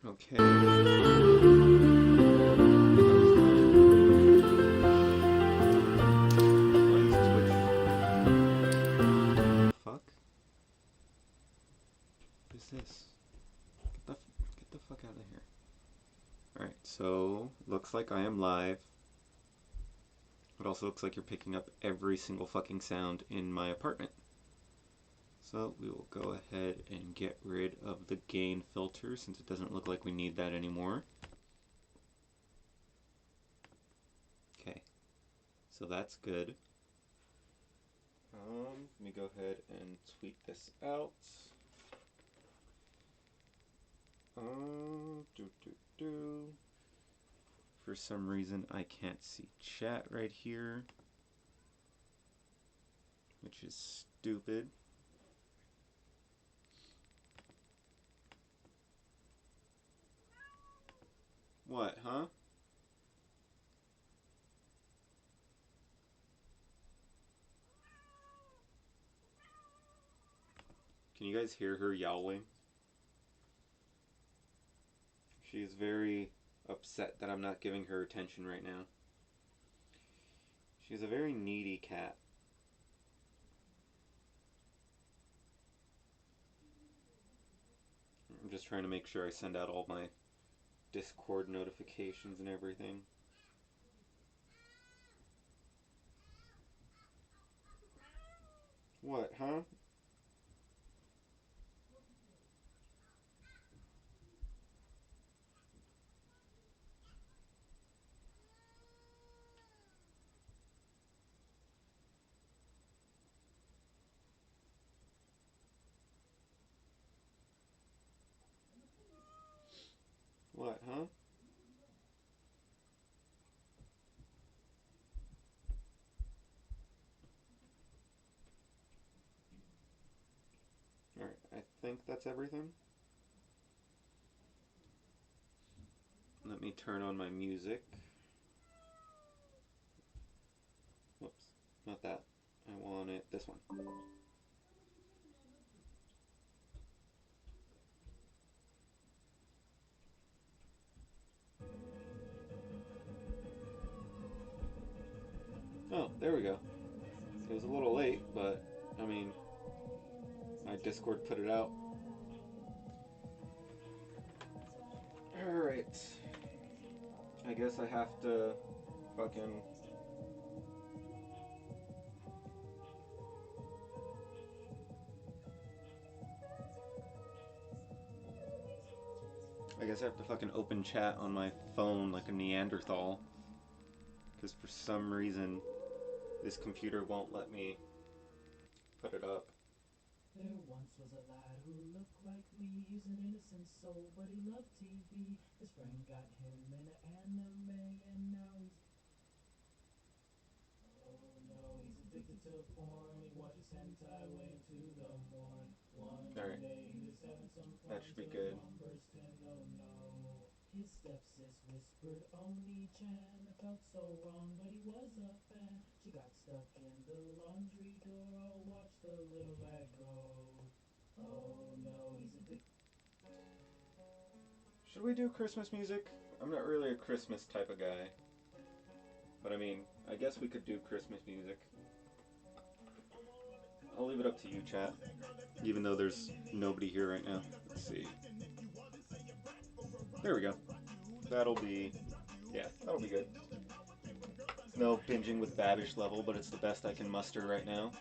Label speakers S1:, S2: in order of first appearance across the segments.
S1: Okay. Why is Twitch? Fuck? What is this? Get the fuck out of here. Alright, so looks like I am live. It also looks like you're picking up every single fucking sound in my apartment. So we will go ahead and get rid of the gain filter since it doesn't look like we need that anymore. Okay, so that's good. Let me go ahead and tweet this out. For some reason I can't see chat right here, which is stupid. What, huh? Can you guys hear her yowling? She is very upset that I'm not giving her attention right now. She's a very needy cat. I'm just trying to make sure I send out all my Discord notifications and everything. What, huh? What, huh? Alright, I think that's everything. Let me turn on my music. Whoops, not that. I want it, this one. Oh, there we go. It was a little late, but, I mean, my Discord put it out. Alright. I guess I have to fucking... I guess I have to fucking open chat on my phone like a Neanderthal. Because for some reason, this computer won't let me put it up.
S2: There once was a lad who looked like me. He's an innocent soul, but he loved TV. His friend got him in anime, and now he's... Oh no, he's addicted to porn. He watches hentai way into the morn. One
S1: Alright.
S2: day he was having some fun.
S1: That should be good.
S2: Burst in, oh no. His stepsis whispered, Oni-chan. It felt so wrong, but he was a fan. She got stuck in the laundry door. Oh, watch the little lad go. Oh no, he's addicted.
S1: Should we do Christmas music? I'm not really a Christmas type of guy. But I mean, I guess we could do Christmas music. I'll leave it up to you, chat. Even though there's nobody here right now. Let's see. There we go. That'll be... yeah, that'll be good. No binging with Babish level, but it's the best I can muster right now.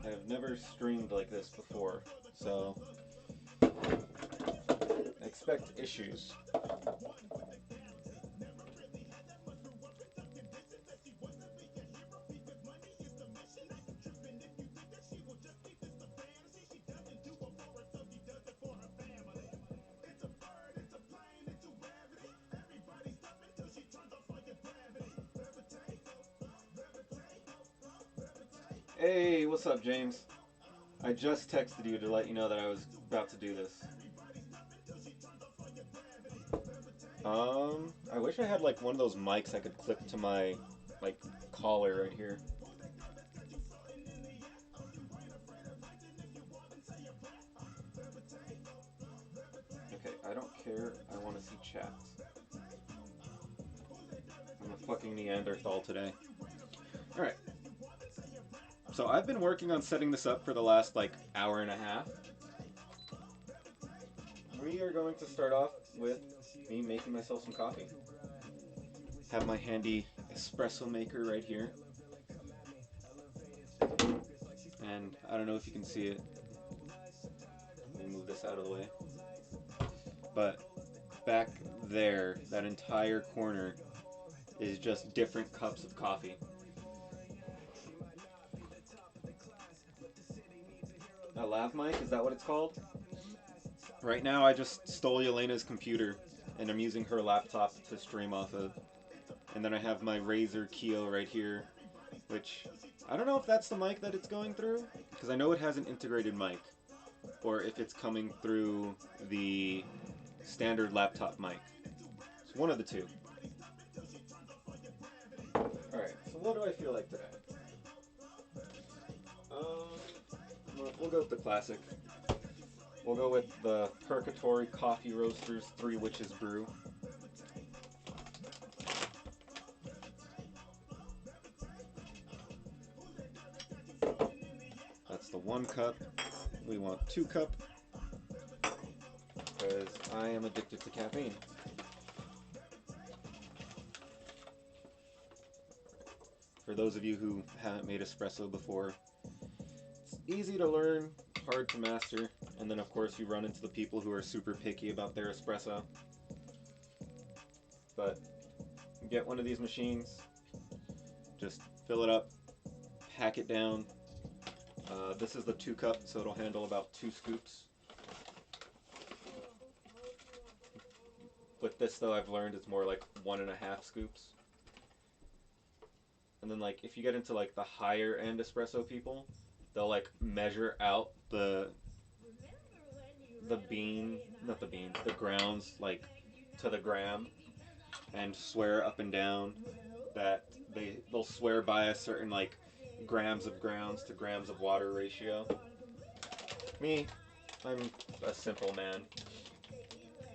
S1: I have never streamed like this before, so expect issues. Hey, what's up, James? I just texted you to let you know that I was about to do this. I wish I had like one of those mics I could clip to my like collar right here. Okay, I don't care. I want to see chat. I'm a fucking Neanderthal today. All right. So I've been working on setting this up for the last like hour and a half. We are going to start off with me making myself some coffee. Have my handy espresso maker right here. And I don't know if you can see it. Let me move this out of the way. But back there, that entire corner is just different cups of coffee. A lav mic, is that what it's called? Right now I just stole Yelena's computer and I'm using her laptop to stream off of. And then I have my Razer Keo right here, which I don't know if that's the mic that it's going through, because I know it has an integrated mic, or if it's coming through the standard laptop mic. It's one of the two. Alright, so what do I feel like today? We'll go with the classic. We'll go with the Purgatory Coffee Roasters 3 Witches Brew. That's the 1 cup. We want 2 cup, because I am addicted to caffeine. For those of you who haven't made espresso before, it's easy to learn, hard to master, and then of course you run into the people who are super picky about their espresso. But get one of these machines, just fill it up, pack it down. This is the 2 cup, so it'll handle about 2 scoops. With this though, I've learned it's more like 1.5 scoops. And then like if you get into like the higher end espresso people, they'll like measure out the bean, not the beans, the grounds like to the gram, and swear up and down that they'll swear by a certain like grams of grounds to grams of water ratio. Me, I'm a simple man.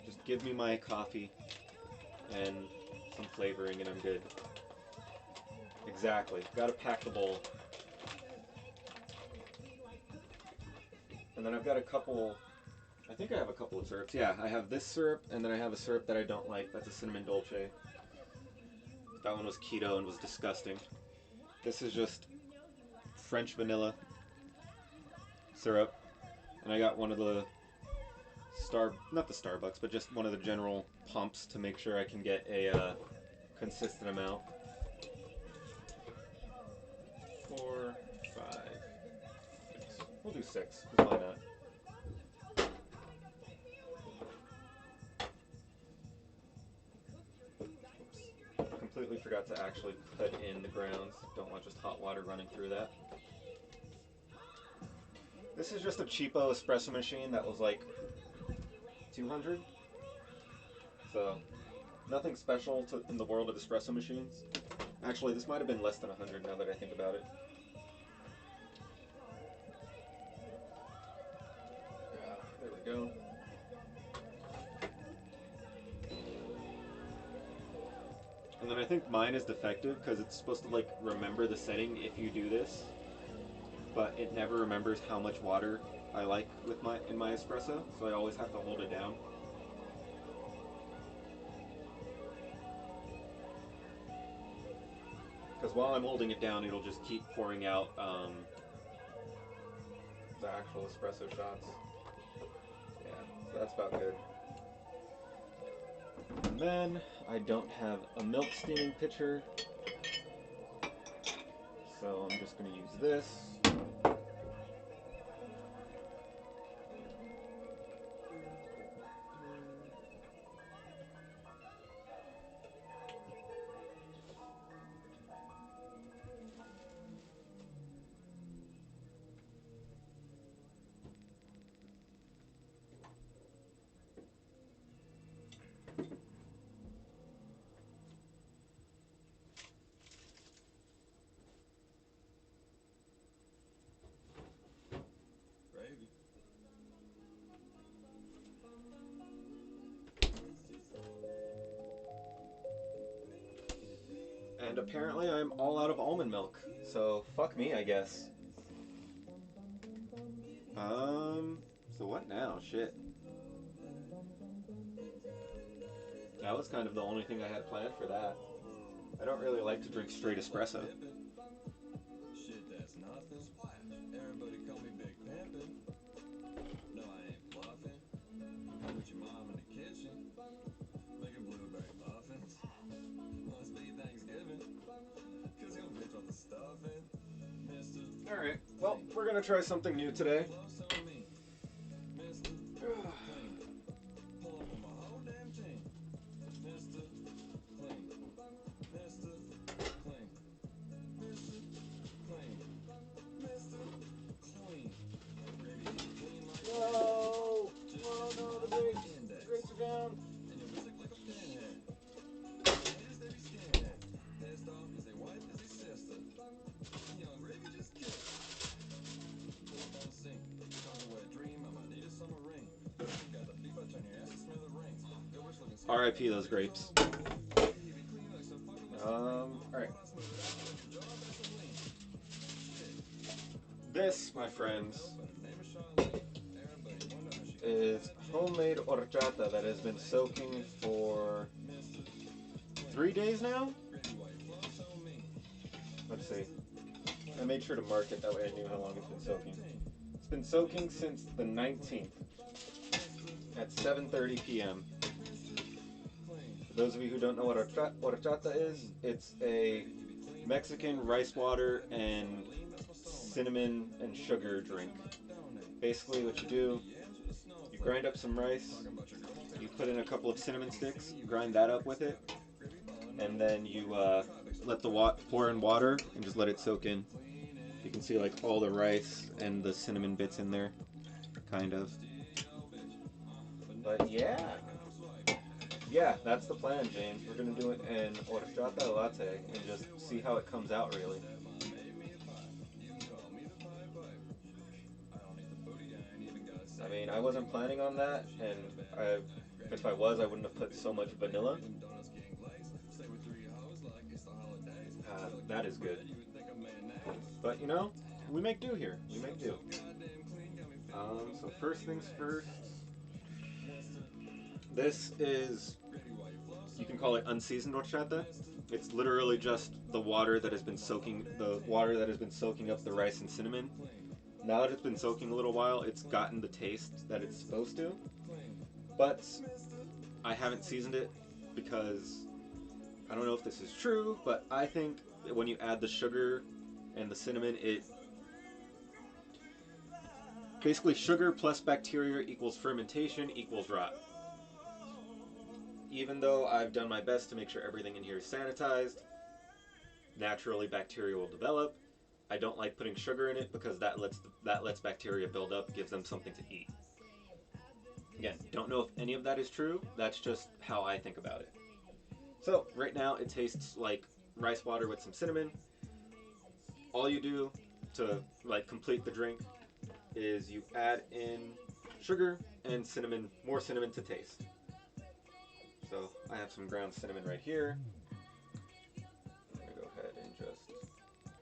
S1: Just give me my coffee and some flavoring and I'm good. Exactly. Gotta pack the bowl. And then I've got a couple, I think I have a couple of syrups. Yeah, I have this syrup and then I have a syrup that I don't like. That's a cinnamon dolce. That one was keto and was disgusting. This is just French vanilla syrup. And I got one of the not the Starbucks, but just one of the general pumps to make sure I can get a consistent amount. 4, 5, 6. We'll do 6, because why not? Oops. Completely forgot to actually put in the grounds. Don't want just hot water running through that. This is just a cheapo espresso machine that was like 200. So nothing special in the world of espresso machines. Actually, this might have been less than 100 now that I think about it. Yeah, there we go. And then I think mine is defective because it's supposed to like remember the setting if you do this, but it never remembers how much water I like with in my espresso, so I always have to hold it down. Because while I'm holding it down, it'll just keep pouring out the actual espresso shots. Yeah, so that's about good. And then I don't have a milk steaming pitcher, so I'm just going to use this. And apparently I'm all out of almond milk. So fuck me, I guess. Um, so what now? Shit. That was kind of the only thing I had planned for that. I don't really like to drink straight espresso.
S3: Shit, that's nothing. Everybody call me Big Pimpin'. No, I ain't bluffing. With your mom in the kitchen, making blueberry muffins. Must be Thanksgiving, cause your bitch want the stuffing. Mister
S1: Alright, well, we're gonna try something new today.
S3: Close on me. Mister Clean. Pull up on my whole damn team. Mister Clean. Mister Clean. Mister Clean. Mister Clean. Baby, you clean like
S1: No!
S3: just
S1: Oh
S3: hit your
S1: no, the
S3: mom on
S1: grapes!
S3: the
S1: The
S3: index.
S1: grapes are down!
S3: And your wrist look like a pinhead. And your haters, they be skinhead. Pissed off cause they wife is their sister. Young Gravy just kissed her. Pull up on the scene. Conjure a wet dream, I'ma need a summer rain. Got the beef, I turn your ass to smithereens. Your bitch looking sweet like
S1: R.I.P.
S3: a
S1: those
S3: baby
S1: grapes.
S3: strawberry. Baby, he be clean like some fucking Listerine.
S1: Alright.
S3: When I smell that, I like a jar of Vaseline. Shit.
S1: This, my friends,
S3: By the name of Charlene. Everybody wonder how she
S1: is homemade horchata that has been soaking for 3 days now?
S3: Gravy white floss on me.
S1: Let's see. I made sure to mark it that way I knew how long it's been soaking. It's been soaking since the 19th at 7:30 p.m. For those of you who don't know what horchata is, it's a Mexican rice water and cinnamon and sugar drink. Basically what you do, you grind up some rice, you put in a couple of cinnamon sticks, grind that up with it, and then you let the pour in water and just let it soak in. You can see like all the rice and the cinnamon bits in there, kind of. But yeah, that's the plan, James. We're gonna do it in horchata latte and just see how it comes out, really. I mean, I wasn't planning on that, and if I was, I wouldn't have put so much vanilla. That is good. But you know, we make do here. We make do. So first things first. This is, you can call it unseasoned horchata. It's literally just the water that has been soaking up the rice and cinnamon. Now that it's been soaking a little while, it's gotten the taste that it's supposed to. But I haven't seasoned it because I don't know if this is true, but I think that when you add the sugar and the cinnamon, it basically, sugar plus bacteria equals fermentation equals rot. Even though I've done my best to make sure everything in here is sanitized, naturally bacteria will develop. I don't like putting sugar in it because that lets bacteria build up, gives them something to eat. Again, don't know if any of that is true. That's just how I think about it. So right now it tastes like rice water with some cinnamon. All you do to like complete the drink is you add in sugar and cinnamon, more cinnamon to taste. So I have some ground cinnamon right here. I'm gonna go ahead and just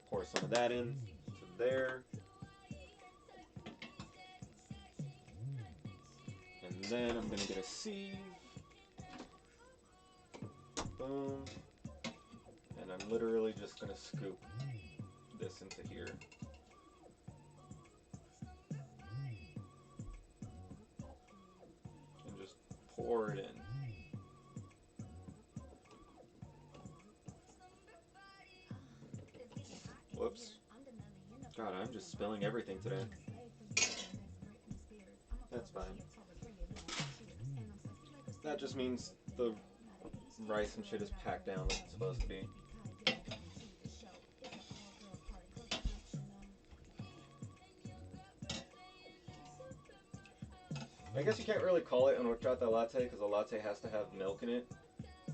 S1: pour some of that in to there. And then I'm gonna get a sieve. Boom. And I'm literally just gonna scoop this into here. And just pour it in. Whoops. God, I'm just spilling everything today. That's fine. That just means the rice and shit is packed down like it's supposed to be. I guess you can't really call it an horchata latte because a latte has to have milk in it,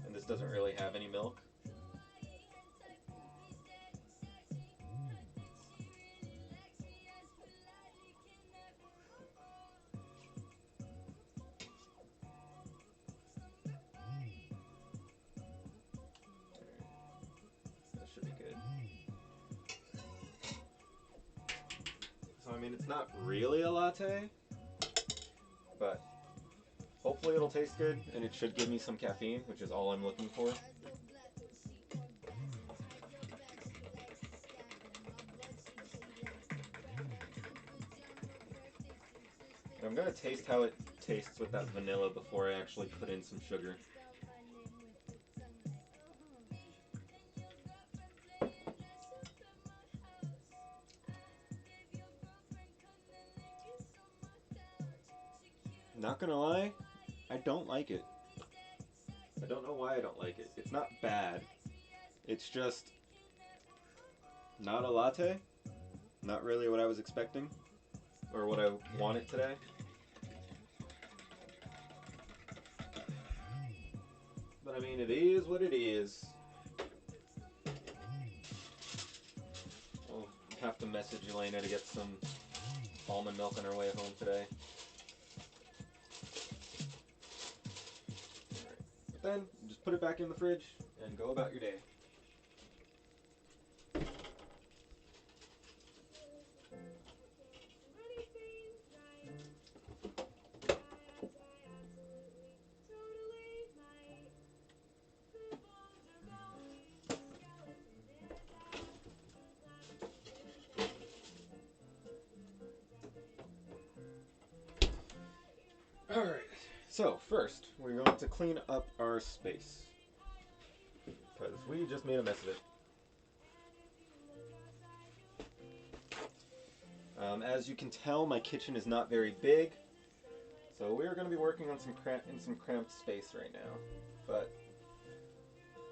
S1: and this doesn't really have any milk. mean, it's not really a latte, but hopefully it'll taste good, and it should give me some caffeine, which is all I'm looking for. And I'm gonna taste how it tastes with that vanilla before I actually put in some sugar. Not gonna lie, I don't like it. I don't know why I don't like it. It's not bad. It's just not a latte. Not really what I was expecting or what I wanted today. But I mean, it is what it is. I'll have to message Elena to get some almond milk on our way home today. Alright. But then, just put it back in the fridge and go about your day. Alright, so first, we're going to clean up our space. Because we just made a mess of it. As you can tell, my kitchen is not very big, so we're going to be working on some cramped space right now. But,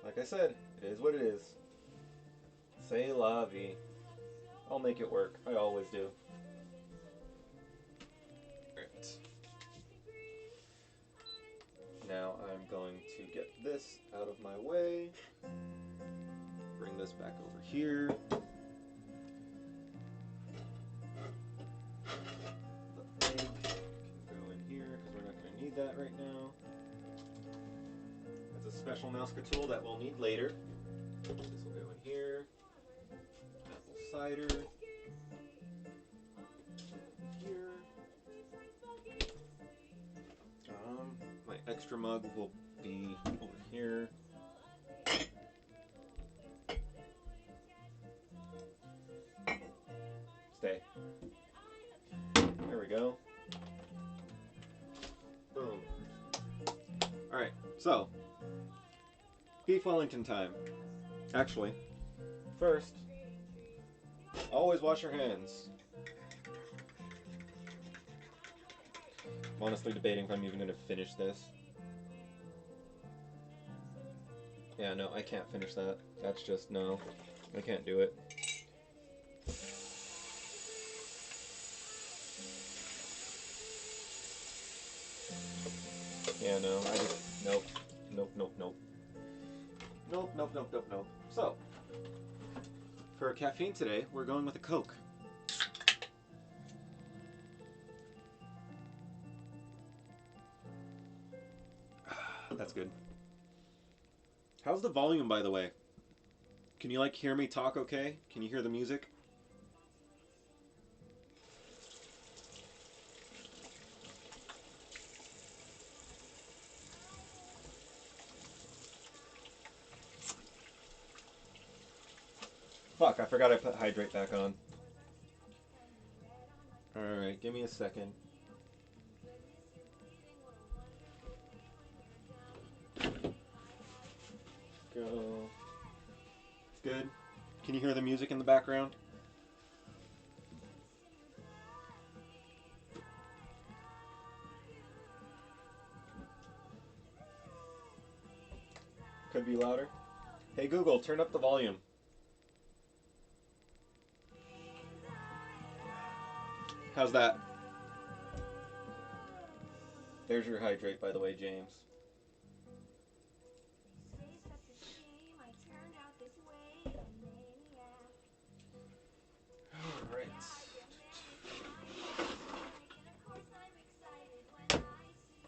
S1: like I said, it is what it is. C'est la vie. I'll make it work. I always do. Alright. Now I'm going to get this out of my way. Bring this back over here. The egg can go in here because we're not going to need that right now. That's a special Mouska tool that we'll need later. This will go in here. Apple cider. Here. My extra mug will be over here. Stay. There we go. Boom. Alright, so beef Wellington time. Actually, first, always wash your hands. I'm honestly debating if I'm even going to finish this. Yeah, no, I can't finish that. That's just, no. I can't do it. Yeah, no, I just, nope. Nope, nope, nope. Nope, nope, nope, nope, nope. So, for caffeine today, we're going with a Coke. That's good. How's the volume, by the way? Can you, like, hear me talk okay? Can you hear the music? Fuck, I forgot I put hydrate back on. Alright, give me a second. Go. Good. Can you hear the music in the background? Could be louder. Hey Google, turn up the volume. How's that? There's your hydrate, by the way, James. Alright.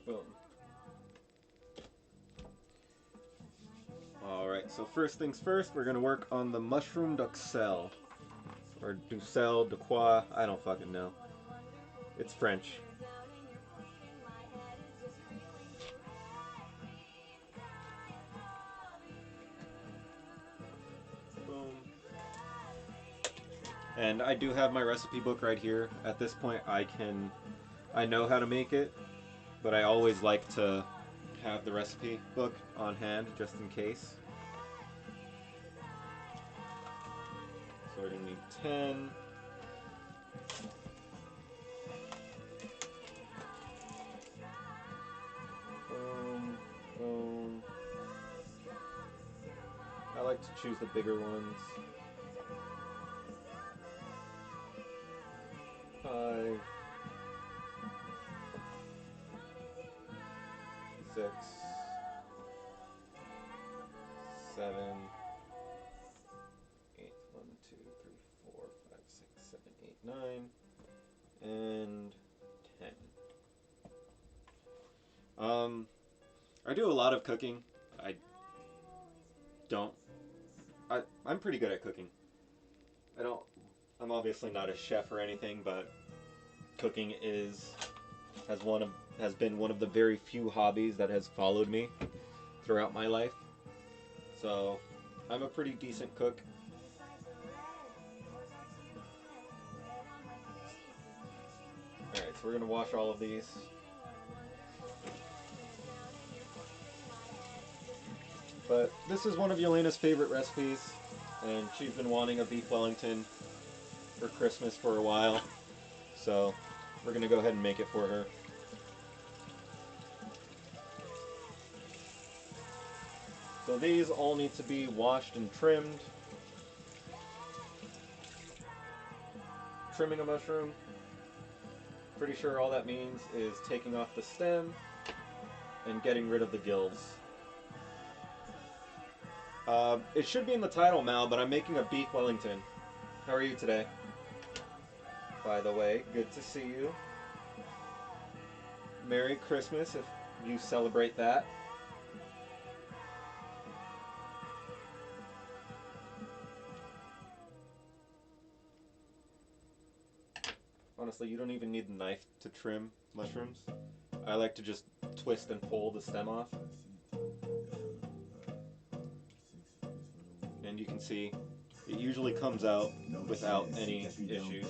S1: Boom. Alright, so first things first, we're gonna work on the mushroom duxelle. Or duxelle, duquois, I don't fucking know. It's French. Boom. And I do have my recipe book right here. At this point, I know how to make it, but I always like to have the recipe book on hand just in case. So we're gonna need 10. Boom, boom. I like to choose the bigger ones. 5, 6, 7, 8. 1, 2, 3, 4, 5, 6, 7, 8, 9, and 10. Um, I do a lot of cooking. I don't. I'm pretty good at cooking. I don't. I'm obviously not a chef or anything, but cooking has one of has been one of the very few hobbies that has followed me throughout my life. So, I'm a pretty decent cook. All right, so we're gonna wash all of these. But this is one of Yelena's favorite recipes, and she's been wanting a beef Wellington for Christmas for a while. So, we're gonna go ahead and make it for her. So these all need to be washed and trimmed. Trimming a mushroom, pretty sure all that means is taking off the stem and getting rid of the gills. It should be in the title, Mal, but I'm making a beef Wellington. How are you today? By the way, good to see you. Merry Christmas if you celebrate that. Honestly, you don't even need the knife to trim mushrooms. I like to just twist and pull the stem off. And you can see it usually comes out without any issues.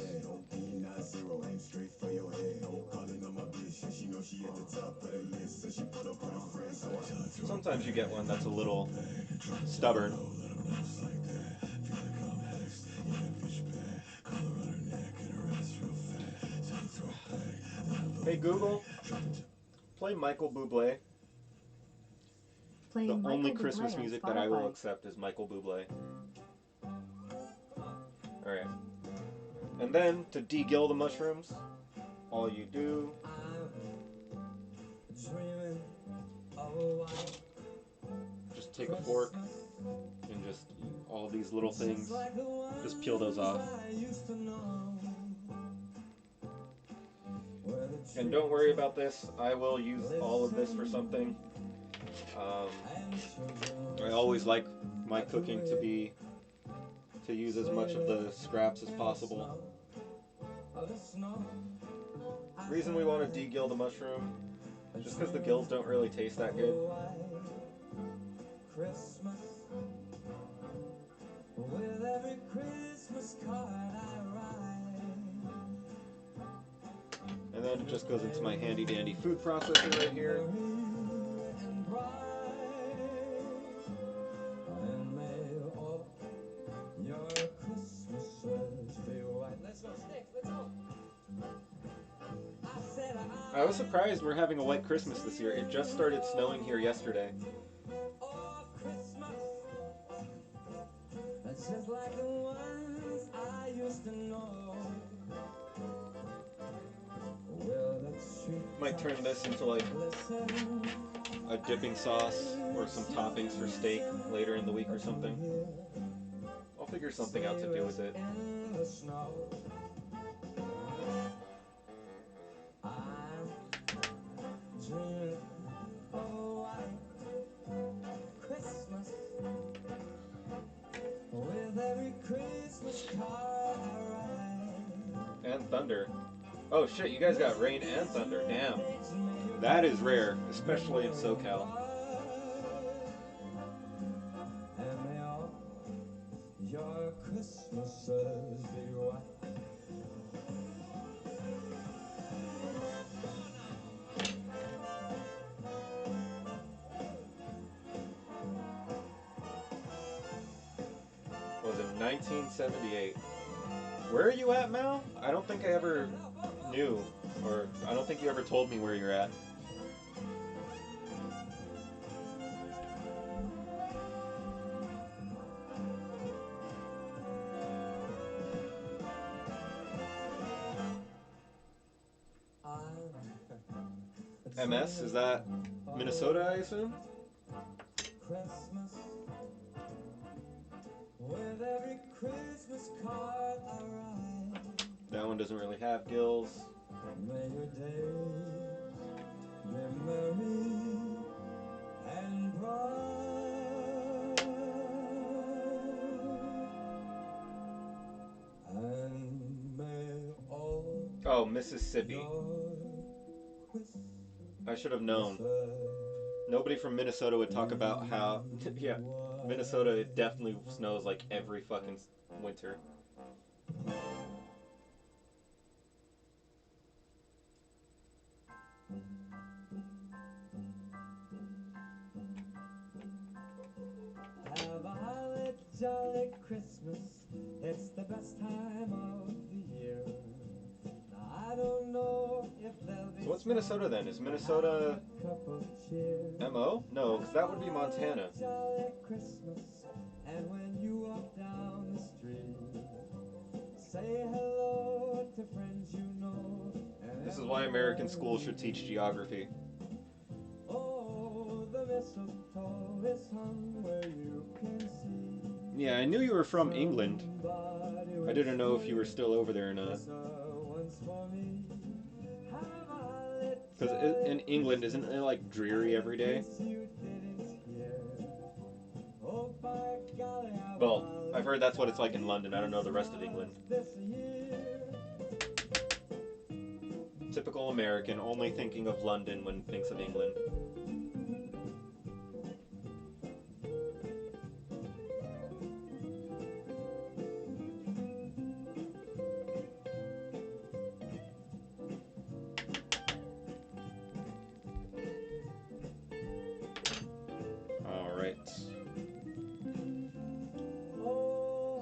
S1: Sometimes you get one that's a little stubborn. Hey Google, play Michael Bublé. The
S2: Playing
S1: only
S2: Michael
S1: Christmas
S2: Bublé on
S1: music that I will
S2: Spotify.
S1: accept is Michael Bublé. Alright. And then, to de-gill the mushrooms, all you do just take a fork and just all these little things, just peel those off. And don't worry about this, I will use all of this for something. I always like my cooking to use as much of the scraps as possible. Reason we want to de-gill the mushroom is just because the gills don't really taste that good. With every Christmas card I write. And then it just goes into my handy dandy food processor right here. I was surprised we're having a white Christmas this year. It just started snowing here yesterday. Just like the ones I used to know. Might turn this into like a dipping sauce or some toppings for steak later in the week or something. I'll figure something out to do with it. And thunder. Oh shit, you guys got rain and thunder. Damn. That is rare, especially in SoCal.
S3: And may all your Christmases be white.
S1: Was in 1978. Where are you at, Mal? I don't think I ever knew, or I don't think you ever told me where you're at. MS, is that Minnesota, I assume?
S3: Christmas with every Christmas card I write.
S1: That one doesn't really have gills.
S3: May your days be merry and bright, and may all
S1: Oh, Mississippi.
S3: your
S1: I should have known. Nobody from Minnesota would talk about how, yeah, Minnesota, it definitely snows like every fucking winter.
S3: Have a holly jolly Christmas. It's the best time of the year. Now I don't know if there'll be
S1: So what's Minnesota then? Is Minnesota MO? No, because that would be Montana.
S3: Jolly Christmas. And when you walk down the street, say hello to friends you know.
S1: This is why American schools should teach geography.
S3: Oh, the mistletoe is hung where you can see.
S1: Yeah, I knew you were from England. I didn't know if you were still over there or not. Because in England, isn't it like dreary every day? Well, I've heard that's what it's like in London. I don't know the rest of England. Typical American, only thinking of London when thinks of England. Alright.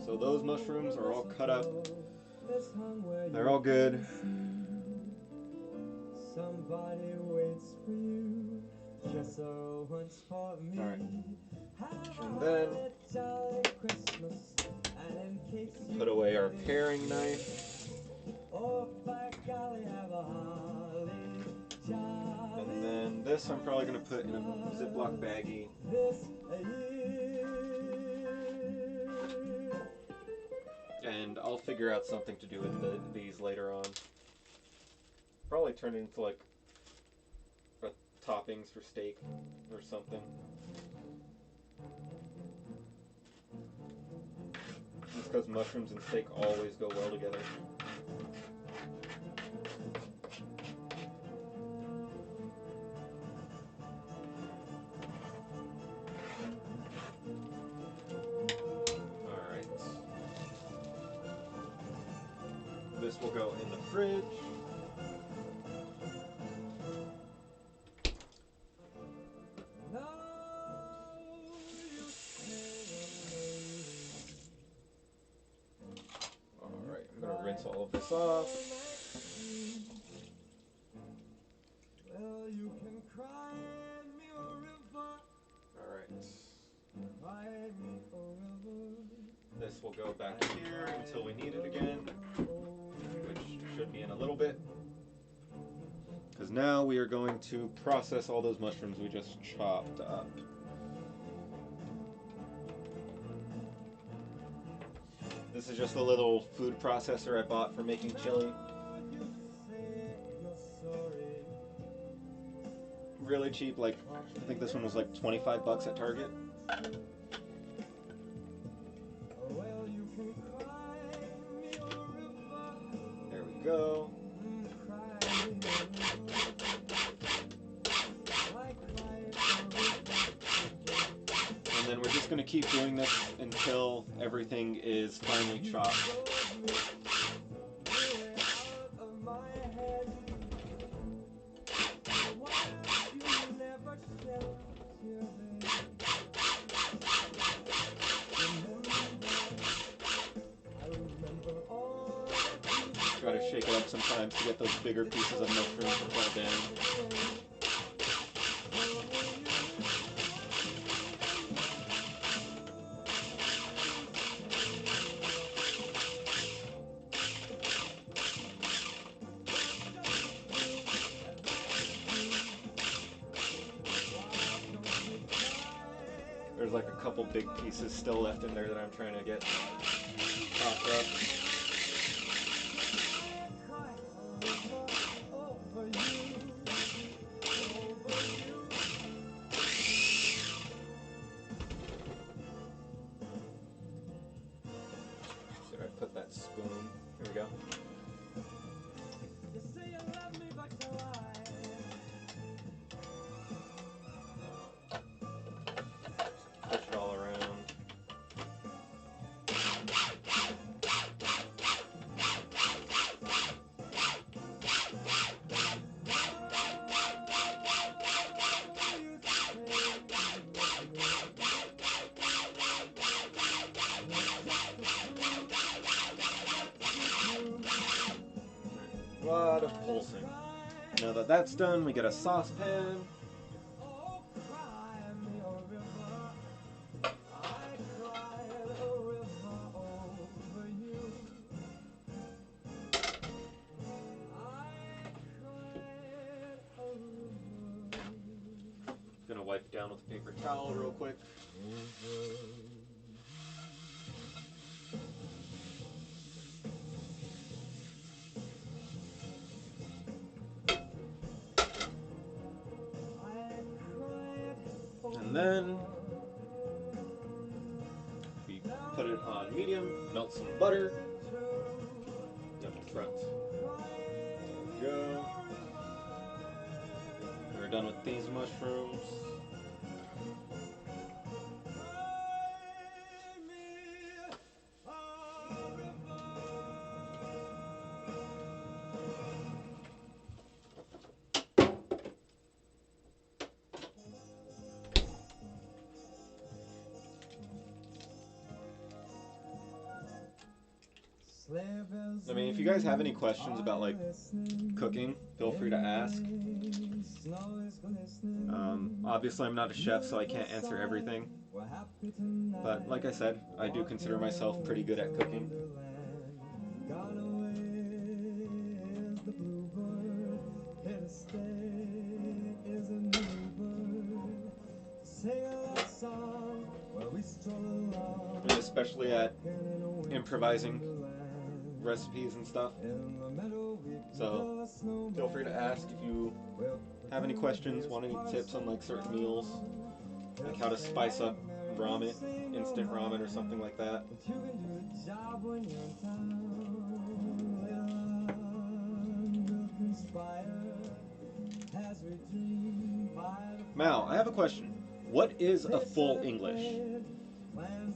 S1: So those mushrooms are all cut up. They're all good.
S3: Somebody waits for you, just so once for me.
S1: Alright. And then we can put away our paring knife.
S3: Oh, by golly, have a holly jolly.
S1: And then this I'm probably going to put in a Ziploc baggie.
S3: This year.
S1: And I'll figure out something to do with these later on. Probably turn it into like toppings for steak or something. Just because mushrooms and steak always go well together. Alright. This will go in the fridge. Alright, I'm going to rinse all of this off.
S3: Well, you can cry me a river.
S1: Alright.
S3: Cry me a river.
S1: This will go back here until we need it again, which should be in a little bit. Because now we are going to process all those mushrooms we just chopped up. This is just a little food processor I bought for making chili. Really cheap, like, I think this one was like 25 bucks at Target. There we go. gonna keep doing this until everything is finally chopped. Try to shake it up sometimes to get those bigger pieces of mushrooms to fall down. There's like a couple big pieces still left in there that I'm trying to get chopped up. Should I put that spoon? Here we go. Push it all around. A lot of pulsing. Now that that's done, we get a saucepan. Gonna wipe it down with a paper towel real quick. And then we put it on medium, melt some butter. Up front. There we go. We're done with these mushrooms. I mean, if you guys have any questions about like cooking, feel free to ask. Obviously, I'm not a chef, so I can't answer everything. But like I said, I do consider myself pretty good at cooking. And especially at improvising recipes and stuff. So feel free to ask if you have any questions, want any tips on like certain meals, like how to spice up ramen, instant ramen or something like that. Mal, I have a question. What is a full English?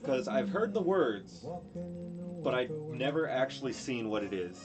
S1: Because I've heard the words, but I've never actually seen what it is.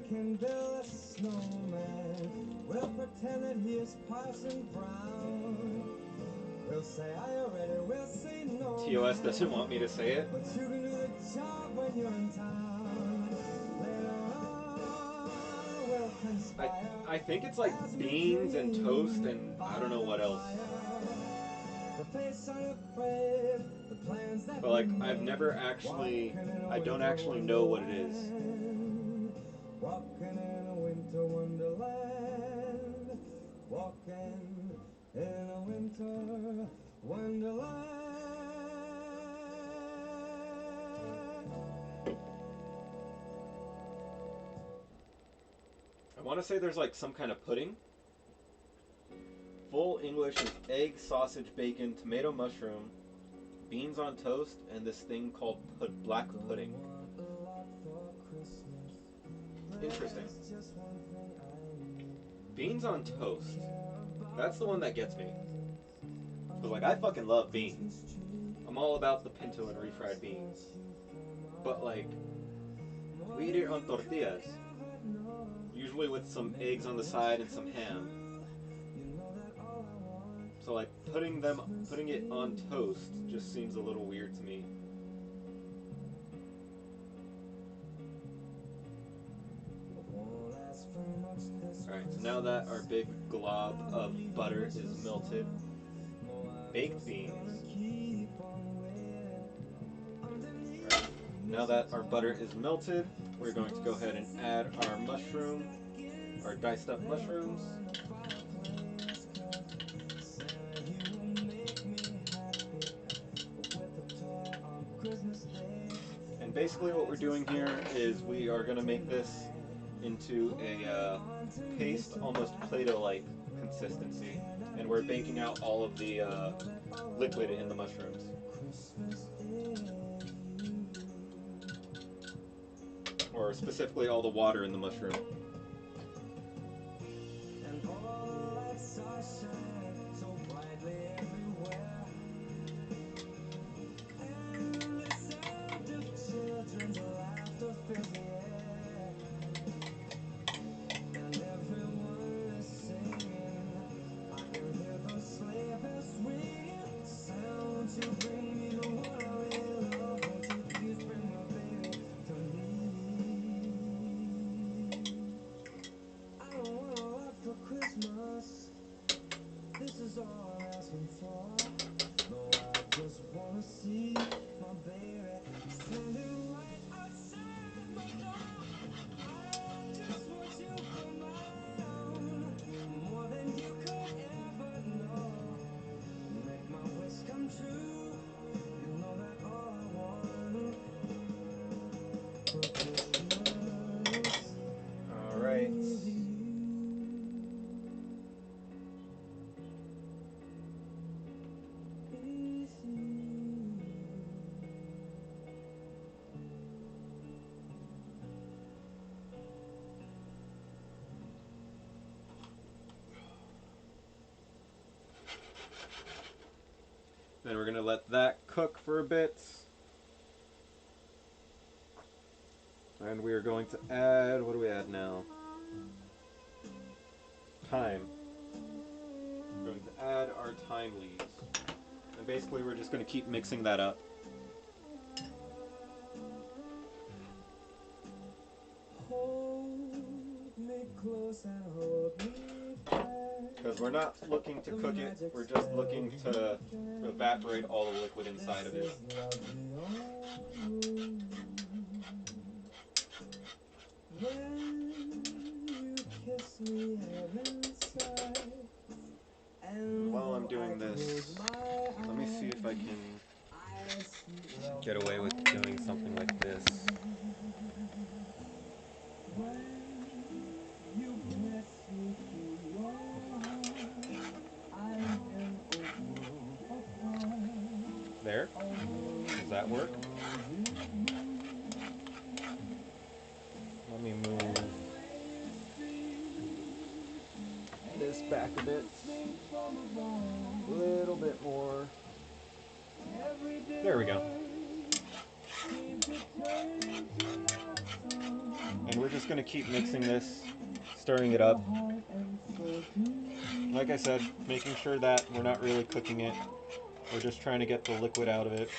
S2: Can build a snowman. We'll pretend that he is Parson Brown. We'll say I already will say no.
S1: TOS doesn't want me to say it.
S2: But you can do the job when you're in town. Later on, we'll conspire.
S1: I think it's like beans and toast and I don't know what else.
S2: The face unafraid, the plans that
S1: but like I've never actually, I don't actually know what it is.
S2: Walking in a winter wonderland, walking in a winter
S3: Wonderland.
S1: I want to say there's like some kind of pudding. Full English is egg, sausage, bacon, tomato, mushroom, beans on toast, and this thing called black pudding. Interesting. Beans on toast. That's the one that gets me. Because, like, I fucking love beans. I'm all about the pinto and refried beans. But, like, we eat it on tortillas. Usually with some eggs on the side and some ham. So, like, putting it on toast just seems a little weird to me. Alright, so now that our big glob of butter is melted, baked beans. Alright, now that our butter is melted, we're going to go ahead and add our mushroom, our diced up mushrooms. And basically what we're doing here is we are going to make this into a paste, almost Play-Doh-like consistency. And we're baking out all of the liquid in the mushrooms. Or specifically all the water in the mushroom. Alright. Then we're going to let that cook for a bit. And we are going to add, what do we add now? Thyme. We're going to add our thyme leaves. And basically we're just going to keep mixing that up. Because we're not looking to cook it, we're just looking to evaporate all the liquid inside of it. And while I'm doing this, let me see if I can get away with doing something like this. There? Does that work? Let me move this back a bit. A little bit more. There we go. And we're just going to keep mixing this, stirring it up. Like I said, making sure that we're not really cooking it. We're just trying to get the liquid out of it.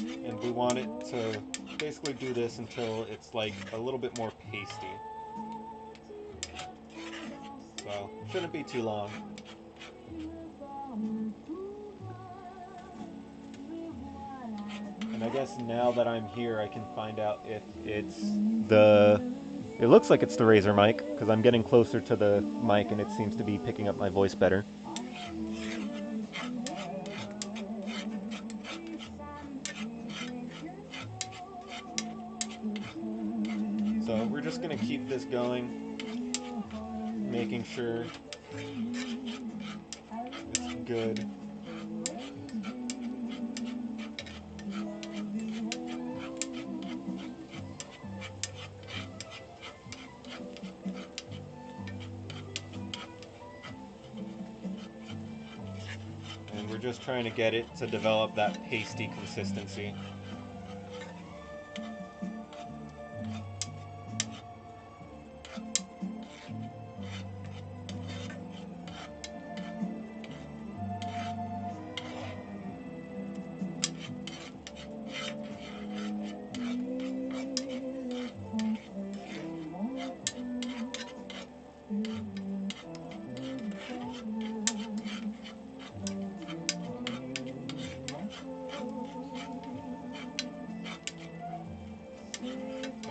S1: And we want it to basically do this until it's like a little bit more pasty. So, shouldn't be too long. And I guess now that I'm here, I can find out if it's it looks like it's the Razer mic, because I'm getting closer to the mic and it seems to be picking up my voice better. So we're just gonna keep this going, making sure it's good. And we're just trying to get it to develop that pasty consistency.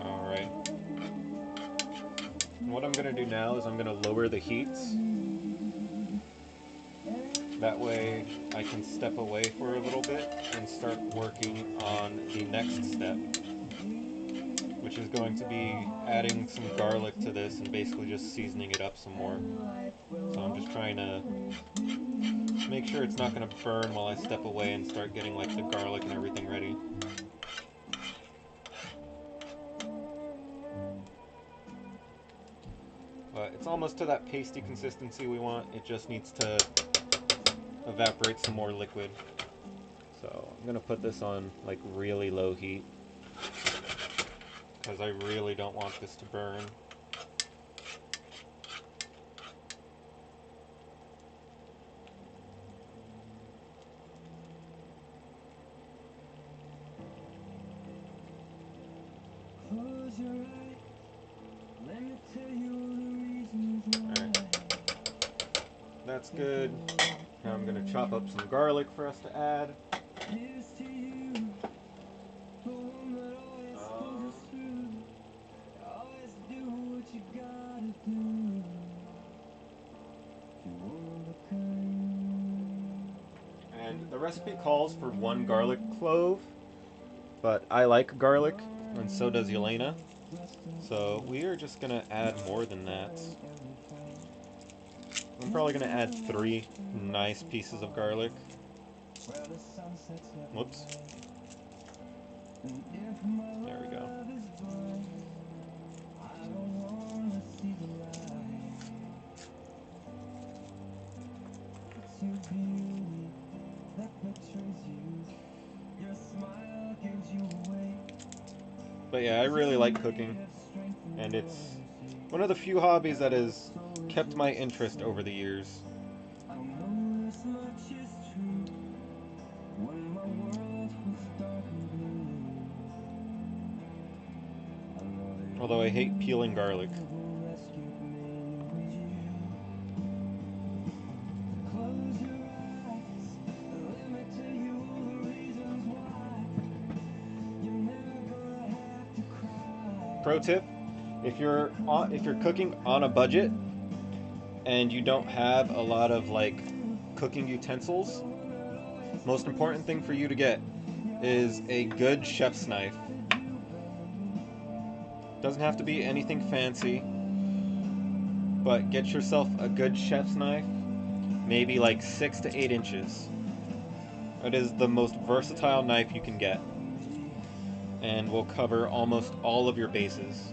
S1: Alright. What I'm going to do now is I'm going to lower the heats. That way I can step away for a little bit and start working on the next step, which is going to be adding some garlic to this and basically just seasoning it up some more. So I'm just trying to make sure it's not going to burn while I step away and start getting like the garlic and everything ready. But it's almost to that pasty consistency we want. It just needs to evaporate some more liquid. So I'm gonna put this on like really low heat because I really don't want this to burn.
S2: Close your eyes, let me tell you all the reasons why.
S1: Alright. That's good. Now I'm gonna chop up some garlic for us to add.
S2: Here's to you, the one that always pulls us through. Always do what you gotta do. You're one of a kind.
S1: And the recipe calls for 1 garlic clove, but I like garlic, and so does Yelena. So we are just gonna add more than that. I'm probably gonna add 3 nice pieces of garlic. Whoops. There we go. But yeah, I really like cooking, and it's one of the few hobbies that has kept my interest over the years. Although I hate peeling garlic. Pro tip, if you're cooking on a budget and you don't have a lot of like cooking utensils, most important thing for you to get is a good chef's knife. Doesn't have to be anything fancy, but get yourself a good chef's knife, maybe like 6 to 8 inches. It is the most versatile knife you can get, and will cover almost all of your bases.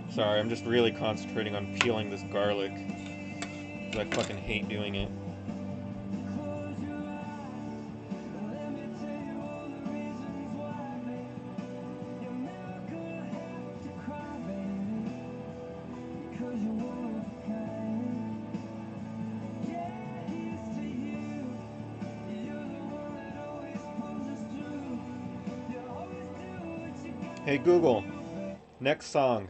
S1: Sorry, I'm just really concentrating on peeling this garlic, because I fucking hate doing it. Hey Google, next song.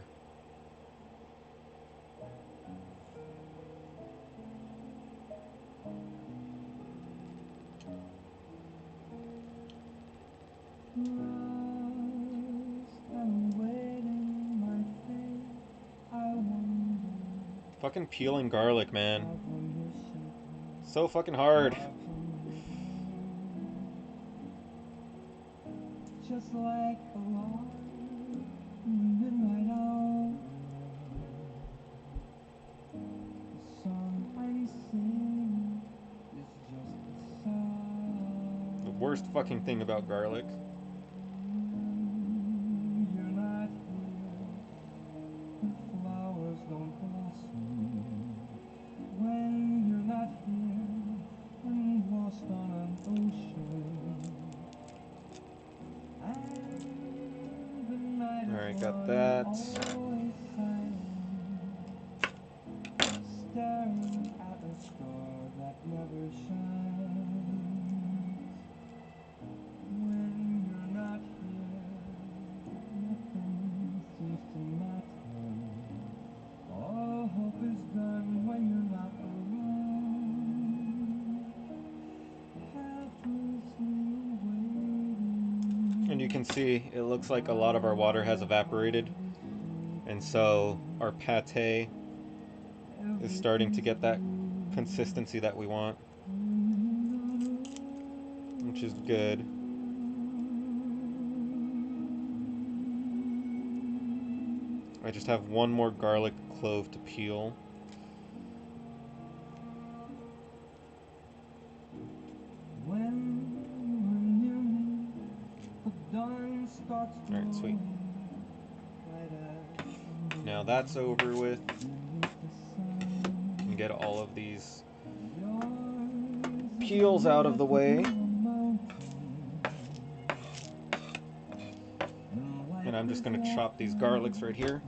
S2: I'm waiting, my fate. I wonder
S1: Fucking peeling garlic, man.
S2: far from your shelter,
S1: So fucking hard.
S2: far from your door. Just like a lark in the midnight hour, the song I'm singing is just a
S1: The
S2: sound.
S1: worst fucking thing about garlic.
S2: You're not here, the flowers don't blossom. When you're not here, I'm lost on an ocean. And the night is
S1: Alright, got
S2: long and
S1: that.
S2: always silent, staring at a star that never shines. When you're not here, nothing seems to matter. All hope is gone when you're not around. Helplessly waiting.
S1: And you can see it looks like a lot of our water has evaporated. And so our pate is starting to get that consistency that we want, which is good. I just have one more garlic clove to peel. Alright, sweet. Now that's over with. And get all of these peels out of the way. And I'm just going to chop these garlics right here.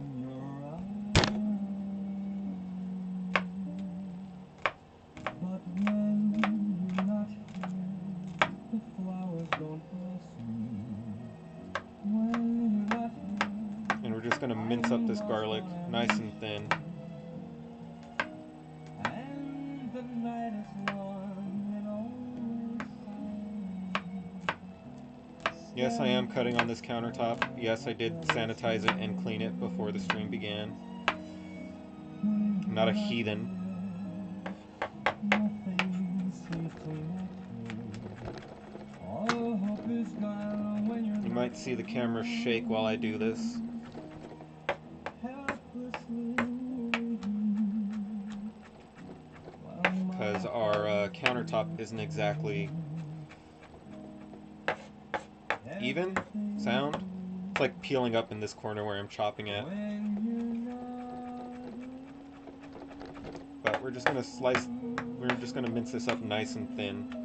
S2: But when you're not here, the flowers don't blossom. When you're not here,
S1: And we're just going to mince up this garlic nice and thin.
S2: and the night is long and always silent.
S1: Yes, I am cutting on this countertop. Yes, I did sanitize it and clean it before the stream began. I'm not a heathen.
S2: Nothing seems to matter. All hope is gone when you're
S1: You might see the camera shake while I do this.
S2: helplessly waiting.
S1: Because our countertop isn't exactly even sound. It's like peeling up in this corner where I'm chopping at. But we're just gonna mince this up nice and thin.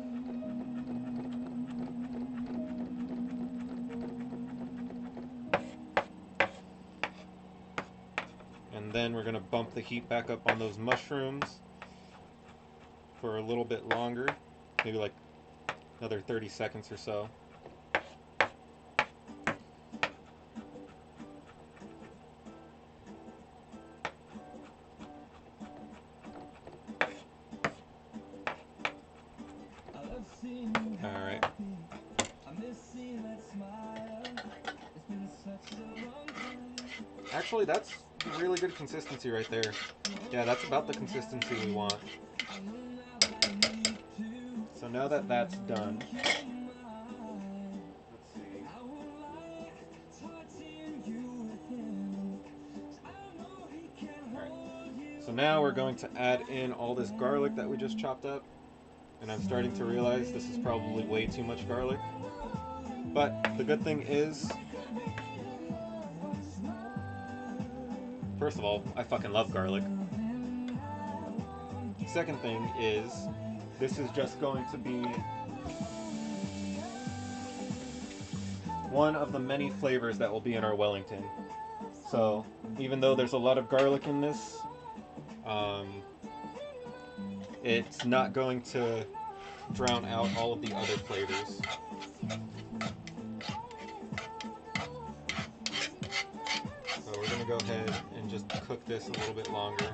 S1: And then we're gonna bump the heat back up on those mushrooms for a little bit longer, maybe like another 30 seconds or so. Alright. Actually, that's really good consistency right there. Yeah, that's about the consistency we want. So now that that's done, let's see. Alright. So now we're going to add in all this garlic that we just chopped up. And I'm starting to realize this is probably way too much garlic. But the good thing is, first of all, I fucking love garlic. Second thing is, this is just going to be one of the many flavors that will be in our Wellington. So, even though there's a lot of garlic in this, it's not going to drown out all of the other flavors. So we're going to go ahead and just cook this a little bit longer.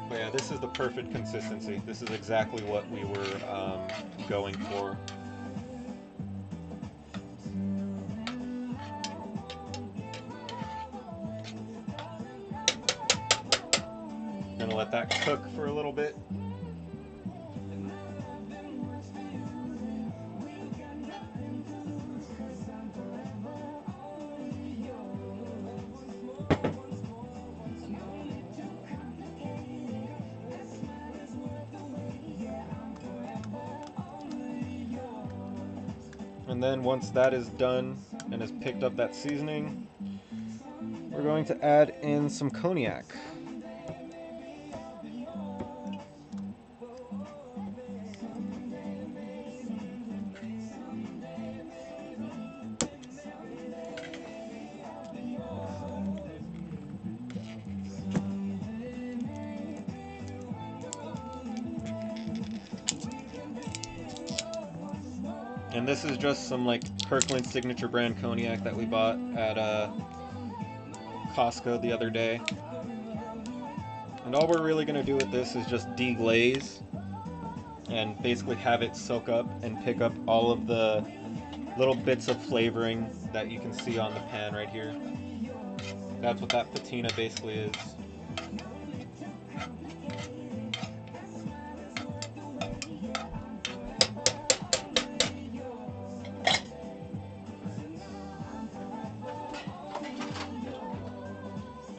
S1: But yeah, Yeah, this is the perfect consistency. This is exactly what we were going for. Gonna let that cook for a little bit. And then once that is done and has picked up that seasoning, we're going to add in some cognac. And this is just some like Kirkland signature brand cognac that we bought at Costco the other day. And all we're really gonna do with this is just deglaze and basically have it soak up and pick up all of the little bits of flavoring that you can see on the pan right here. That's what that patina basically is.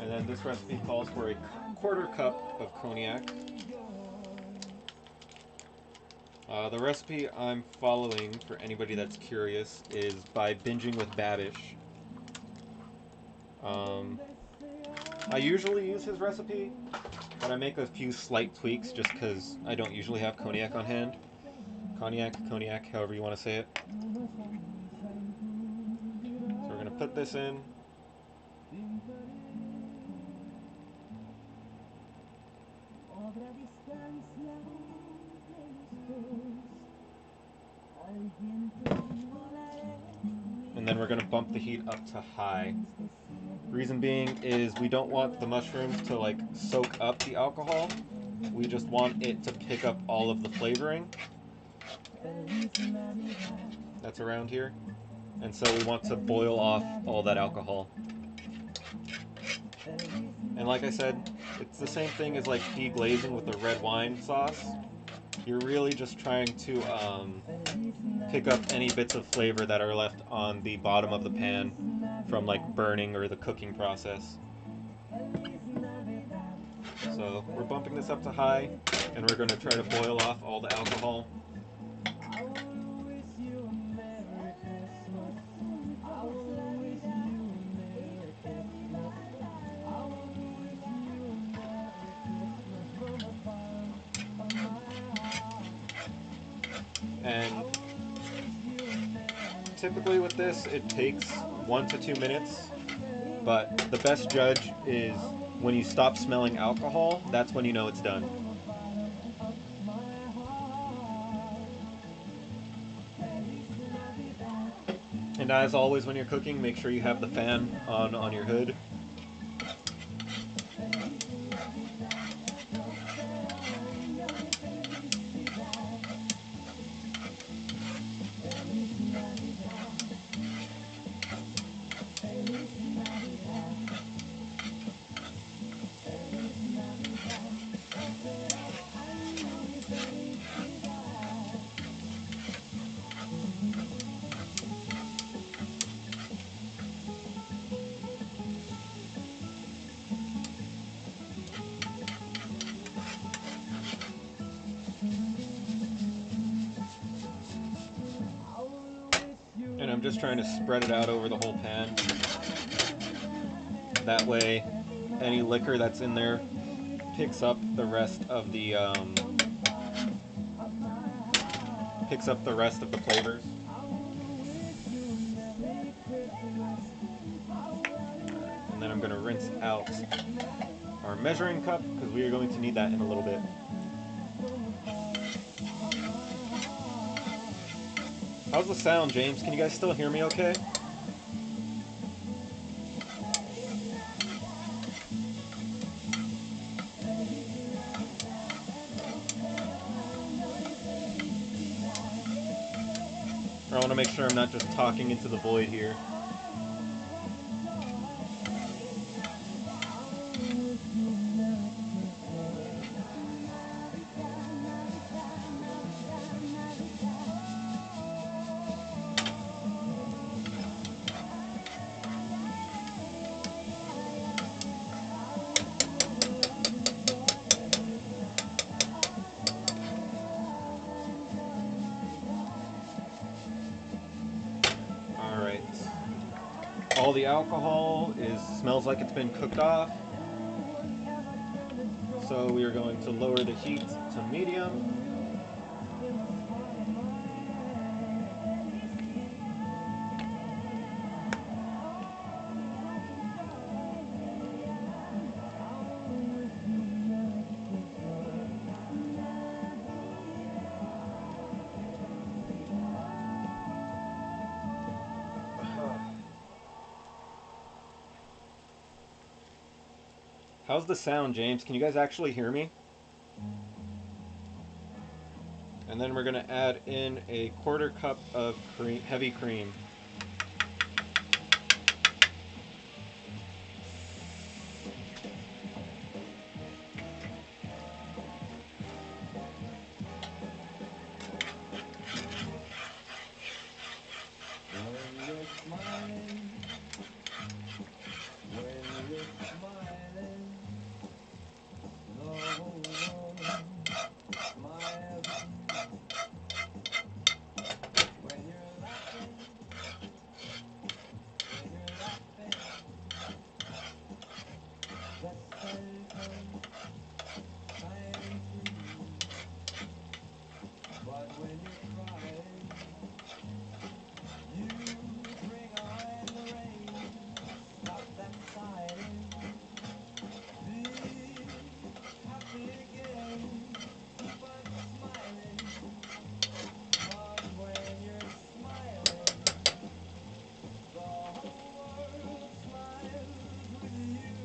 S1: And then this recipe calls for a quarter cup of cognac. The recipe I'm following, for anybody that's curious, is by binging with Babish. I usually use his recipe, but I make a few slight tweaks just because I don't usually have cognac on hand. Cognac, however you want to say it. So we're going to put this in. And then we're going to bump the heat up to high. Reason being is we don't want the mushrooms to like soak up the alcohol. We just want it to pick up all of the flavoring that's around here. And so we want to boil off all that alcohol. And like I said, it's the same thing as like deglazing with the red wine sauce. You're really just trying to pick up any bits of flavor that are left on the bottom of the pan from like burning or the cooking process. So we're bumping this up to high, and we're going to try to boil off all the alcohol. And typically with this, it takes 1 to 2 minutes, but the best judge is when you stop smelling alcohol, that's when you know it's done. And as always when you're cooking, make sure you have the fan on your hood. And I'm just trying to spread it out over the whole pan. That way, any liquor that's in there picks up the rest of the flavors. And then I'm going to rinse out our measuring cup because we are going to need that in a little bit. How's the sound, James? Can you guys still hear me okay? I want to make sure I'm not just talking into the void here. Alright. All the alcohol smells like it's been cooked off. So we are going to lower the heat to medium. How's the sound, James? Can you guys actually hear me? And then we're going to add in a 1/4 cup of heavy cream.
S3: When you're smiling, when you're smiling, the whole world smiles with you. When you're laughing, the sun comes shining through. But when you're crying, you bring on the rain. Stop that sighing, be happy again. Keep on smiling, 'cause when you're smiling, the whole world smiles with you.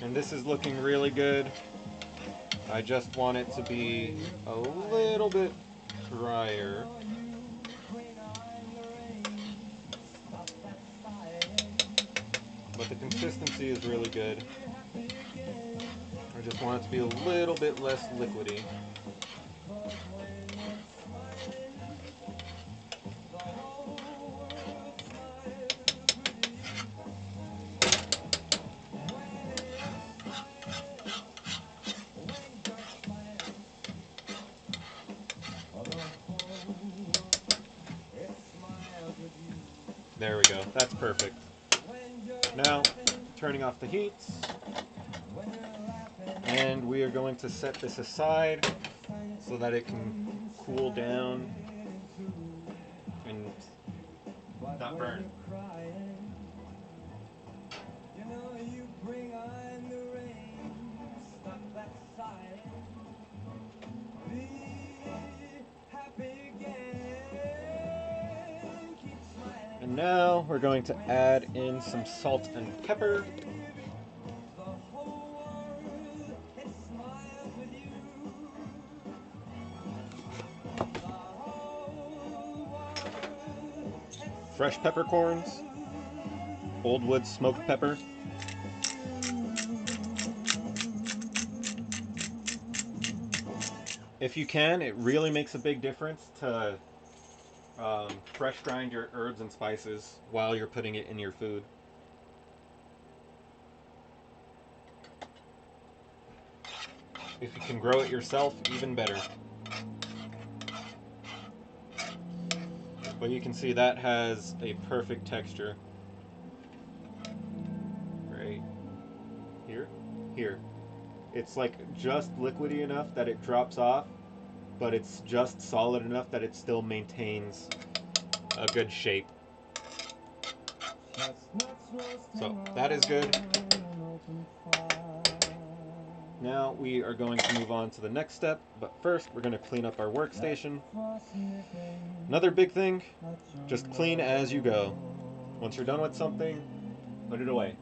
S1: And this is looking really good. I just want it to be a little bit drier. But the consistency is really good. I just want it to be a little bit less liquidy. There we go. That's perfect. Now, turning off the heat. And we are going to set this aside so that it can cool down and not burn.
S3: You know you bring on the rain. Stop that sighing. Be happy again. Keep smiling.
S1: And now we're going to add in some salt and pepper.
S3: The whole world, it smiles with you. The whole world, it
S1: Fresh peppercorns. Old wood smoked pepper. If you can, it really makes a big difference to fresh grind your herbs and spices while you're putting it in your food. If you can grow it yourself, even better. But you can see that has a perfect texture. Right here, here. It's like just liquidy enough that it drops off, but it's just solid enough that it still maintains a good shape. So that is good. Now we are going to move on to the next step, but first we're going to clean up our workstation. Another big thing, just clean as you go. Once you're done with something, put it away.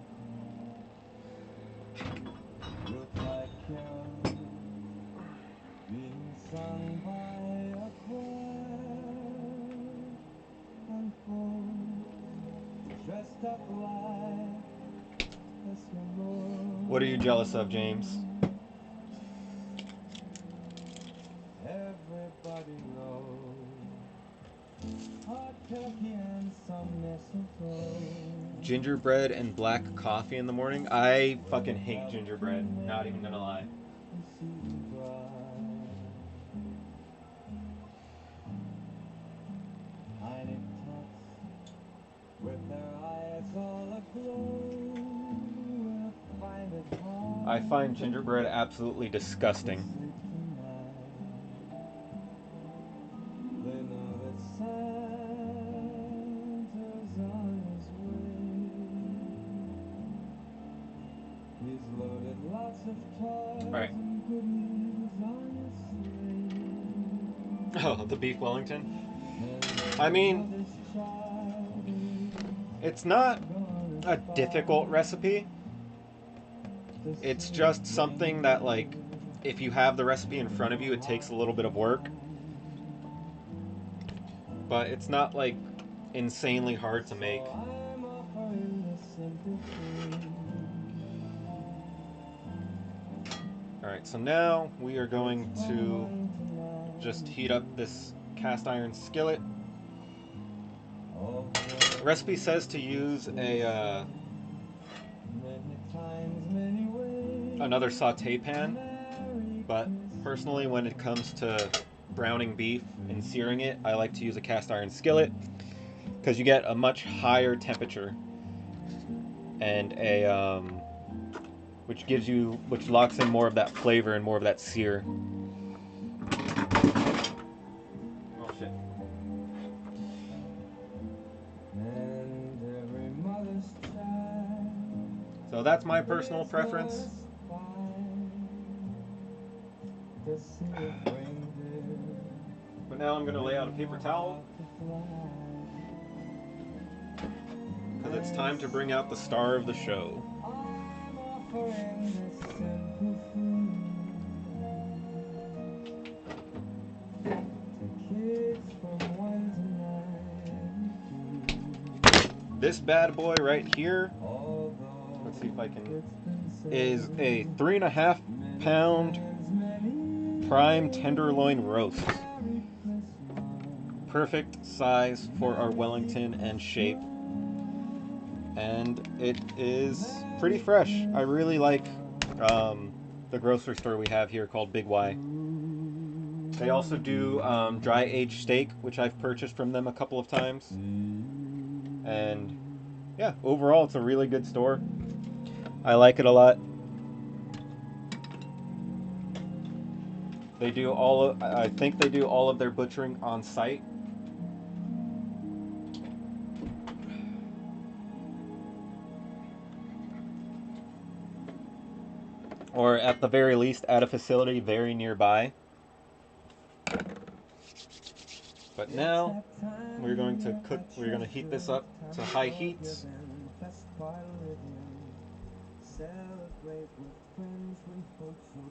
S1: What are you jealous of, James?
S2: Everybody knows hot turkey and some mistletoe.
S1: Gingerbread and black coffee in the morning? I fucking hate gingerbread, not even gonna lie. I find gingerbread absolutely disgusting. Alright. Oh, the beef Wellington? I mean, it's not a difficult recipe. It's just something that, like, if you have the recipe in front of you, it takes a little bit of work. But it's not, like, insanely hard to make. Alright, so now we are going to just heat up this cast iron skillet. The recipe says to use another saute pan, but personally when it comes to browning beef and searing it, I like to use a cast iron skillet because you get a much higher temperature and which locks in more of that flavor and more of that sear. Oh shit. So that's my personal preference. But now I'm going to lay out a paper towel because it's time to bring out the star of the show. This bad boy right here, let's see if I can, is a 3.5 pound prime tenderloin roast. Perfect size for our Wellington and shape. And it is pretty fresh. I really like the grocery store we have here called Big Y. They also do dry aged steak, which I've purchased from them a couple of times. And yeah, overall it's a really good store. I like it a lot. They do I think they do all of their butchering on site. Or at the very least at a facility very nearby. But now we're going to heat this up to high heat.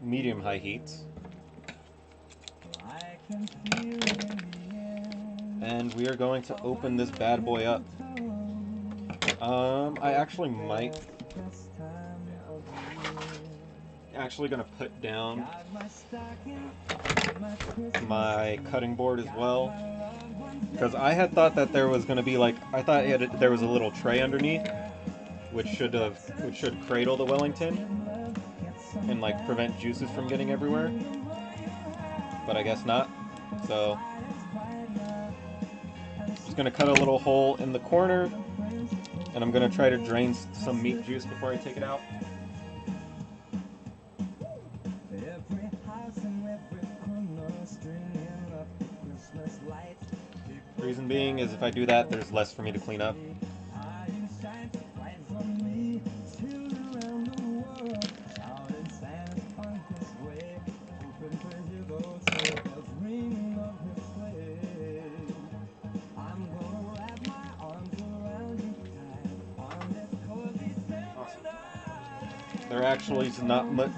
S1: Medium high heat. And we are going to open this bad boy up. I actually might gonna put down my cutting board as well, because I had thought that there was gonna be there was a little tray underneath, which should cradle the Wellington and like prevent juices from getting everywhere, but I guess not. So just gonna cut a little hole in the corner, and I'm gonna try to drain some meat juice before I take it out. Reason being is if I do that, there's less for me to clean up. There actually is not much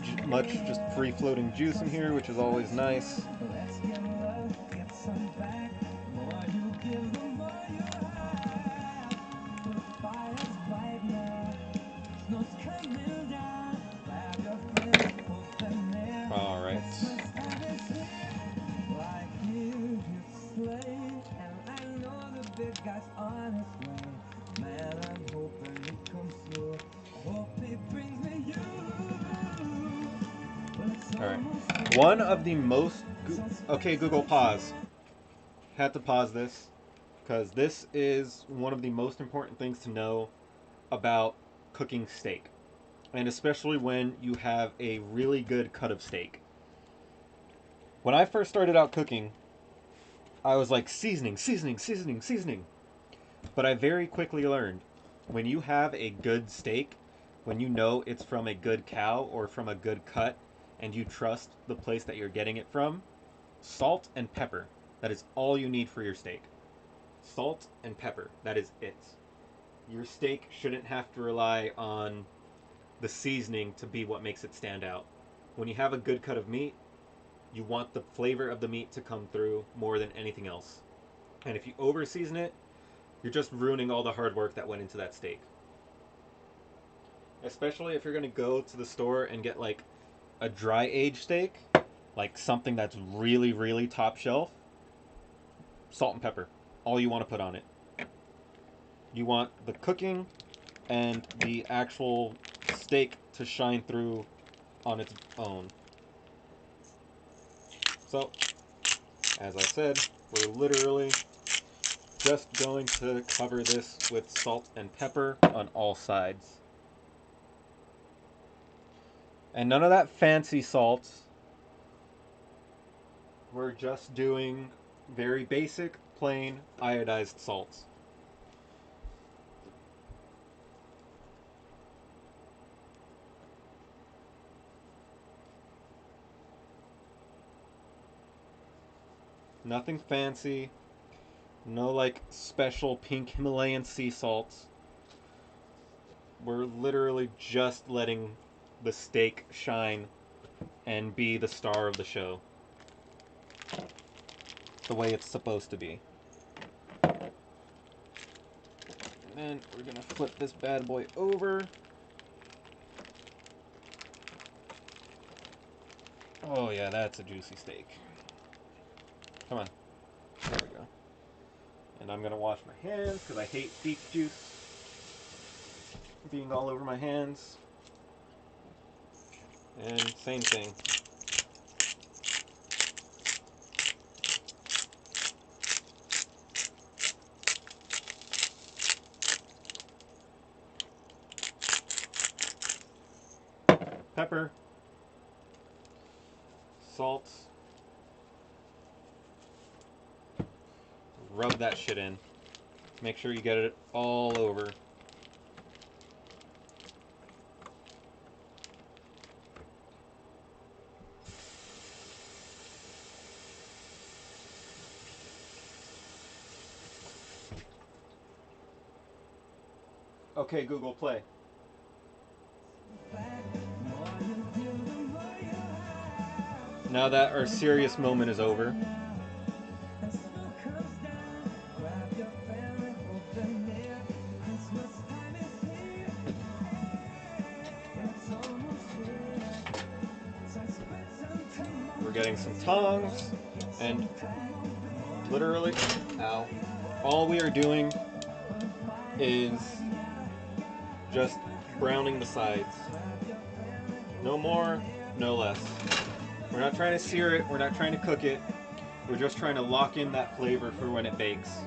S1: just free floating juice in here, which is always nice.
S2: Let's get love, get some back. The more you give, the more you have. The fire's bright now, snow's coming down. Grab your friends, put them there.
S1: All right.
S2: Christmas time is here. Like you slay, and I know the big guy's on his way. Man, I'm hoping he comes through. I hope he brings me you.
S1: All right. One of the most... Okay, Google, pause. Had to pause this because this is one of the most important things to know about cooking steak. And especially when you have a really good cut of steak. When I first started out cooking, I was like seasoning. But I very quickly learned when you have a good steak, when you know it's from a good cow or from a good cut, and you trust the place that you're getting it from, salt and pepper. That is all you need for your steak. Salt and pepper. That is it. Your steak shouldn't have to rely on the seasoning to be what makes it stand out. When you have a good cut of meat, you want the flavor of the meat to come through more than anything else. And if you over season it, you're just ruining all the hard work that went into that steak. Especially if you're going to go to the store and get like a dry aged steak, like something that's really, really top shelf, salt and pepper. All you want to put on it. You want the cooking and the actual steak to shine through on its own. So, as I said, we're literally just going to cover this with salt and pepper on all sides. And none of that fancy salt. We're just doing very basic, plain, iodized salts. Nothing fancy. No like special pink Himalayan sea salts. We're literally just letting the steak shine and be the star of the show. The way it's supposed to be. And then we're gonna flip this bad boy over. Oh yeah, that's a juicy steak. Come on. There we go. And I'm gonna wash my hands because I hate beef juice being all over my hands. And same thing. Pepper. Salt. Rub that shit in. Make sure you get it all over. Okay, Google, play. Now that our serious moment is over, we're getting some tongs, and literally, ow, all we are doing is just browning the sides. No more, no less. We're not trying to sear it, we're not trying to cook it, we're just trying to lock in that flavor for when it bakes.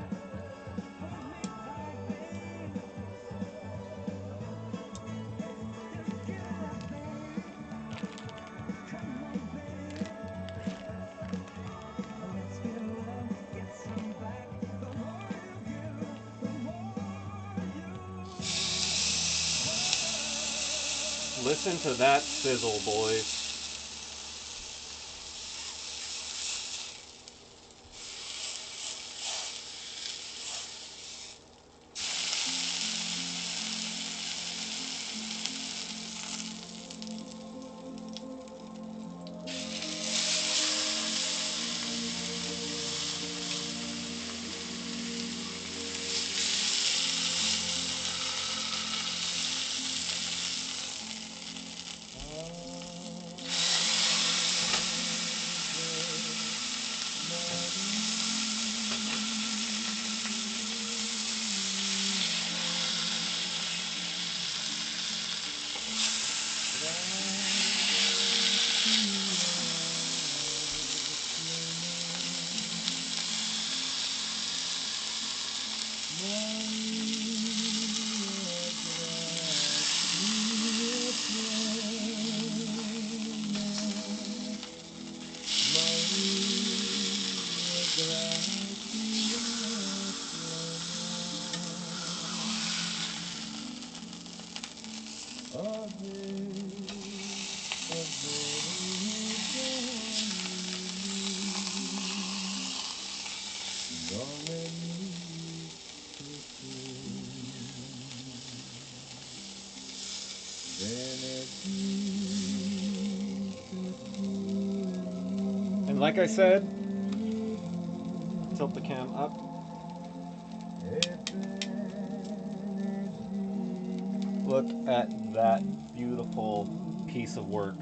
S1: Listen to that sizzle, boys. And like I said, tilt the cam up. Look at that beautiful piece of work.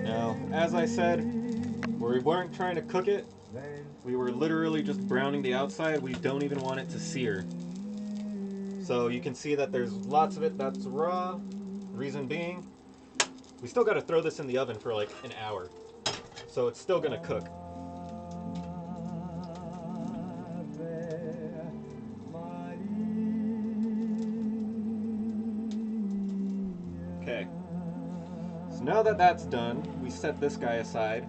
S1: Now, as I said, we weren't trying to cook it. We were literally just browning the outside. We don't even want it to sear. So you can see that there's lots of it that's raw. Reason being, we still got to throw this in the oven for like an hour. So it's still gonna cook. Okay. So now that that's done, we set this guy aside.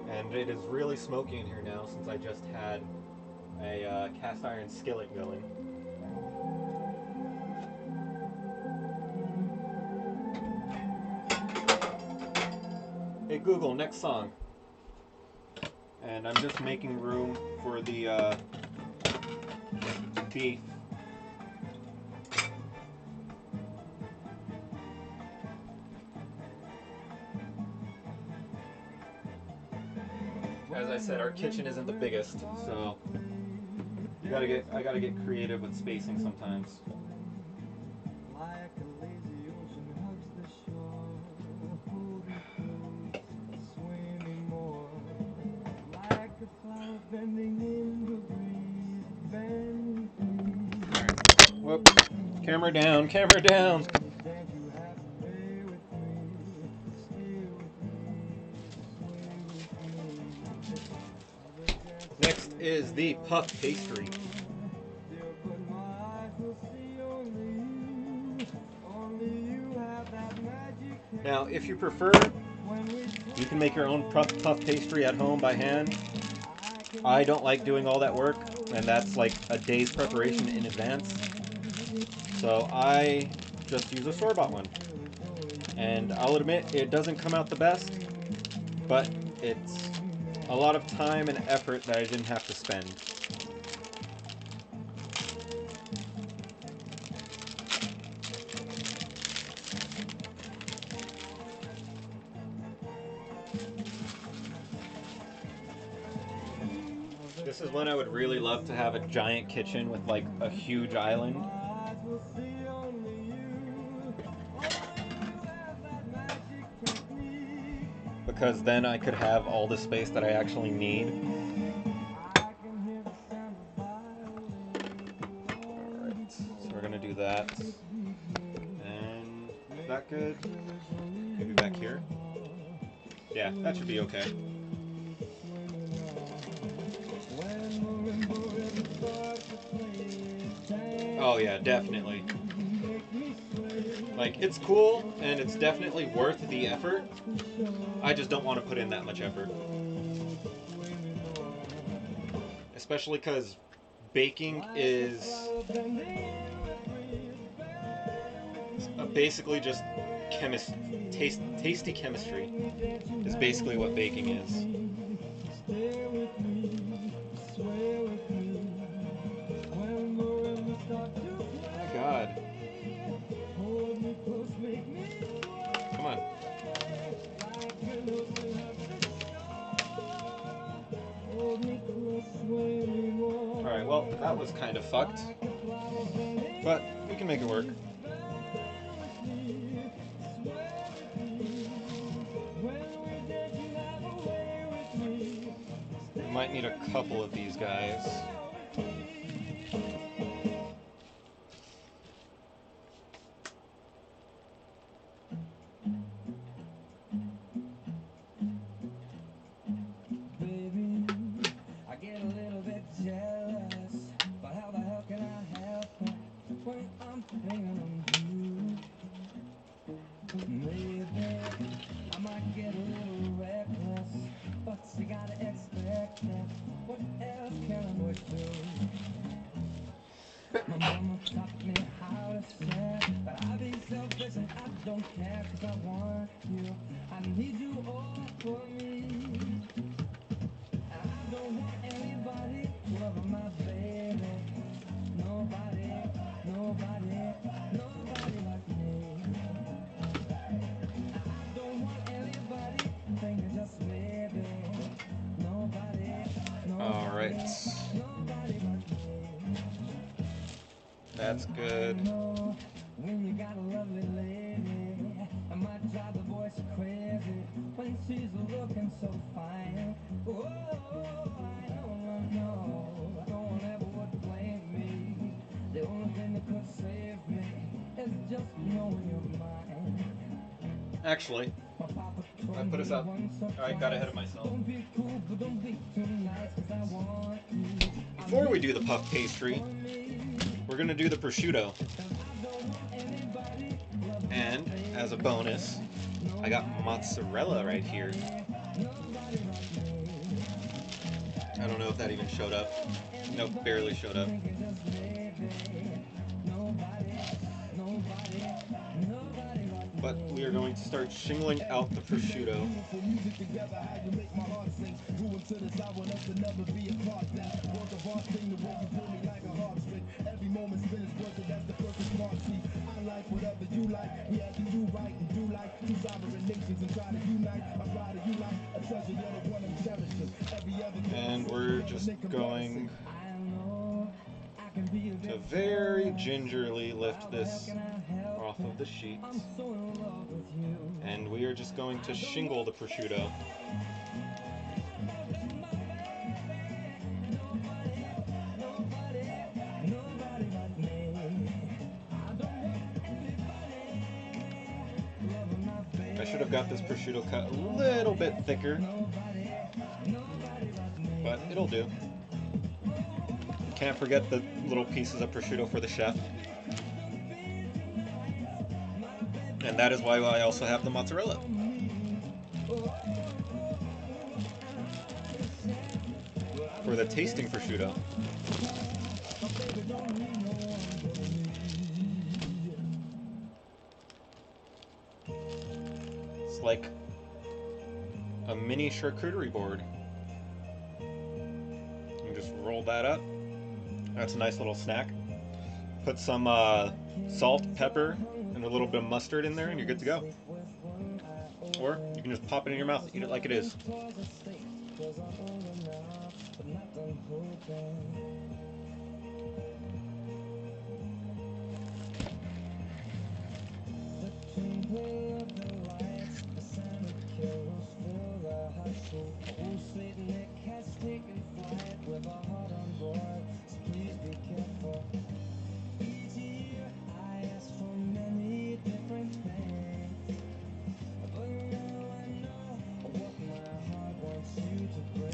S1: And it is really smoky in here now since I just had a cast iron skillet going. Hey Google, next song. And I'm just making room for the beef. As I said, our kitchen isn't the biggest, so I gotta get creative with spacing sometimes. Whoop. Camera down, camera down. Next is the puff pastry. Now, if you prefer, you can make your own puff pastry at home by hand. I don't like doing all that work, and that's like a day's preparation in advance. So I just use a store-bought one. And I'll admit, it doesn't come out the best, but it's a lot of time and effort that I didn't have to spend. This is when I would really love to have a giant kitchen with like a huge island. Because then I could have all the space that I actually need. Alright, so we're gonna do that. And is that good? Maybe back here? Yeah, that should be okay. Oh yeah, definitely. Like, it's cool, and it's definitely worth the effort. I just don't want to put in that much effort. Especially because baking is basically just tasty chemistry is basically what baking is. Oh my god. Come on. Alright, well, that was kind of fucked. But we can make it work. We might need a couple of these guys.
S2: Baby, I get a little bit jealous. mama taught me how to share, but I be selfish and I don't care, 'cause I want you. I need you all for me. I don't want anybody loving my baby. Nobody, nobody, nobody like me. I don't want anybody thinking just maybe. Nobody,
S1: All right.
S2: nobody, nobody like me.
S1: That's good.
S2: I know when you got a lovely lady, I might drive the boys crazy when she's looking so fine. Oh, I know, no one ever would blame me. The only thing that could save me is just knowing you're mine.
S1: Actually,
S2: My papa
S1: I
S2: told
S1: put
S2: me
S1: us up.
S2: once or
S1: I got ahead
S2: twice,
S1: of myself.
S2: don't be cool, but don't be too nice, 'cause I want you. I
S1: Before we
S2: need
S1: do the
S2: you
S1: puff
S2: all
S1: pastry,
S2: for me.
S1: we're gonna do the prosciutto. And as a bonus, I got mozzarella right here. I don't know if that even showed up. Nope, barely showed up. But we are going to start shingling out the prosciutto. And we're just going to very gingerly lift this off of the sheet. And we are just going to shingle the prosciutto. I should have got this prosciutto cut a little bit thicker, but it'll do. Can't forget the little pieces of prosciutto for the chef. And that is why I also have the mozzarella. For the tasting prosciutto. It's like a mini charcuterie board. You just roll that up. That's a nice little snack. Put some salt, pepper, and a little bit of mustard in there, and you're good to go. Or you can just pop it in your mouth, eat it like it is.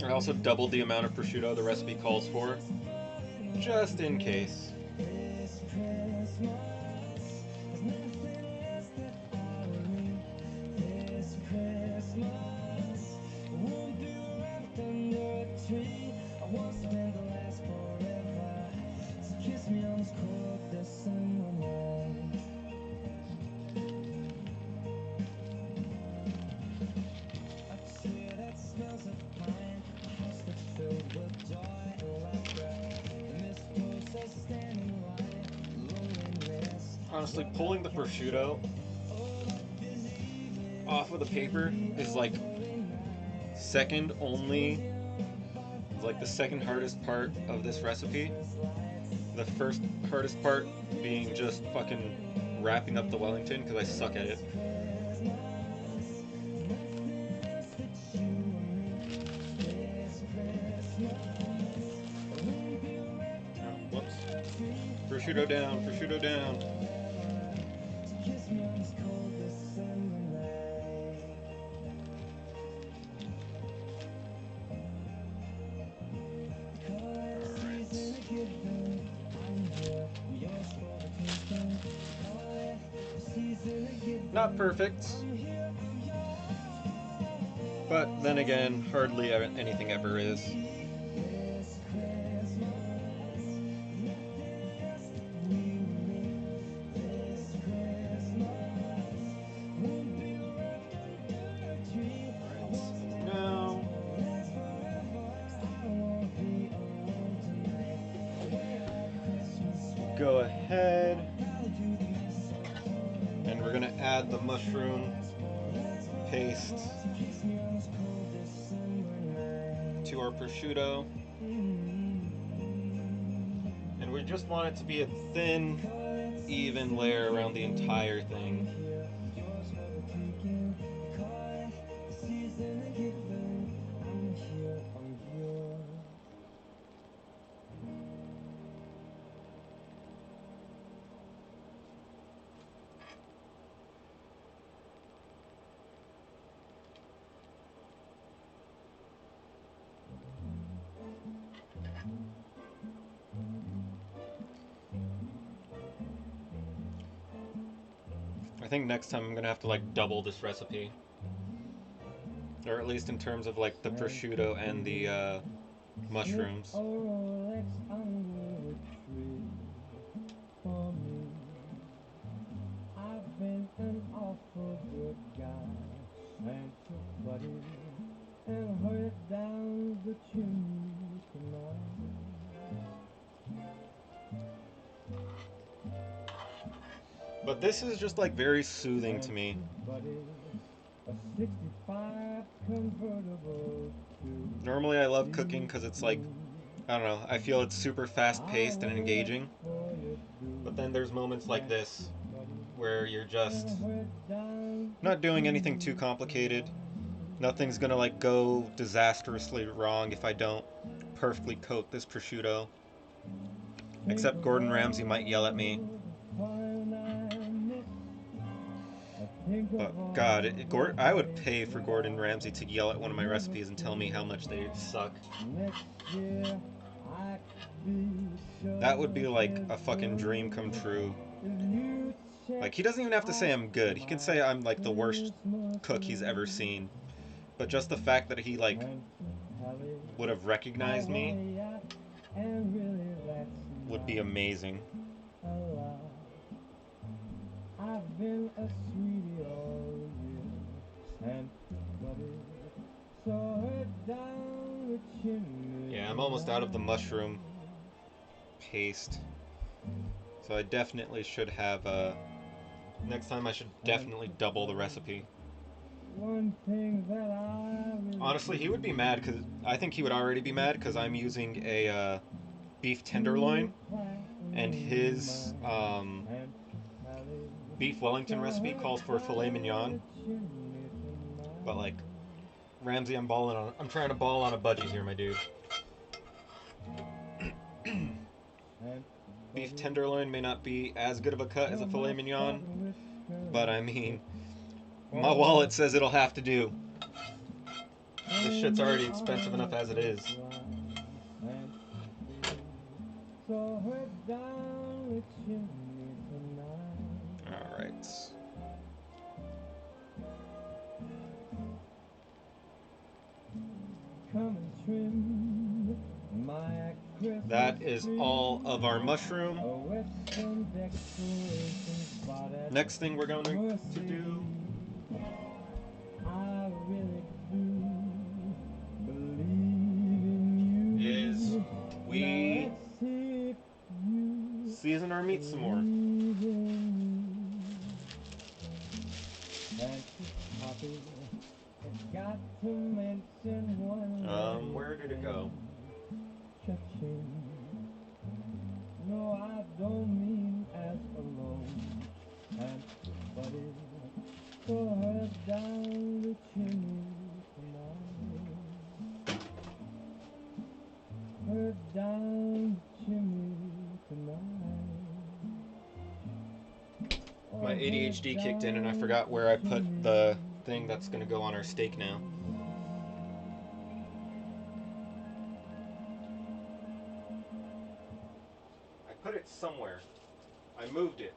S1: I also doubled the amount of prosciutto the recipe calls for, just in case. Honestly, pulling the prosciutto off of the paper is like second only, like the second hardest part of this recipe. The first hardest part being just fucking wrapping up the Wellington, because I suck at it. Oh, whoops. Prosciutto down, prosciutto down. Not perfect, but then again, hardly anything ever is. go ahead and we're gonna add the mushroom paste to our prosciutto. And we just want it to be a thin, even layer around the entire thing. I think next time I'm gonna have to like double this recipe, or at least in terms of like the prosciutto and the mushrooms.
S2: I've been an awful good guy, Santa buddy, and hurried down the chimney tonight.
S1: But this is just like very soothing to me.
S2: A 65 convertible to
S1: Normally I love cooking because it's like, I don't know, I feel it's super fast paced and engaging. But then there's moments like this where you're just not doing anything too complicated. Nothing's gonna like go disastrously wrong if I don't perfectly coat this prosciutto. Except Gordon Ramsay might yell at me. But God, I would pay for Gordon Ramsay to yell at one of my recipes and tell me how much they suck. That would be like a fucking dream come true. Like, he doesn't even have to say I'm good. He can say I'm like the worst cook he's ever seen. But just the fact that he like would have recognized me would be amazing. I've been a sweetie all year, Santa buddy, saw her down the chimney. Yeah, I'm almost out of the mushroom paste. So I definitely should have next time I should definitely double the recipe. One thing that I honestly, he would be mad because I think he would already be mad because I'm using a beef tenderloin, and his beef Wellington recipe calls for filet mignon. But like, Ramsay, I'm trying to ball on a budget here, my dude. Beef tenderloin may not be as good of a cut as a filet mignon, but I mean, my wallet says it'll have to do. This shit's already expensive enough as it is. Alright. That is all of our mushroom. Next thing we're going to do is we season our meat some more. Where did it go? No, I don't mean as alone, and buddy, for her down the chimney tonight. Her down the chimney tonight. My ADHD kicked in and I forgot where I put the thing that's gonna go on our steak now. I put it somewhere. I moved it.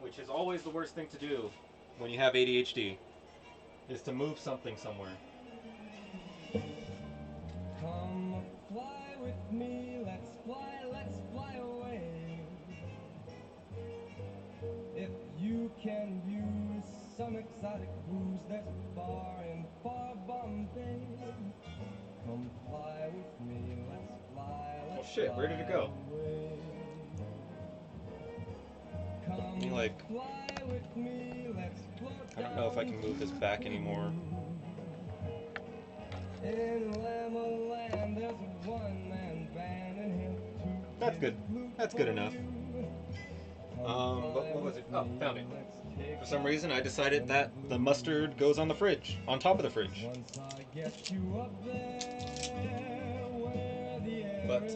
S1: Which is always the worst thing to do when you have ADHD, is to move something somewhere. Come fly with me, let's fly away. If you can use some exotic booze, there's a bar in far Bombay. Come fly with me, let's fly. Oh shit, where did it go? like, I don't know if I can move this back anymore. That's good. That's good enough. But what was it? Oh, found it. For some reason, I decided that the mustard goes on the fridge, on top of the fridge. But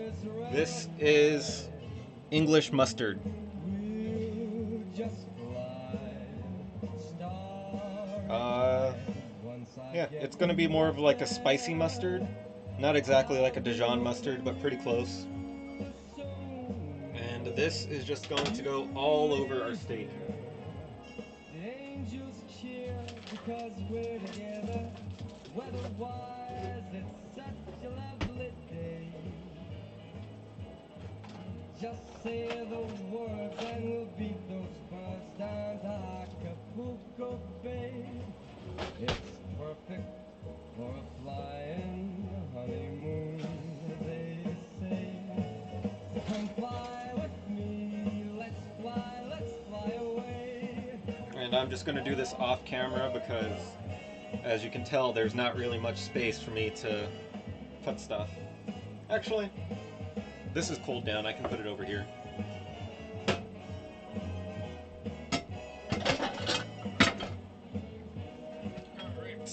S1: this is English mustard. Uh, yeah, it's gonna be more of like a spicy mustard. Not exactly like a Dijon mustard, but pretty close. And this is just going to go all over our steak.
S2: The angels cheer because we're together. Weatherwise, it's such a lovely day. Just say the words and we'll beat those birds down to Acapulco Bay. It's perfect for a flying honeymoon, they say. Come fly with me, let's fly away.
S1: And I'm just gonna do this off camera because, as you can tell, there's not really much space for me to put stuff. Actually, this is cooled down. I can put it over here. Alright.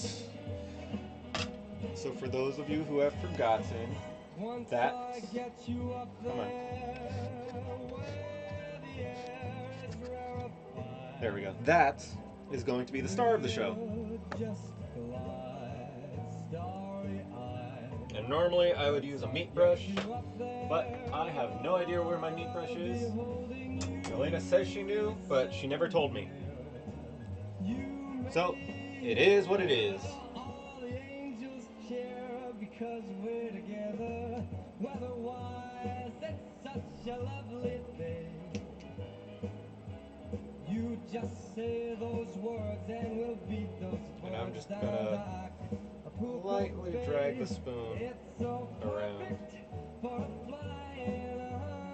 S1: So for those of you who have forgotten, that... Come on. There we go. That is going to be the star of the show. And normally I would use a meat brush, but I have no idea where my meat brush is. Elena says she knew, but she never told me. So, it is what it is.
S2: All the angels cheer because we're together. Weatherwise, it's such a lovely day. You just say those words and we'll beat those birds.
S1: And I'm just gonna lightly drag the spoon around.
S2: For a flying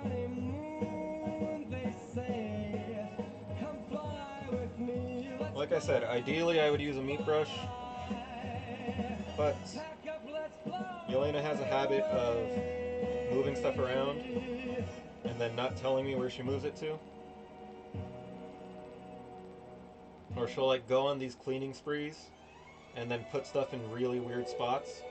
S2: honeymoon, they say. Come fly with me.
S1: Like I said, ideally I would use a meat brush, but Yelena has a habit of moving stuff around and then not telling me where she moves it to. Or she'll like go on these cleaning sprees and then put stuff in really weird spots.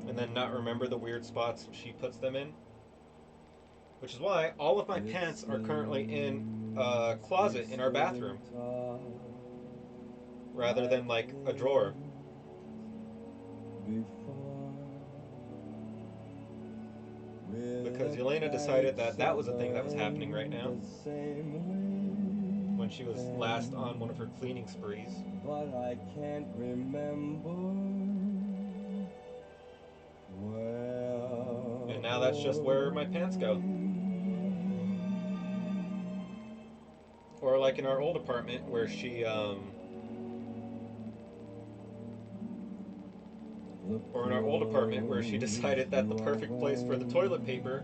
S1: And then not remember the weird spots she puts them in. Which is why all of my pants are currently in a closet in our bathroom, rather than like a drawer. Because Yelena decided that that was a thing that was happening right now, when she was last on one of her cleaning sprees.
S2: But I can't remember. Well,
S1: and now that's just where my pants go. Or like in our old apartment where she decided that the perfect place for the toilet paper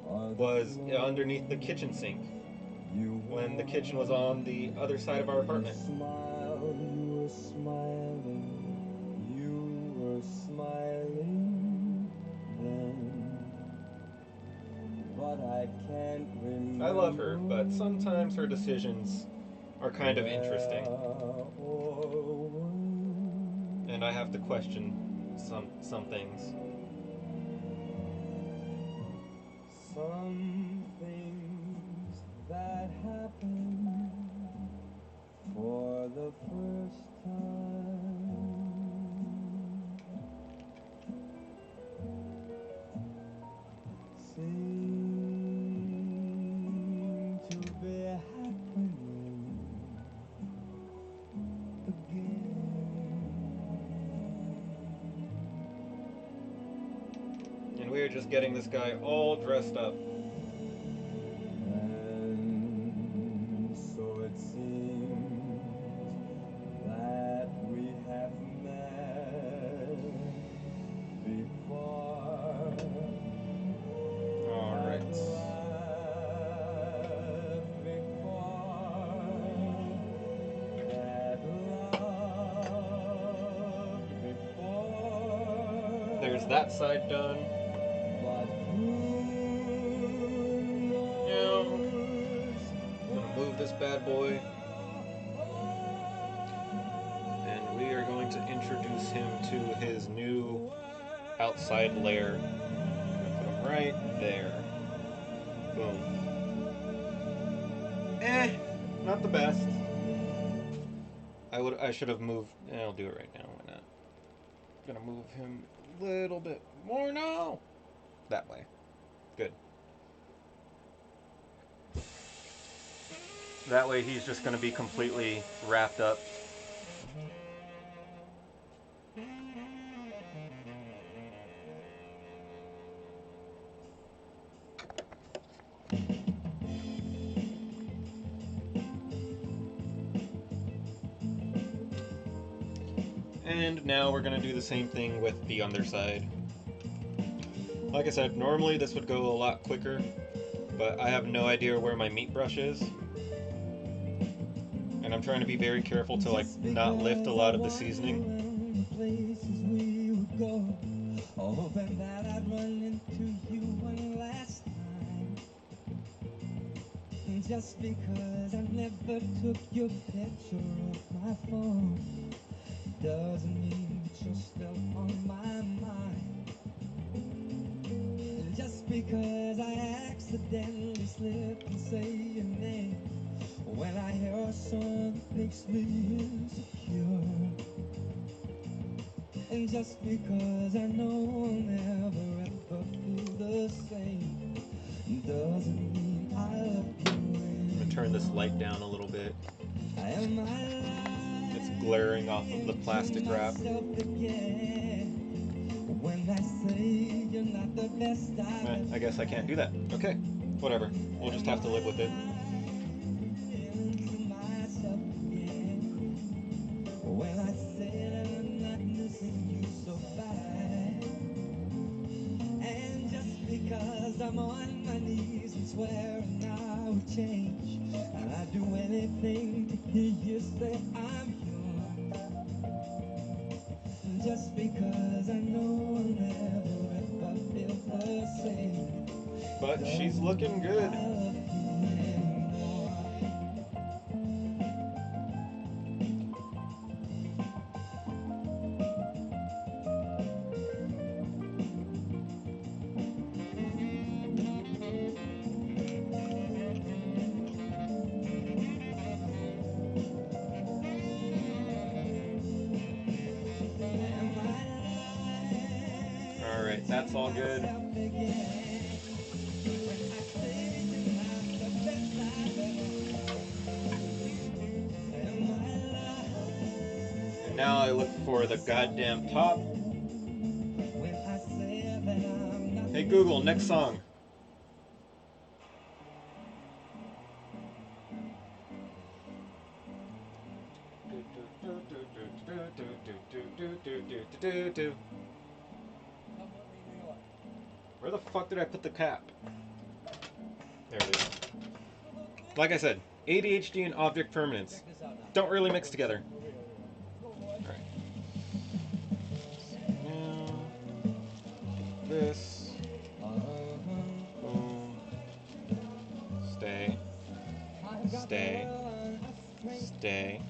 S1: was underneath the kitchen sink, when the kitchen was on the other side of our apartment.
S2: You were smiling, you were smiling then. But I can't remember.
S1: I love her, but sometimes her decisions are kind of interesting. And I have to question some things.
S2: Some things that happen for the first time seem to be happening again.
S1: And we are just getting this guy all dressed up.
S2: And so it seems that we have met
S1: There's that side done. Now, I'm gonna move this bad boy. And we are going to introduce him to his new outside layer. Put him right there. Boom. Not the best. I should have moved. I'll do it right now. Why not? I'm gonna move him a little bit more now. That way. Good. That way he's just gonna be completely wrapped up. And now we're gonna do the same thing with the underside. Like I said, normally this would go a lot quicker, but I have no idea where my meat brush is. And I'm trying to be very careful to like not lift a lot of the seasoning.
S2: Hoping that I'd run into you one last time. Just because I never took your picture off my phone doesn't mean that you're still on my mind. Just because I accidentally slip and say your name when I hear a song that makes me insecure. And just because I know I'll never ever feel the same doesn't mean I love you.
S1: I'm gonna turn this light down a little bit. It's glaring off of the plastic wrap. I guess I can't do that. Okay, whatever. We'll just have to live with it.
S2: When I said I'm not missing you so bad, and just because I'm on my knees and swearing I would change, and I'd do anything to hear you say I'm yours. Just because I know I'll never ever feel the same.
S1: But she's looking good. Alright, that's all good. And now I look for the goddamn top. Hey Google, next song. Where the fuck did I put the cap? There it is. Like I said, ADHD and object permanence don't really mix together. Alright. Now, this. Boom. Stay. Stay. Stay.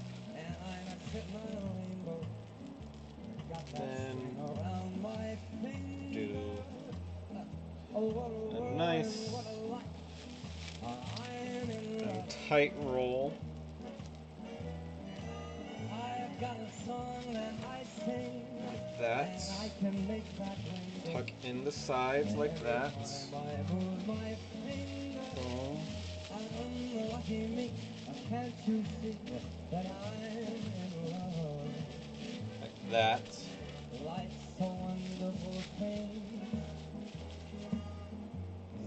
S1: Then do a nice and tight roll. Like that. Tuck in the sides like that. Boom. Like that.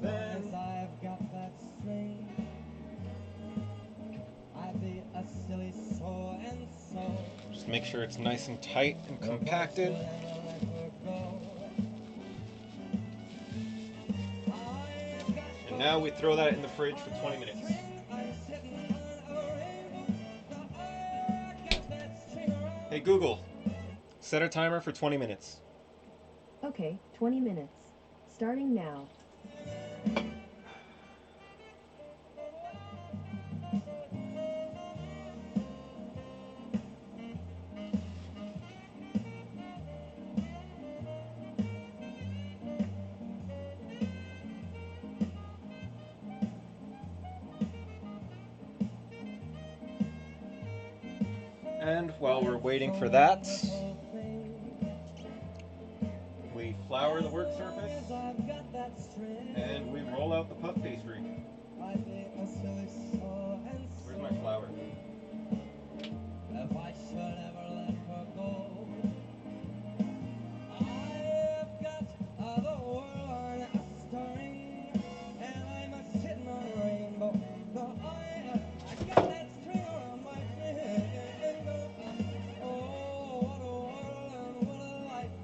S1: Then just make sure it's nice and tight and compacted. And now we throw that in the fridge for 20 minutes. Hey Google, set a timer for 20 minutes.
S4: Okay, 20 minutes. Starting now.
S1: And while we're waiting for that, we flour the work surface and we roll out the puff pastry. Where's my flour?
S2: If I should ever let her go, I've got the world on a string, and I'm a sitting on a rainbow. But I got that string around my finger. Oh, what a world and what a life.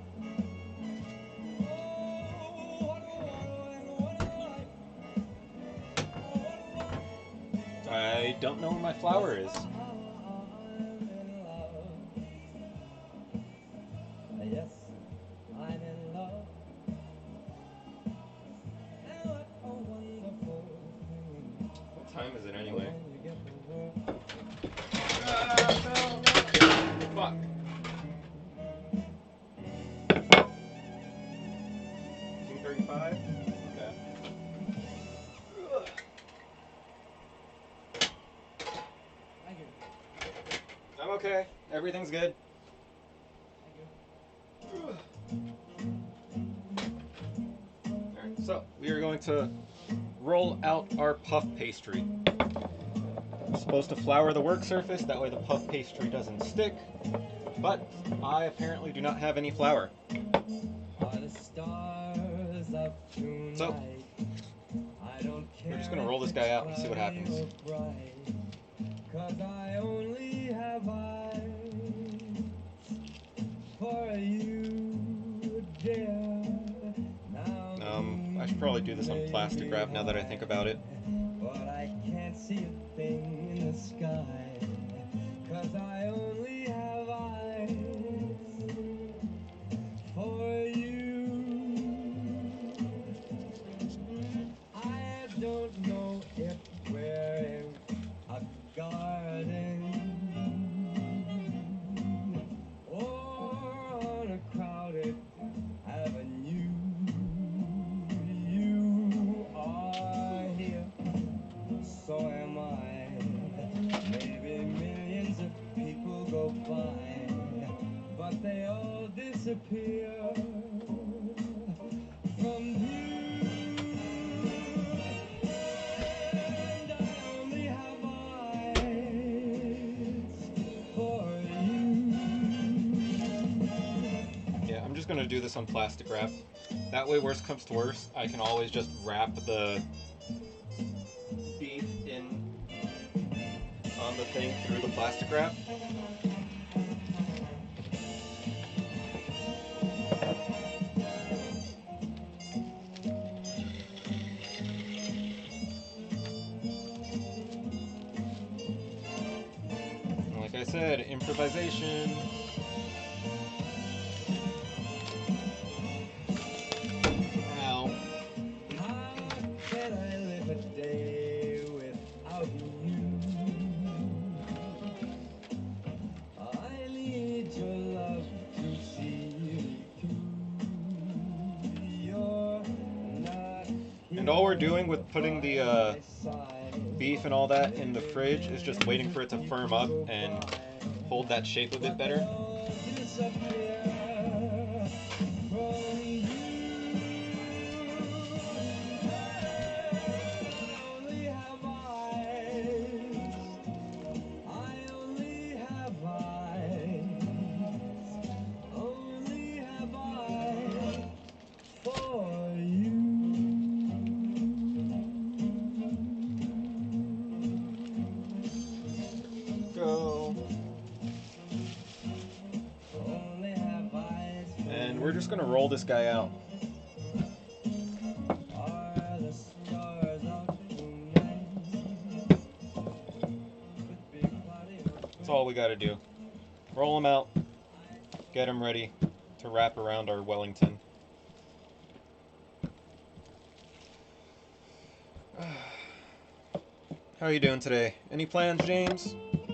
S2: Oh, what a world and what a life. Oh, what a world.
S1: I don't know where my flour is.
S2: I'm in love. Yes, I'm in love. And what a wonderful thing
S1: What time is it anyway?
S2: when you get the world.
S1: Fuck. 2:35? Okay.
S2: Thank you.
S1: I'm okay. Everything's good.
S2: Thank you.
S1: Alright, so we are going to roll out our puff pastry. We're supposed to flour the work surface, that way the puff pastry doesn't stick. But I apparently do not have any flour.
S2: Are the stars of tonight?
S1: So,
S2: I don't care
S1: we're just gonna roll this guy out and see what happens.
S2: if it's cloudy or bright, 'cause I only have eyes for you, dear. Now
S1: I should probably do this on plastic wrap now that I think about it.
S2: but I can't see a thing in the sky, 'cause I only have eyes for you. I don't know if we're in a garden or on a crowded avenue. You are here, so am I. Maybe millions of people go by, but they all disappear from view. And I only have eyes for you.
S1: Yeah, I'm just gonna do this on plastic wrap. That way, worst comes to worst, I can always just wrap the beef in on the thing through the plastic wrap. And like I said, improvisation. Ow.
S2: How can I live a day without you? I need your love to see me through. You're not
S1: And all we're doing
S2: here
S1: with putting the
S2: by my side.
S1: beef and all that in the fridge is just waiting for it to firm up and hold that shape a bit better. Go. And we're just gonna roll this guy out. That's all we gotta do. Roll them out, get them ready to wrap around our Wellington. How are you doing today? Any plans, James?
S2: I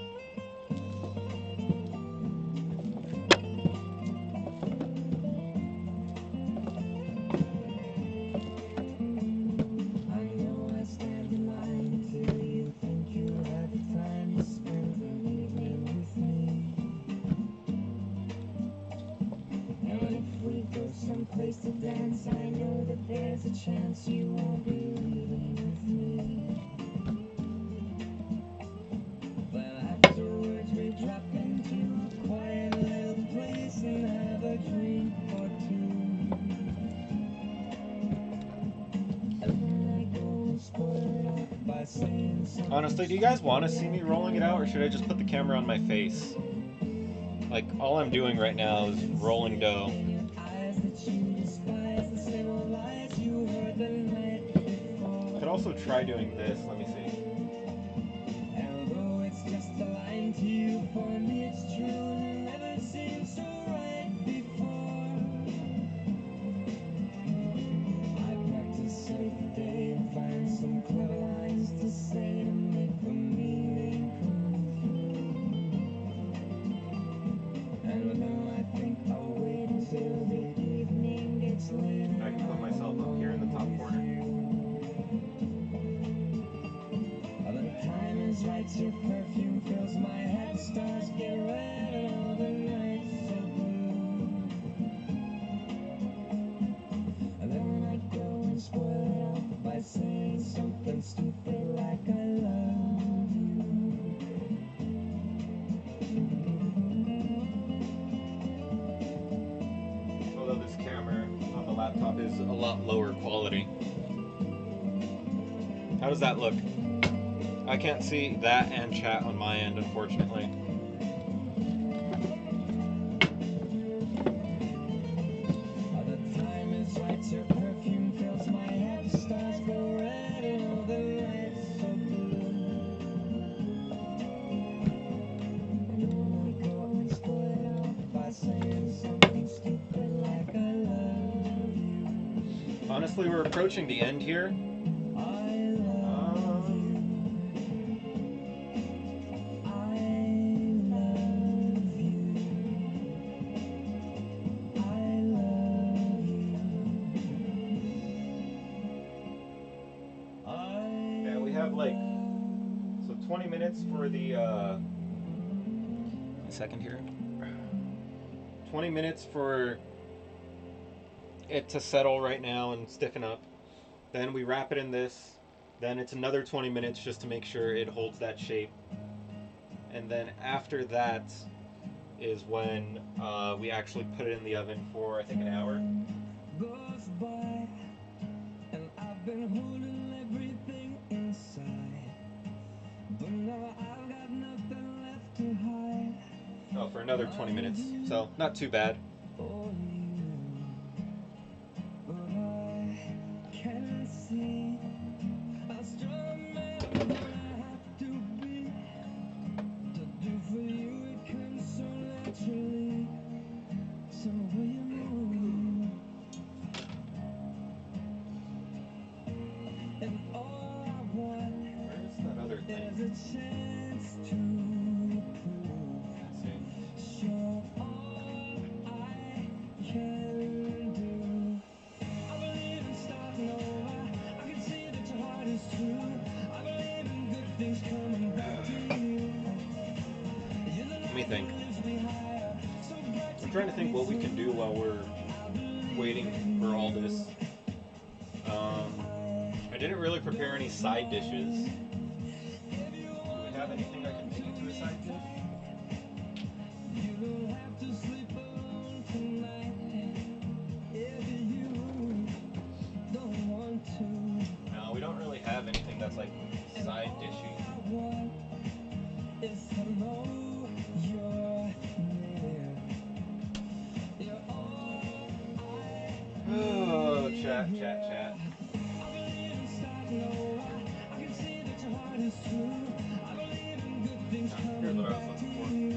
S2: know I stand in line till you think you have the time to spend the evening with me. And if we go someplace to dance, I know that there's a chance you won't be leaving with me. But afterwards we drop into a quiet little place and have a drink or two. And then I go and spoil it off by saying something.
S1: Honestly, do you guys want to see me rolling it out, or should I just put the camera on my face? Like, all I'm doing right now is rolling dough. I could also try doing this. Let me see.
S2: Although it's just a line to you, for me it's true and never seemed so right before. I practice every day and find some clever lines to say to make the meaning come through. And then I think I'll wait until the evening gets late.
S1: I can put myself up here in the top corner.
S2: The time is right, your perfume fills my head, stars get red and all the nights so blue. And then I go and spoil it off by saying something stupid like I love you.
S1: Although this camera on the laptop is a lot lower quality. How does that look? I can't see that and chat on my end, unfortunately.
S2: The time is right, your perfume fills my head, stars go red and all the nights so blue. And then I go and spoil it off by saying something stupid like I love you.
S1: Honestly, we're approaching the end here. Yeah, we have like 20 minutes for the a second here. 20 minutes for it to settle right now and stiffen up. Then we wrap it in this. Then it's another 20 minutes just to make sure it holds that shape. And then after that is when we actually put it in the oven for, I think, an hour.
S2: Goes by, and I've been holding everything inside, but now I've got nothing left to hide.
S1: Oh, for another 20 minutes. So, not too bad.
S2: For you, but I can see how strong a man I'm gonna have to be to do for you. It comes so naturally, so will you move? And all I want
S1: Where's that other thing?
S2: is a chance to prove, show all I can do. I believe in starting over. I can see that your heart is true. I believe in good things coming back to you.
S1: Let me think. I'm trying to think what we can do while we're waiting for all this. I didn't really prepare any side dishes. Do we have anything I can make into a side dish?
S2: You don't have to sleep alone tonight if you don't want to.
S1: No, we don't really have anything that's like side dishy.
S2: I want is to know you're near. You're all I
S1: Oh, chat.
S2: I believe in starting over. I can see that your heart is true. I believe in good things
S1: Here's
S2: coming
S1: what I was
S2: back to
S1: looking
S2: you.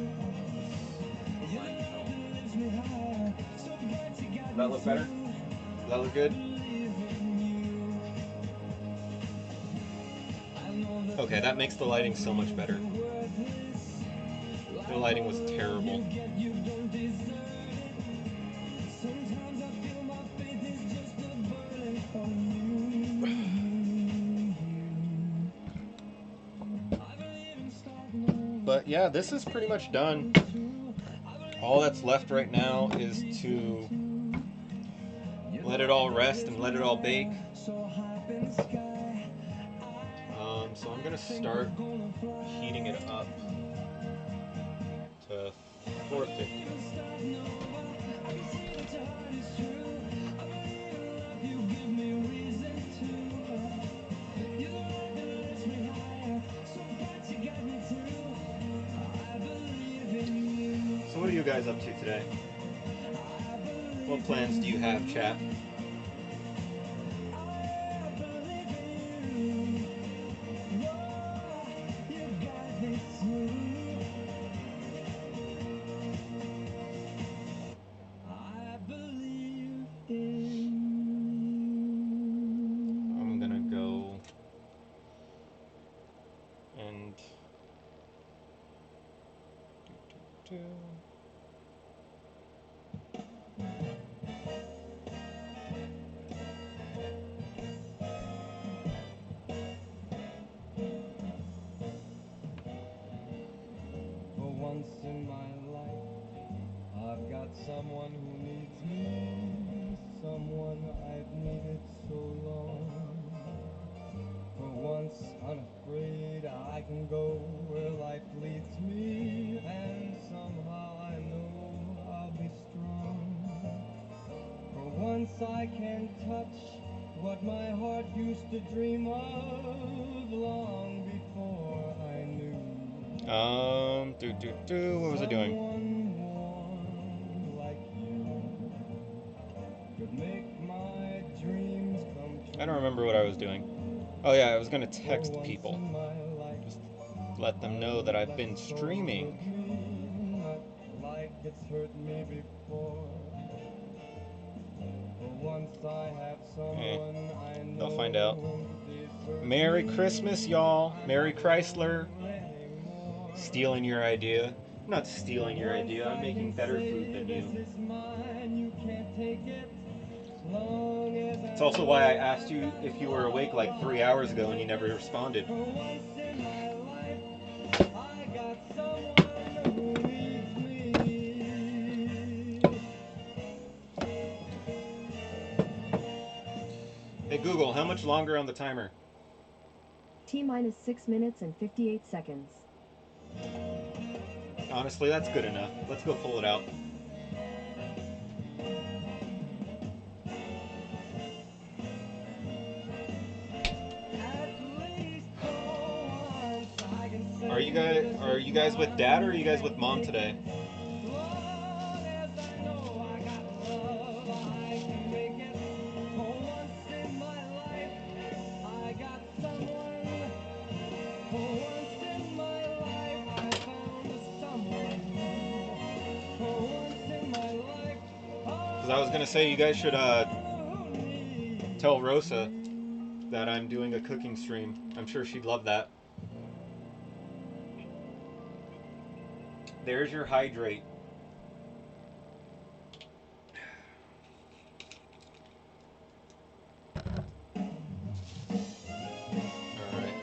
S2: You're the love that lifts me higher. So bright you got
S1: Does that
S2: me
S1: look better?
S2: through.
S1: Does that look good?
S2: Believe in you. I know that
S1: Okay, that makes the lighting so much better. The lighting was terrible. But yeah, this is pretty much done. All that's left right now is to let it all rest and let it all bake. So I'm gonna start heating it up to 450. So what are you guys up to today? What plans do you have, chat? I'm gonna go and
S5: For once in my life, I've got someone who needs me, someone I've needed so long. For once unafraid, I can go where life leads me, and somehow I know I'll be strong. For once I can touch what my heart used to dream of long before I knew.
S1: What was I doing?
S5: Someone warm like you could make my dreams come true.
S1: I don't remember what I was doing. Oh yeah, I was gonna text
S5: For once
S1: people.
S5: in my life,
S1: Just let them know that I've been streaming.
S5: not like it's hurt me before. For once I have someone I know.
S1: They'll find out. Merry Christmas, y'all. Merry Chrysler. Stealing your idea. I'm not stealing your idea. I'm making better food than you. It's also why I asked you if you were awake like 3 hours ago and you never responded. Hey Google, how much longer on the timer?
S4: T-minus 6 minutes and 58 seconds.
S1: Honestly, that's good enough. Let's go pull it out. Are you guys with Dad or are you guys with Mom today? Because I was gonna say you guys should tell Rosa that I'm doing a cooking stream. I'm sure she'd love that. There's your hydrate. Alright.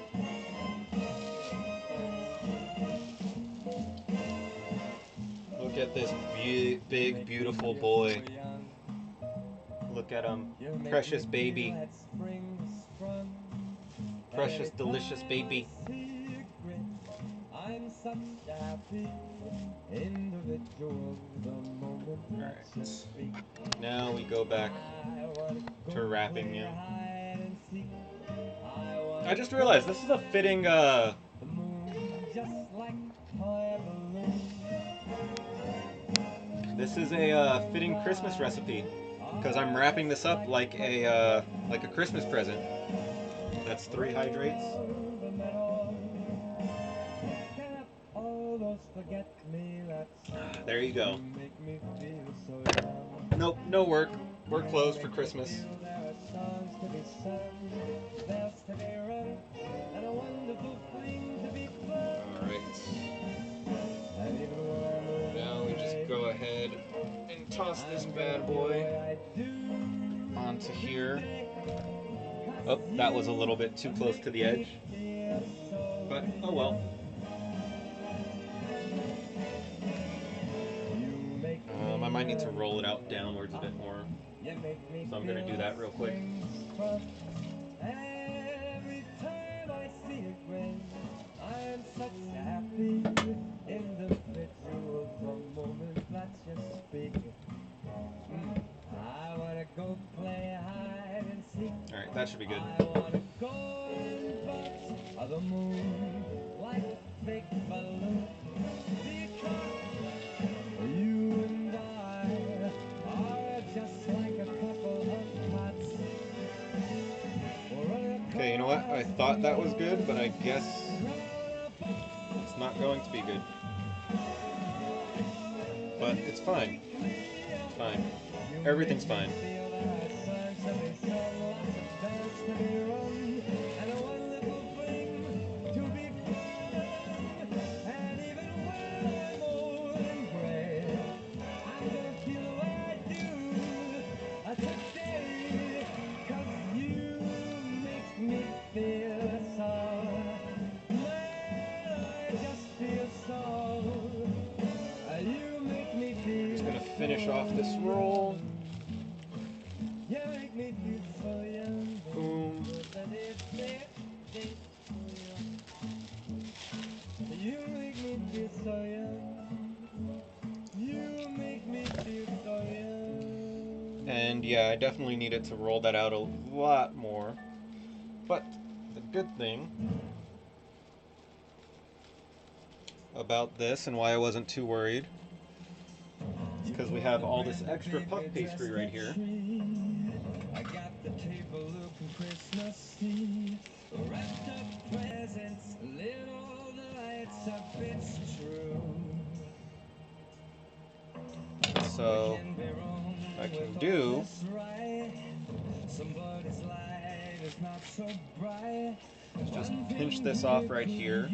S1: Look at this big, beautiful boy. Look at him. Precious baby. Precious, delicious baby.
S5: I'm such a happy individual the moment that you speak.
S1: Now we go back to wrapping him. I just realized this is a fitting this is a fitting Christmas recipe because I'm wrapping this up like a Christmas present. That's 3 hydrates. There you go. Nope, no work. We're closed for Christmas. Alright. Now we just go ahead and toss this bad boy onto here. Oh, that was a little bit too close to the edge. But, oh well. I might need to roll it out downwards a bit more. So I'm going to do that real quick.
S5: Every time I see it rain, I'm such a happy individual. The moment that you speak, I wanna go play hide and seek.
S1: Alright, that should be good.
S5: I wanna go and watch the moon like a big balloon. Because you and I are just like a couple of pots.
S1: Okay, you know what? I thought that was good, but I guess it's not going to be good. But it's fine. It's fine. Everything's fine. I'm just gonna finish off this roll. Boom.
S5: You make me feel so young. You make me feel so young.
S1: And yeah, I definitely needed to roll that out a lot more. But the good thing about this and why I wasn't too worried is because we have all this extra puff pastry right here.
S5: I got the table looking Christmassy, wrapped up presents, lit all the lights up, it's true.
S1: So I can do
S5: somebody's light is not so bright.
S1: Just pinch this off right here.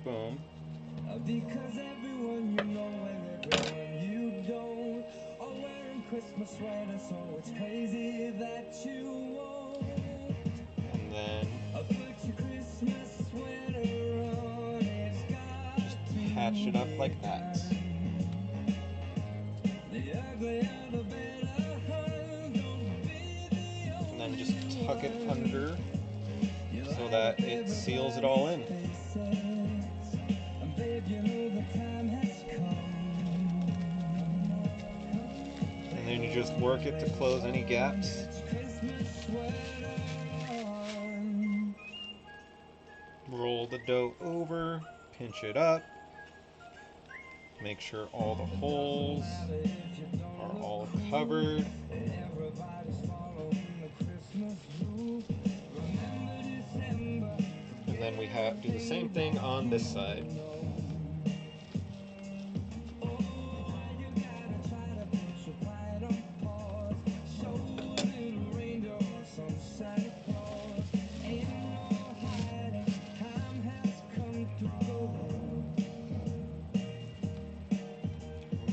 S1: Boom.
S5: Because everyone you know and everyone you don't are wearing Christmas sweaters, so it's crazy that you won't.
S1: And then just patch it up like that. And then just tuck it under so that it seals it all in. And then you just work it to close any gaps. Roll the dough over, pinch it up, make sure all the holes are all covered. And then we do the same thing on this side.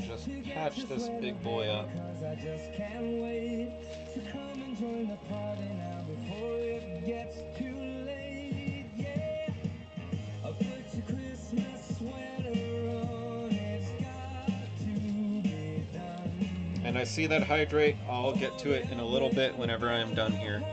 S1: Just patch this big boy up.
S5: I just can't wait to come and join the party now before it gets too late. Yeah, I'll put your Christmas sweater on. It's got to be done.
S1: And I see that hydrate. I'll get to it in a little bit whenever I am done here.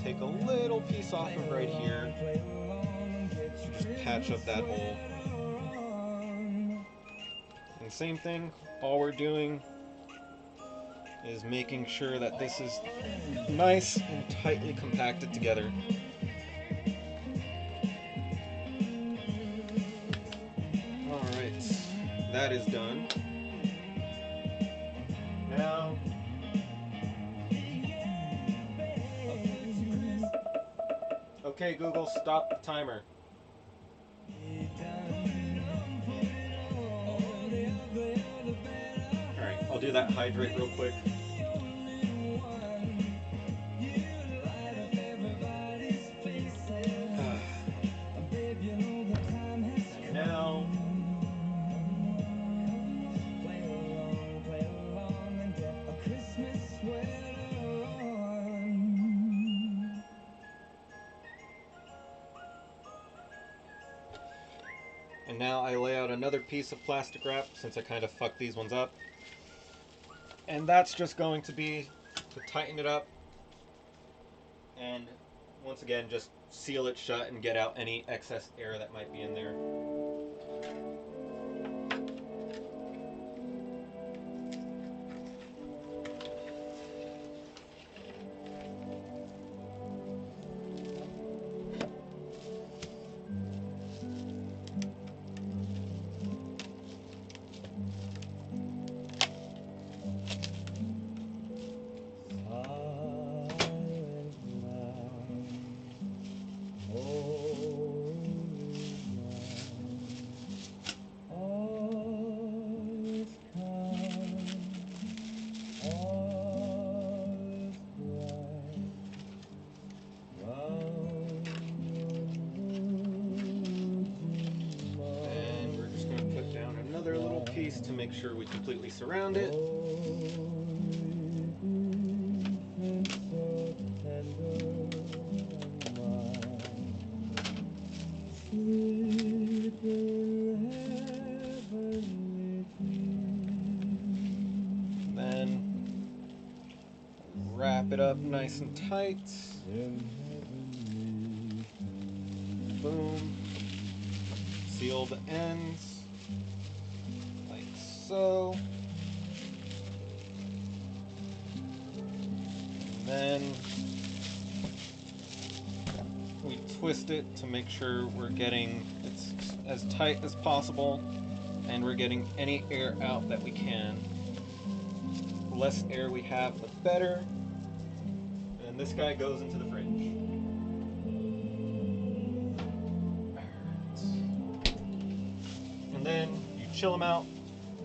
S1: Take a little piece off of right here, just patch up that hole. And same thing, all we're doing is making sure that this is nice and tightly compacted together. Alright, that is done. Now, okay, Google, stop the timer. do that hydrate real quick. And now, I lay out another piece of plastic wrap since I kind of fucked these ones up. And that's just going to be to tighten it up and once again just seal it shut and get out any excess air that might be in there. To make sure we completely surround it. Then wrap it up nice and tight. Boom. Seal the ends. So, and then we twist it to make sure we're getting it's as tight as possible and we're getting any air out that we can. The less air we have, the better. And this guy goes into the fridge. And then you chill them out.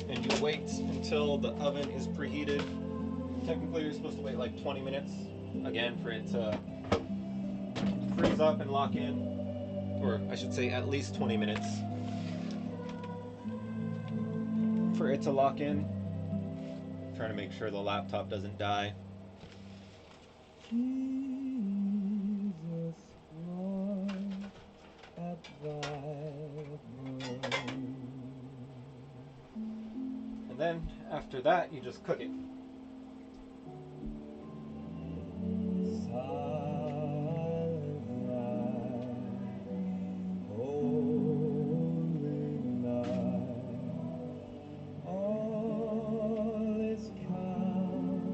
S1: And you wait until the oven is preheated. Technically, you're supposed to wait like 20 minutes, again, for it to freeze up and lock in. Or I should say at least 20 minutes for it to lock in. I'm trying to make sure the laptop doesn't die. And then, after that, you just cook it.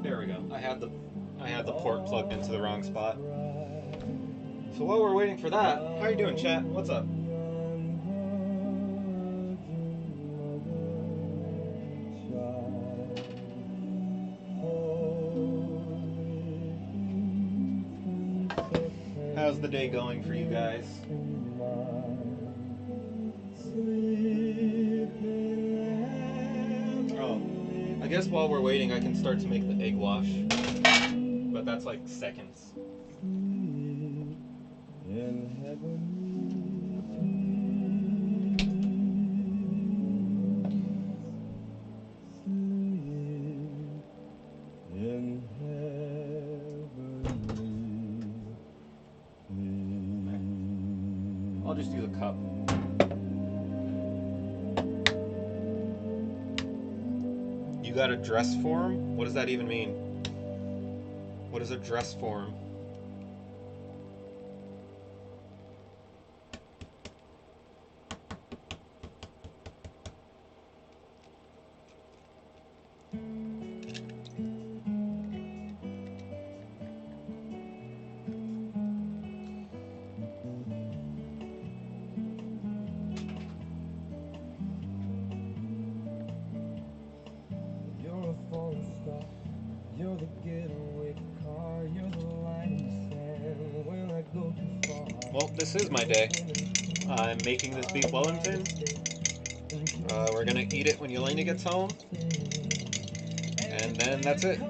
S1: There we go. I had the port plugged into the wrong spot. So while we're waiting for that, how are you doing, chat? What's up? How's the day going for you guys? Oh, I guess while we're waiting I can start to make the egg wash. But that's like seconds. I'll just use a cup. You got a dress form? What does that even mean? What is a dress form? Well, this is my day. I'm making this beef Wellington. We're gonna eat it when Yelena gets home. And then that's it.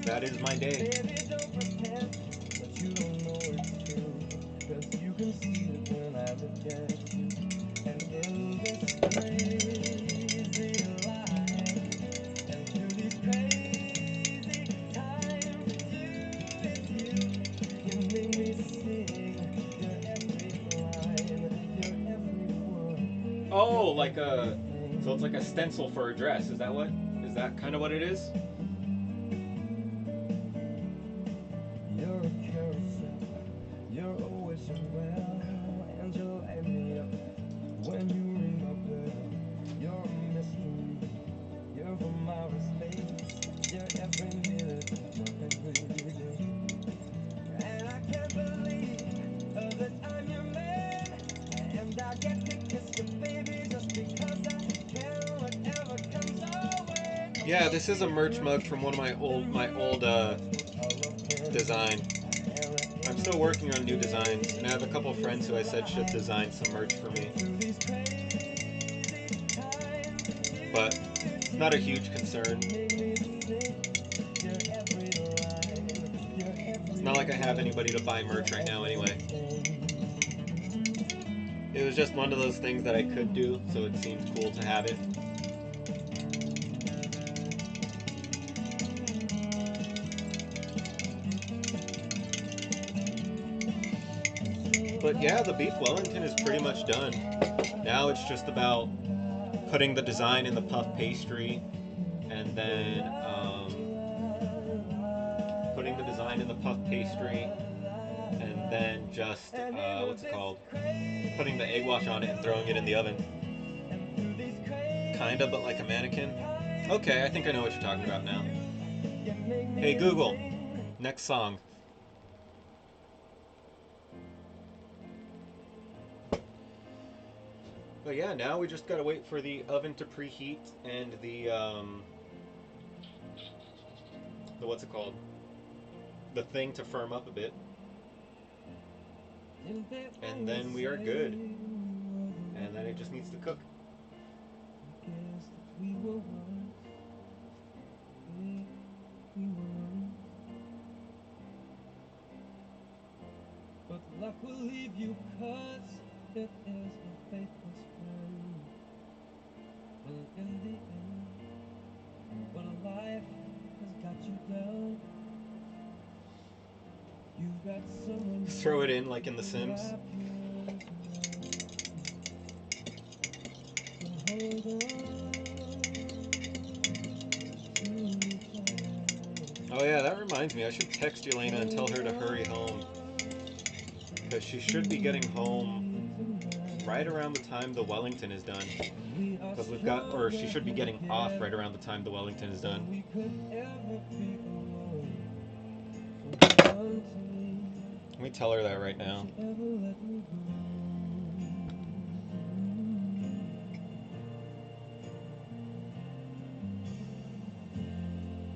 S1: That is my day.
S5: You can see it when I look at you. And in this crazy life, and through these crazy times, it's you make me sing your every line, your every word.
S1: Oh, like a... So it's like a stencil for a dress. Is that what? Is that kind of what it is?
S5: You're a carousel, you're always so well, and you light me up when you ring my bell. You're a mystery, you're from outer space, you're every minute of every day. And I can't believe that I'm your man, and I get to kiss you, baby, just because I can. Whatever comes our way.
S1: Yeah, this is a merch mug from one of my old design. I'm still working on new designs, and I have a couple friends who I said should design some merch for me. But it's not a huge concern. It's not like I have anybody to buy merch right now anyway. It was just one of those things that I could do, so it seemed cool to have it. But yeah, the beef Wellington is pretty much done. Now it's just about putting the design in the puff pastry, and then putting the design in the puff pastry, and then just what's it called? Putting the egg wash on it and throwing it in the oven. Kinda, but like a mannequin. Okay, I think I know what you're talking about now. Hey Google, next song. But yeah, now we just gotta wait for the oven to preheat and the what's it called? The thing to firm up a bit. And then we are good. And then it just needs to cook.
S5: But luck will leave you, 'cause it is a faithless friend. And in the end, when life has got you down, you've got someone
S1: Throw it in like in The Sims. Oh yeah, that reminds me. I should text Elena and tell her to hurry home. Because she should be getting home right around the time the Wellington is done. Because we've got, or she should be getting off right around the time the Wellington is done. Let me tell her that right now.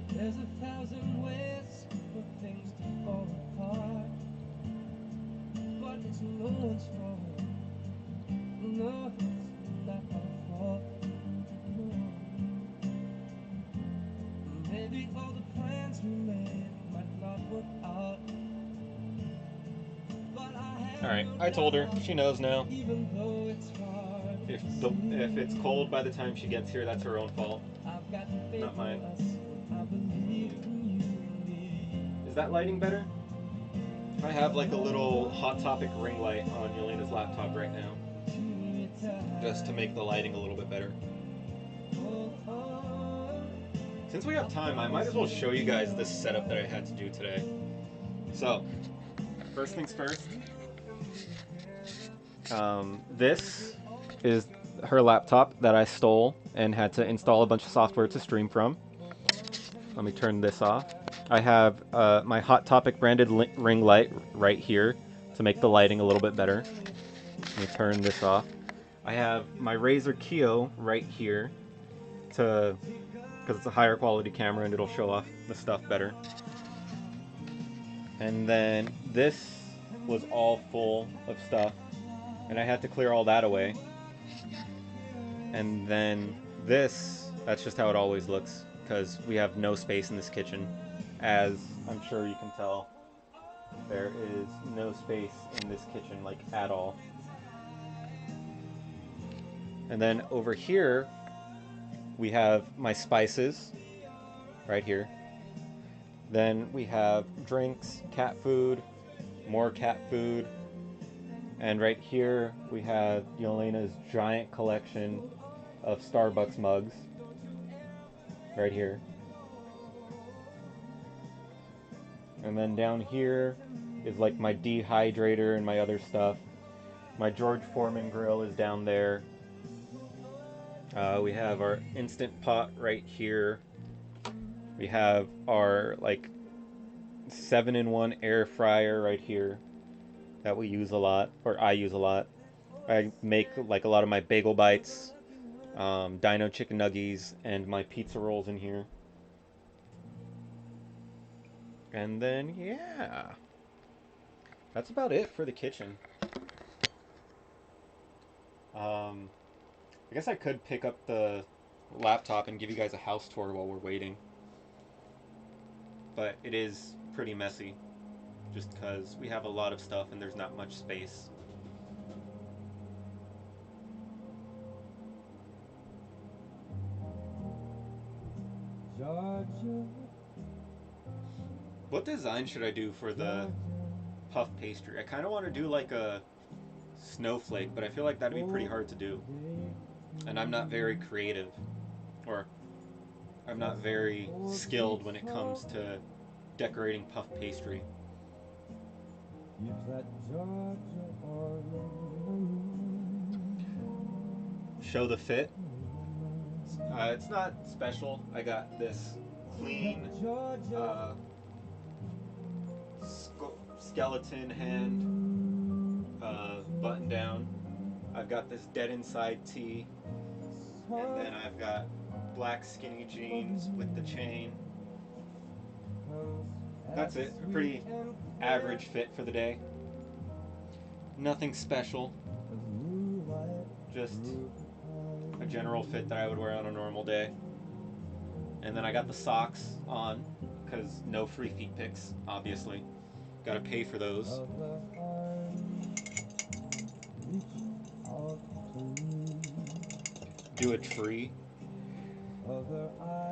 S5: There's 1,000 ways for things to fall apart, but it's no one's fault. No, it's not our fault. No. Maybe all the plans we made might not work out.
S1: Alright, I told her. She knows now.
S5: Even though it's hard,
S1: If it's cold by the time she gets here, that's her own fault. Not mine. Is that lighting better? I have like a little Hot Topic ring light on Yelena's laptop right now. Just to make the lighting a little bit better. Since we have time, I might as well show you guys this setup that I had to do today. So, first things first. This is her laptop that I stole and had to install a bunch of software to stream from. Let me turn this off. I have my Hot Topic branded ring light right here to make the lighting a little bit better. Let me turn this off. I have my Razer Kio right here because it's a higher quality camera and it'll show off the stuff better. And then this was all full of stuff and I had to clear all that away. And then this, that's just how it always looks, because we have no space in this kitchen. As I'm sure you can tell, there is no space in this kitchen, like, at all. And then over here, we have my spices, right here. Then we have drinks, cat food, more cat food. And right here, we have Yelena's giant collection of Starbucks mugs. Right here. And then down here is like my dehydrator and my other stuff. My George Foreman grill is down there. We have our Instant Pot right here. We have our like 7-in-1 air fryer right here that we use a lot, or I use a lot. I make like a lot of my bagel bites, dino chicken nuggies, and my pizza rolls in here. And then, yeah, that's about it for the kitchen. I guess I could pick up the laptop and give you guys a house tour while we're waiting. But it is pretty messy, just because we have a lot of stuff and there's not much space.
S5: Georgia,
S1: What design should I do for the puff pastry? I kind of want to do like a snowflake, but I feel like that'd be pretty hard to do. And I'm not very creative, or I'm not very skilled when it comes to decorating puff pastry.
S5: keeps that Georgia on the
S1: Show the fit. It's not special. I got this clean
S5: Georgia,
S1: skeleton hand button down. I've got this dead inside tee, and then I've got black skinny jeans with the chain. That's it. A pretty average fit for the day. Nothing special. Just a general fit that I would wear on a normal day. And then I got the socks on, because no free feet pics, obviously. Gotta pay for those. Do a tree.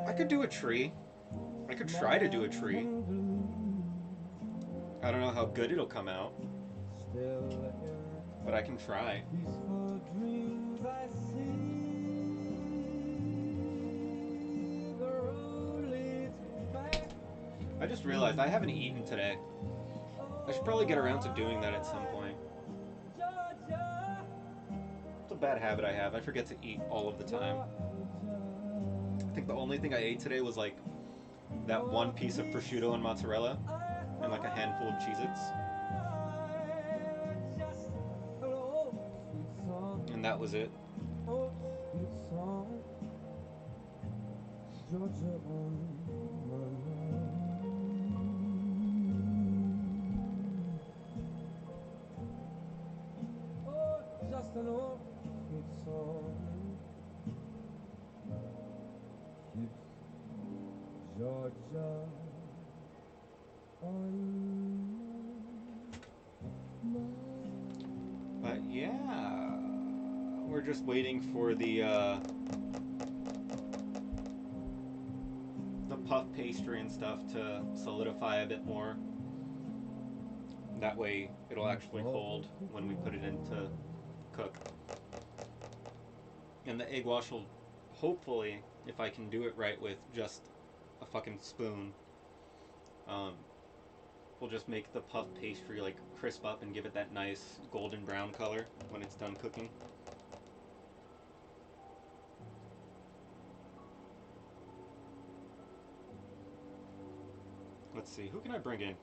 S1: I could do a tree. I could try to do a tree. I don't know how good it'll come out, but I can try. I just realized I haven't eaten today. I should probably get around to doing that at some point. It's a bad habit I have. I forget to eat all of the time. I think the only thing I ate today was like that one piece of prosciutto and mozzarella and like a handful of Cheez-Its. And that was it.
S5: Georgia on my mind. Oh, just an old sweet song keeps Georgia on my mind.
S1: But yeah, we're just waiting for the puff pastry and stuff to solidify a bit more. That way it'll actually hold when we put it in to cook. And the egg wash will, hopefully, if I can do it right with just a fucking spoon, will just make the puff pastry like crisp up and give it that nice golden brown color when it's done cooking. Let's see, who can I bring in?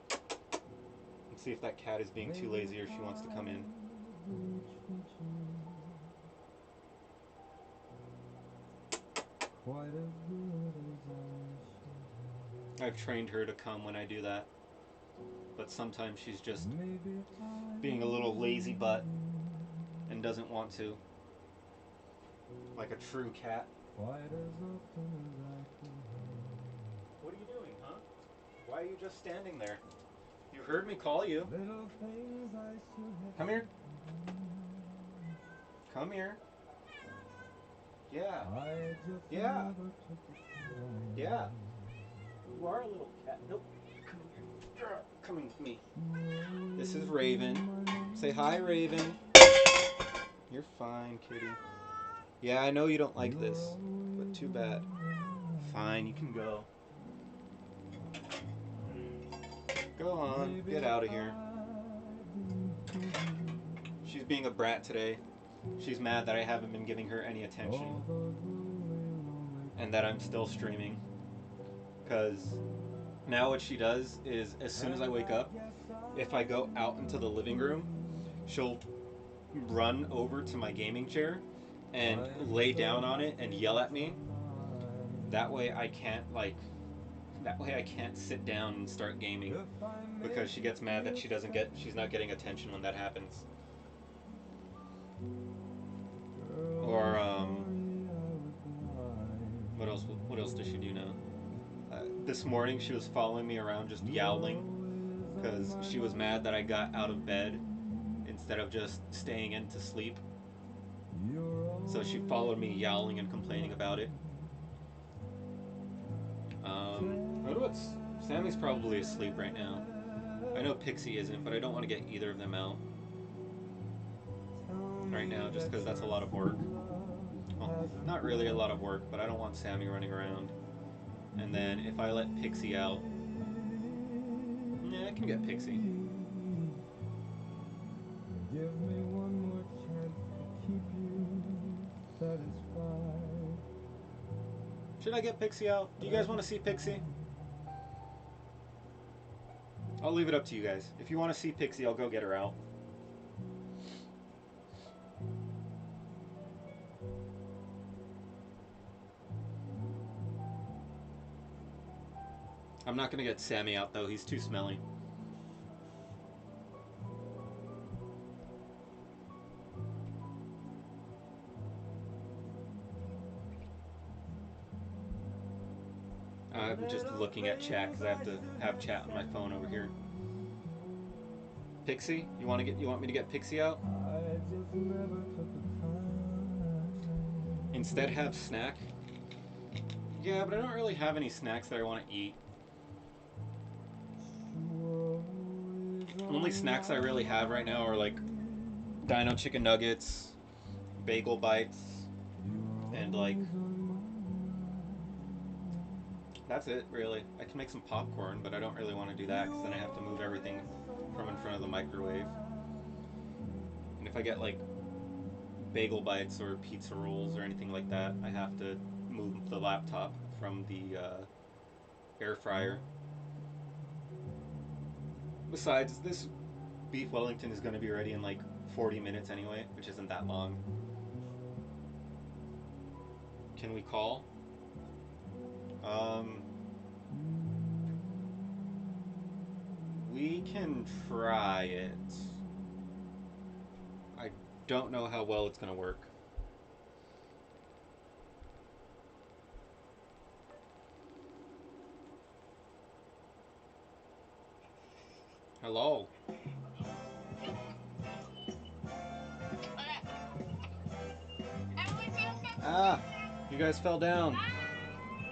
S1: Let's see if that cat is being too lazy or she wants to come in. I've trained her to come when I do that, but sometimes she's just being a little lazy butt and doesn't want to. Like a true cat.
S5: Quite as often as I could have.
S1: What are you doing, huh? Why are you just standing there? You heard me call you.
S5: Little things I should have
S1: Come here.
S5: said.
S1: Come here. Yeah.
S5: I just
S1: Yeah.
S5: never took the time.
S1: Yeah. You are a little cat. Nope. Come here. Coming with me. This is Raven. Say hi, Raven. You're fine, kitty. Yeah, I know you don't like this, but too bad. Fine, you can go. Go on, get out of here. She's being a brat today. She's mad that I haven't been giving her any attention. And that I'm still streaming. Because now what she does is, as soon as I wake up, if I go out into the living room, she'll run over to my gaming chair and lay down on it and yell at me. That way I can't sit down and start gaming, because she gets mad that she's not getting attention when that happens. Or what else does she do now? This morning she was following me around just yowling because she was mad that I got out of bed instead of just staying in to sleep. So she followed me yowling and complaining about it. Sammy's probably asleep right now. I know Pixie isn't, but I don't want to get either of them out right now just because that's a lot of work. Well, not really a lot of work, but I don't want Sammy running around. And then if I let Pixie out, I can get Pixie.
S5: Give me one more chance to keep you satisfied.
S1: Should I get Pixie out? Do you guys want to see Pixie? I'll leave it up to you guys. If you want to see Pixie, I'll go get her out. I'm not gonna get Sammy out though, he's too smelly. I'm just looking at chat because I have to have chat on my phone over here. Pixie, you want me to get Pixie out? Instead have snack? Yeah, but I don't really have any snacks that I want to eat. Only snacks I really have right now are like Dino chicken nuggets, bagel bites, and like that's it really. I can make some popcorn, but I don't really want to do that because then I have to move everything from in front of the microwave. And if I get like bagel bites or pizza rolls or anything like that, I have to move the laptop from the air fryer. Besides, this beef Wellington is going to be ready in like 40 minutes anyway, which isn't that long. Can we call? We can try it. I don't know how well it's going to work. Hello. Ah, you guys fell down.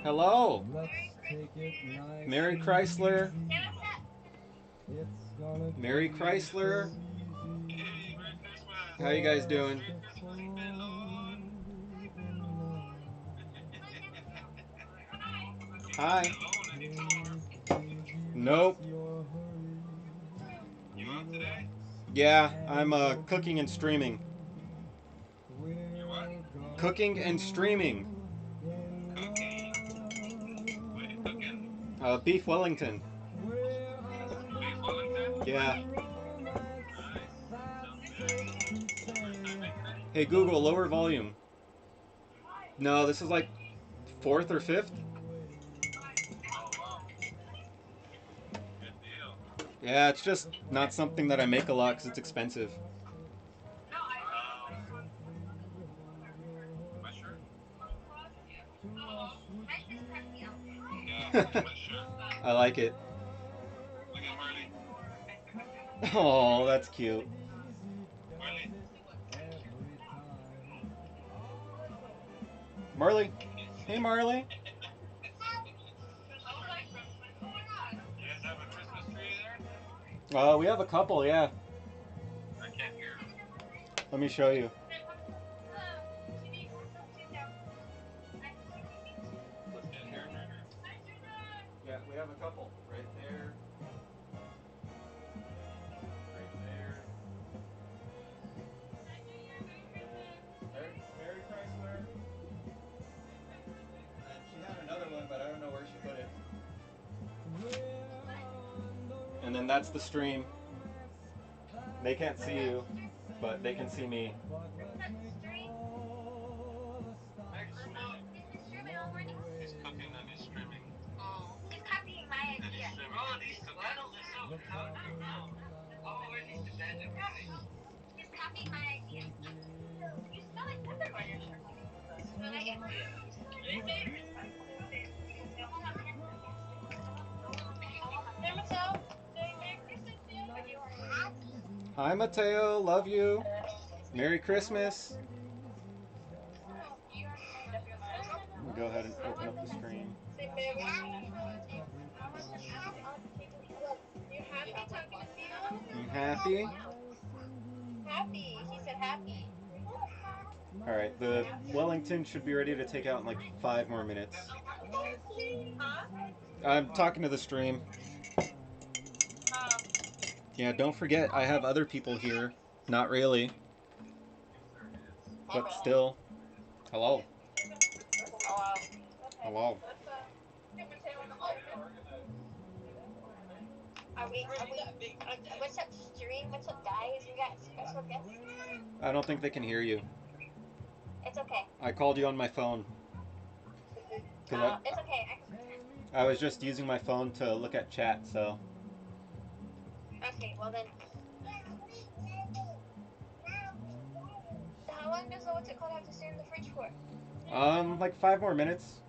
S1: Hello.
S5: Let's take it nice.
S1: Mary Chrysler.
S5: It's gonna
S1: Mary Chrysler. How you guys doing? Hi. Nope. Yeah, I'm cooking and streaming. Cooking and streaming. Beef Wellington. Yeah. Hey Google, lower volume. No, this is like 4th or 5th. Yeah, it's just not something that I make a lot because it's expensive. I like it. Oh, that's cute. Marley. Hey, Marley. We have a couple, yeah. Let me show you. Yeah, we have a couple right there, right there. Mary Chrysler. And she had another one, but I don't know where she put it. And then that's the stream. They can't see you, but they can see me. Hi, Mateo. Love you. Merry Christmas. Let me go ahead and open up the stream. I'm happy. All right, the Wellington should be ready to take out in like 5 more minutes. I'm talking to the stream. Yeah, don't forget, I have other people here. Not really, but still. Hello. Hello. I don't think they can hear you. I called you on my phone. Cause I was just using my phone to look at chat, so. Like 5 more minutes.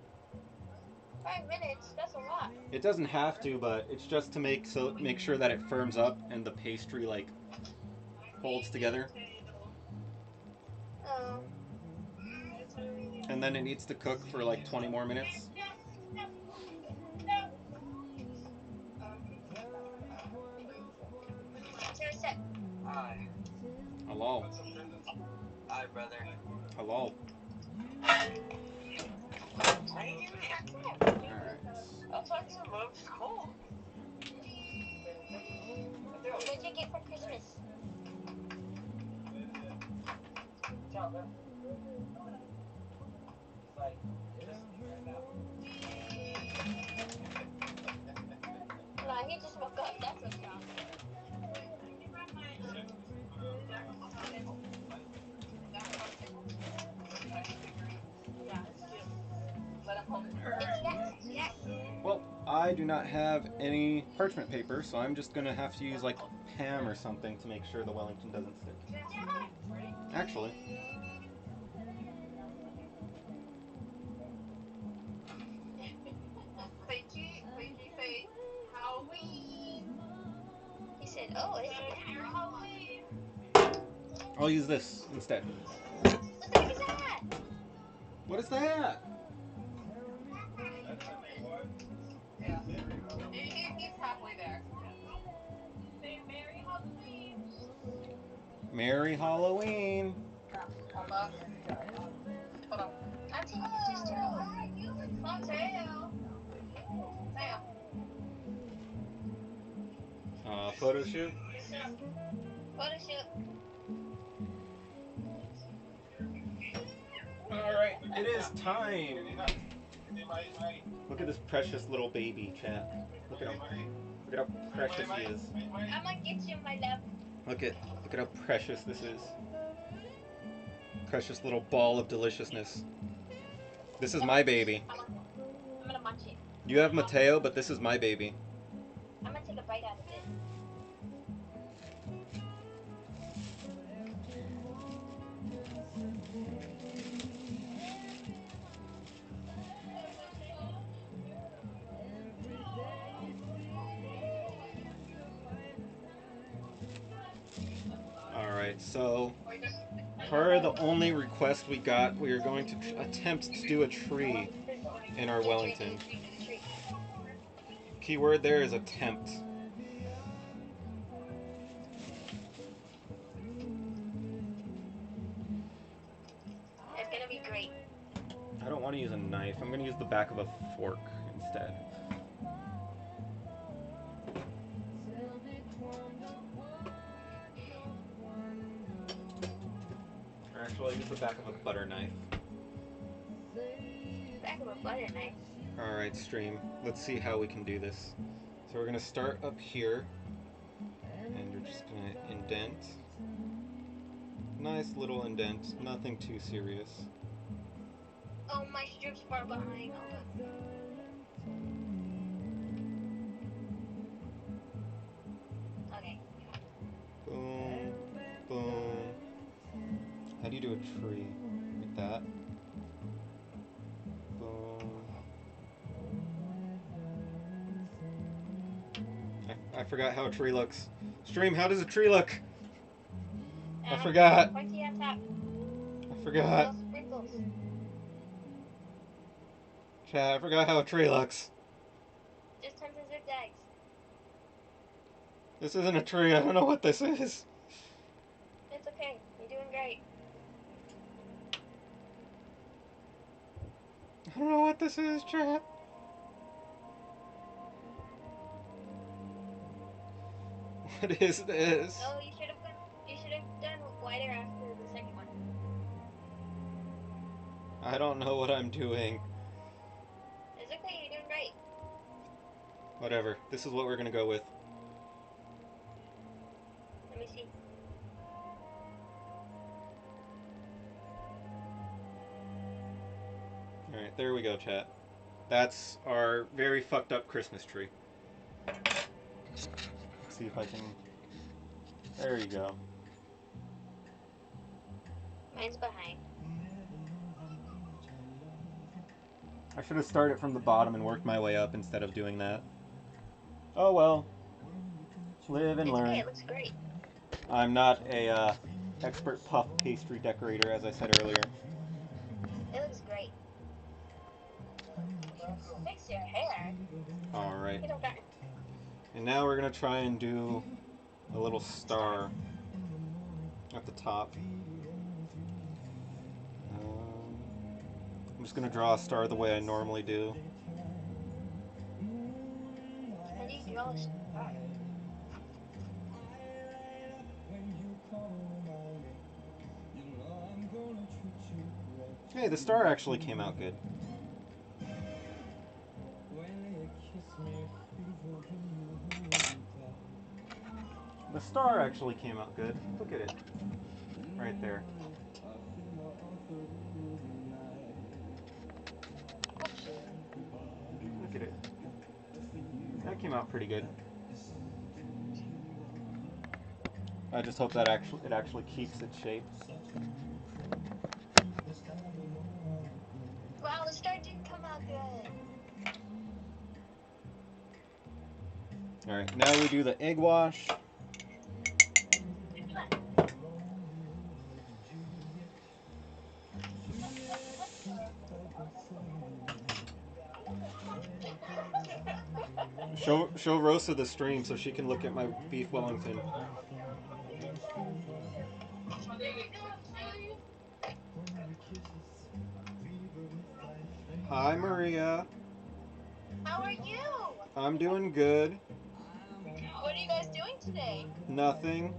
S1: It doesn't have to, but it's just to make sure that it firms up and the pastry like holds together. And then it needs to cook for like 20 more minutes. Hello.
S6: Hi, brother.
S1: Hello. Alright.
S6: Cool.
S1: Well, I do not have any parchment paper, so I'm just gonna have to use like Pam or something to make sure the Wellington doesn't stick. Actually. I'll use this instead. What is that? Merry Halloween. Photo shoot. Alright, it is time. Look at this precious little baby, chat. Look at him. Look at how precious he is. Look at how precious this is. Precious little ball of deliciousness. This is my baby. You have Mateo, but this is my baby. Alright, so per the only request we got, we are going to attempt to do a tree in our Wellington. Keyword there is attempt.
S7: It's gonna be great.
S1: I don't want to use a knife. I'm going to use the back of a fork instead. Or actually, I'll use the back of a butter knife.
S7: Back of a butter knife.
S1: Alright, stream. Let's see how we can do this. So we're going to start up here. And you're just going to indent. Nice little indent. Nothing too serious.
S7: Oh, my strip's far behind. Hold on. Okay.
S1: Boom. Boom. How do you do a tree? Like that? Boom. I forgot how a tree looks. Stream, how does a tree look? I forgot.
S7: Pointy on top.
S1: I forgot.
S7: Little sprinkles.
S1: Chat, I forgot how a tree looks.
S7: Just tons of zigzags.
S1: This isn't a tree. I don't know what this is.
S7: It's okay. You're doing great.
S1: I don't know what this is, chat. What is this?
S7: Oh, you should have done wider after the second one.
S1: I don't know what I'm doing.
S7: It's okay. You're doing great.
S1: Whatever. This is what we're gonna go with.
S7: Let me see.
S1: Alright, there we go, chat. That's our very fucked up Christmas tree. Let's see if I can... There you go.
S7: Mine's behind.
S1: I should have started from the bottom and worked my way up instead of doing that. Oh well. Live and
S7: It's
S1: learn.
S7: okay. It looks great.
S1: I'm not a expert puff pastry decorator, as I said earlier.
S7: It looks great. Fix your hair.
S1: Alright.
S7: You don't got.
S1: And now we're gonna try and do a little star at the top. I'm just gonna draw a star the way I normally do.
S7: How do you draw a star?
S1: Hey, the star actually came out good. The star actually came out good. Look at it. Right there. Look at it. That came out pretty good. I just hope that it actually keeps its shape.
S7: Wow, the star didn't come out good.
S1: Alright, now we do the egg wash. Show Rosa the stream so she can look at my beef Wellington. Hi, Maria.
S7: How are you?
S1: I'm doing good.
S7: What are you guys doing today?
S1: Nothing.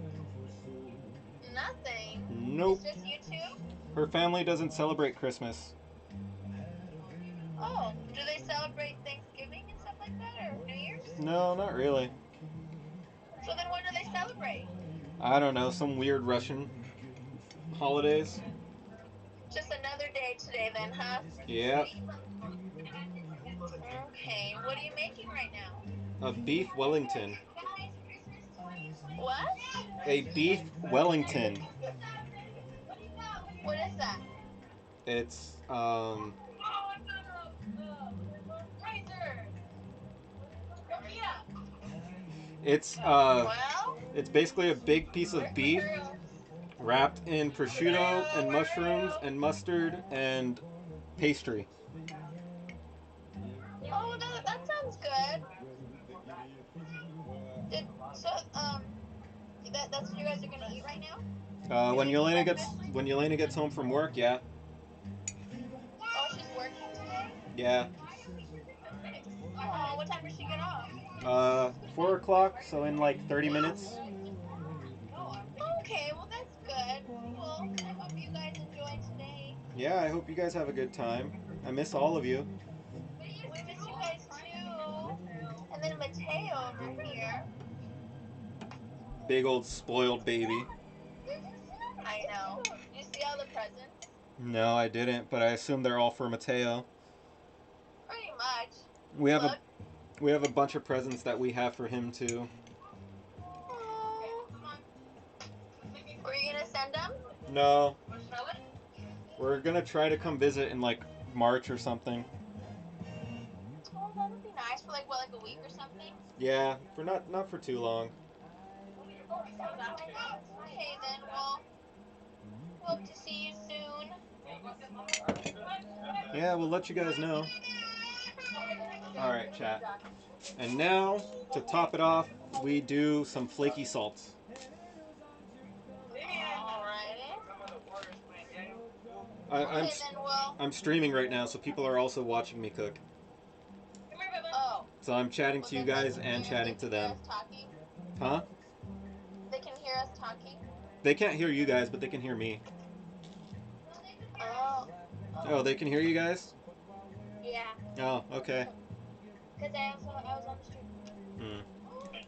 S7: Nothing.
S1: Nope.
S7: It's just you two?
S1: Her family doesn't celebrate Christmas.
S7: Oh, do they celebrate Thanksgiving and stuff like that, or New Year's?
S1: No, not really.
S7: So then what do they celebrate?
S1: I don't know, some weird Russian holidays.
S7: Just another day today then, huh?
S1: Yep.
S7: Okay, what are you making right now?
S1: A beef Wellington.
S7: What?
S1: A beef Wellington.
S7: What is that?
S1: It's it's
S7: Well,
S1: it's basically a big piece of beef Wrapped in prosciutto and mushrooms and mustard and pastry.
S7: Oh, that sounds good. Did, so, that's what you guys are gonna eat right now?
S1: When Yelena gets home from work, yeah.
S7: Oh, she's working today?
S1: Yeah.
S7: Oh, what time does she get off?
S1: 4 o'clock, so in like 30 minutes.
S7: Okay, well that's good. Well, I hope you guys enjoy today.
S1: Yeah, I hope you guys have a good time. I miss all of you.
S7: We miss you guys too. And then Mateo over here.
S1: Big old spoiled baby.
S7: I know. Did you see all the presents?
S1: No, I didn't, but I assume they're all for Mateo.
S7: Pretty much.
S1: We have a
S7: Look.
S1: we have a bunch of presents that we have for him too.
S7: Oh. Were you gonna send them?
S1: No, we're gonna try to come visit in like March or something.
S7: Oh, that would be nice for like a week or something.
S1: Yeah, for not for too long.
S7: Okay then, well, hope to see you soon.
S1: Yeah, we'll let you guys know. All right, chat. And now to top it off, we do some flaky salts.
S7: Alrighty.
S1: I, I'm
S7: Okay then, well.
S1: I'm streaming right now, so people are also watching me cook.
S7: Oh.
S1: So I'm chatting
S7: Well,
S1: to you
S7: then they
S1: guys
S7: can
S1: and
S7: hear. They
S1: chatting
S7: can
S1: to
S7: hear
S1: them.
S7: us talking.
S1: Huh?
S7: They can hear us talking.
S1: They can't hear you guys, but they can hear me.
S7: Oh.
S1: Oh, they can hear you guys?
S7: Yeah.
S1: Oh, okay.
S7: Cause I was on the stream.
S1: Hmm.
S7: Alright.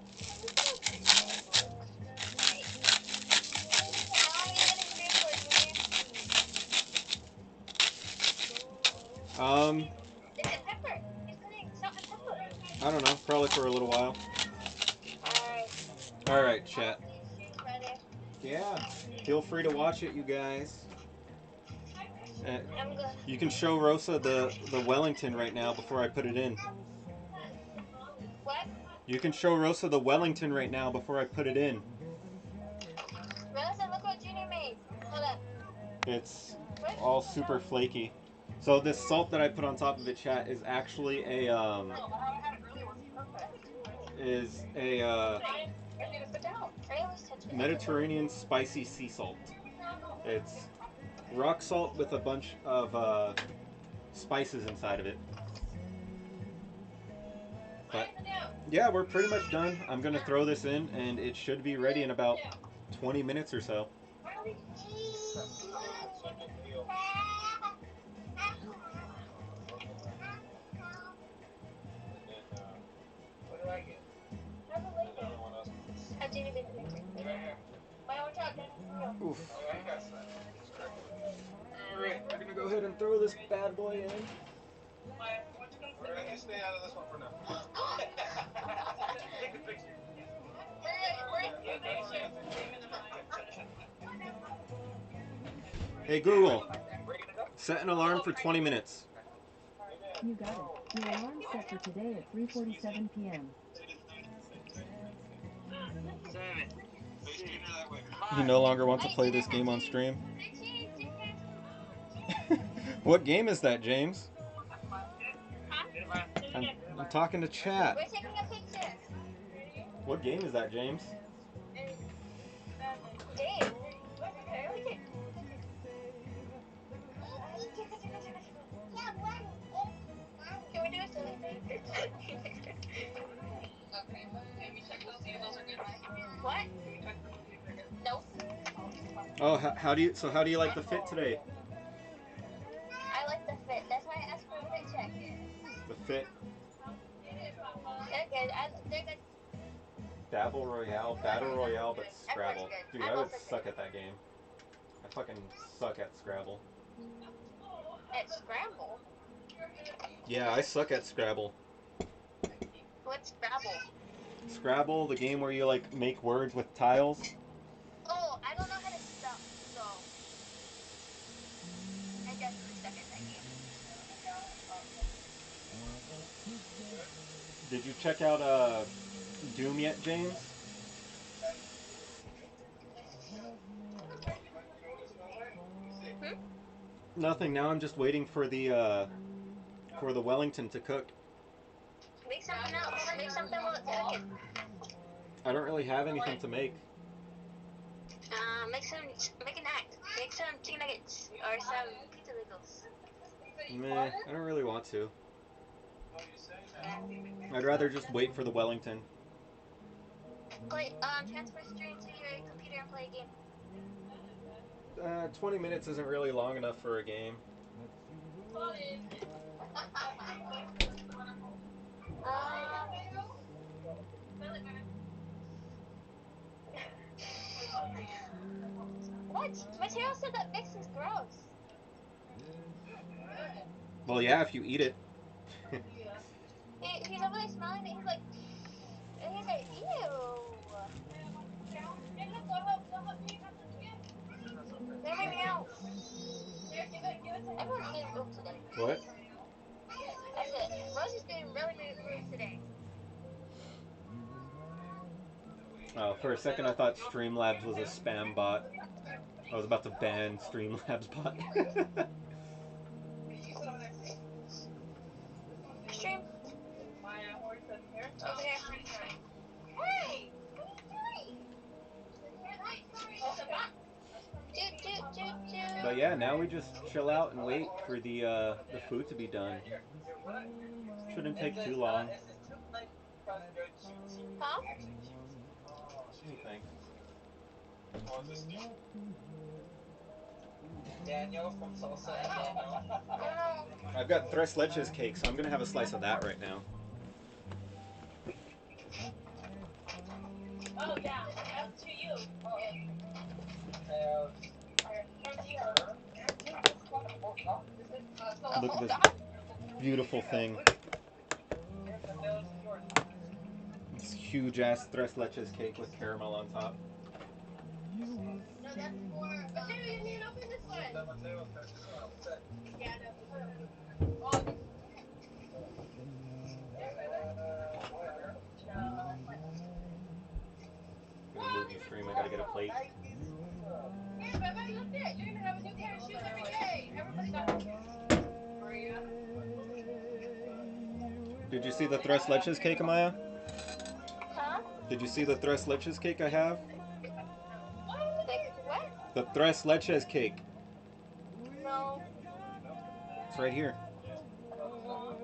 S7: How long are you gonna stream for, Junior?
S1: Um,
S7: Pepper. He's putting salt and pepper.
S1: I don't know. Probably for a little while.
S7: Alright.
S1: All right,
S7: I
S1: chat.
S7: will see you soon, brother.
S1: Yeah. Feel free to watch it, you guys.
S7: I'm good.
S1: You can show Rosa the Wellington right now before I put it in.
S7: What?
S1: You can show Rosa the Wellington right now before I put it in.
S7: Rosa, look what Junior made. Hold up.
S1: It's
S7: What?
S1: all super flaky. So this salt that I put on top of it, chat, is actually a is a
S7: I always touch it.
S1: Mediterranean spicy sea salt. It's rock salt with a bunch of spices inside of it. But yeah, we're pretty much done. I'm gonna throw this in, and it should be ready in about 20 minutes or so. Oof. All right, we're gonna go ahead and throw this bad boy in.
S3: You stay out of this one for now. Take the picture.
S1: Hey Google, set an alarm for 20 minutes.
S4: You got it. Your alarm's set for today at 3:47 p.m.
S3: 7, 6,
S1: You no longer want to play this game on stream? What game is that, James? I'm talking to chat.
S7: We're taking a picture.
S1: What game is that, James?
S7: Dave. Can we do it today? What? Nope.
S1: Oh, how do you like the fit today?
S7: I like the fit. That's why I asked for a fit check.
S1: The fit.
S7: They're good. They're good.
S1: Battle Royale, but
S7: Everyone's
S1: Scrabble.
S7: good.
S1: Dude,
S7: I'm
S1: I would
S7: also
S1: suck
S7: good.
S1: at that game. I fucking suck at Scrabble.
S7: At Scramble?
S1: Yeah, I suck at Scrabble.
S7: What's Scrabble?
S1: Scrabble, the game where you like make words with tiles.
S7: Oh, I don't know how to spell, so I definitely suck at that game.
S1: Did you check out Doom yet, James? Nothing. Now I'm just waiting for the Wellington to cook.
S7: Make something else. Make something while it's cooking.
S1: I don't really have anything to make.
S7: Make some. Make an act. Make some chicken nuggets or some pizza bagels.
S1: Meh, I don't really want to. I'd rather just wait for the Wellington.
S7: Play. Transfer stream to your computer and play a game.
S1: 20 minutes isn't really long enough for a game.
S7: What? Mateo said that mix is gross.
S1: Well, yeah, if you eat it.
S7: He's over there smelling it. He's like, ew. They're hanging out. Everyone's being rude today.
S1: What?
S7: I said, Rosie's being really rude today.
S1: Oh, for a second I thought Streamlabs was a spam bot. I was about to ban Streamlabs bot.
S7: Stream. Over here. Hey! What are you doing?
S1: But yeah, now we just chill out and wait for the food to be done. Shouldn't take too long.
S7: Huh?
S1: Oh, thanks.
S6: Daniel from Salsa and Daniel.
S1: I've got tres leches cake, so I'm gonna have a slice of that right now.
S6: Oh yeah, that's to you.
S7: A
S1: Look at
S7: whole
S1: this
S7: dog?
S1: beautiful thing. This huge ass tres leches cake with caramel on top.
S7: No, that's for. Mateo, you need to open this one. Yeah, no.
S1: I'm gonna move you, Stream. I gotta get a plate.
S7: Here, baby, look at it. You're gonna have a new pair of shoes every day. Everybody got. Maria.
S1: Did you see the tres leches cake, Amaya?
S7: Huh?
S1: Did you see the tres leches cake I have?
S7: Like, what?
S1: The tres leches cake.
S7: No.
S1: It's right here.
S7: Oh,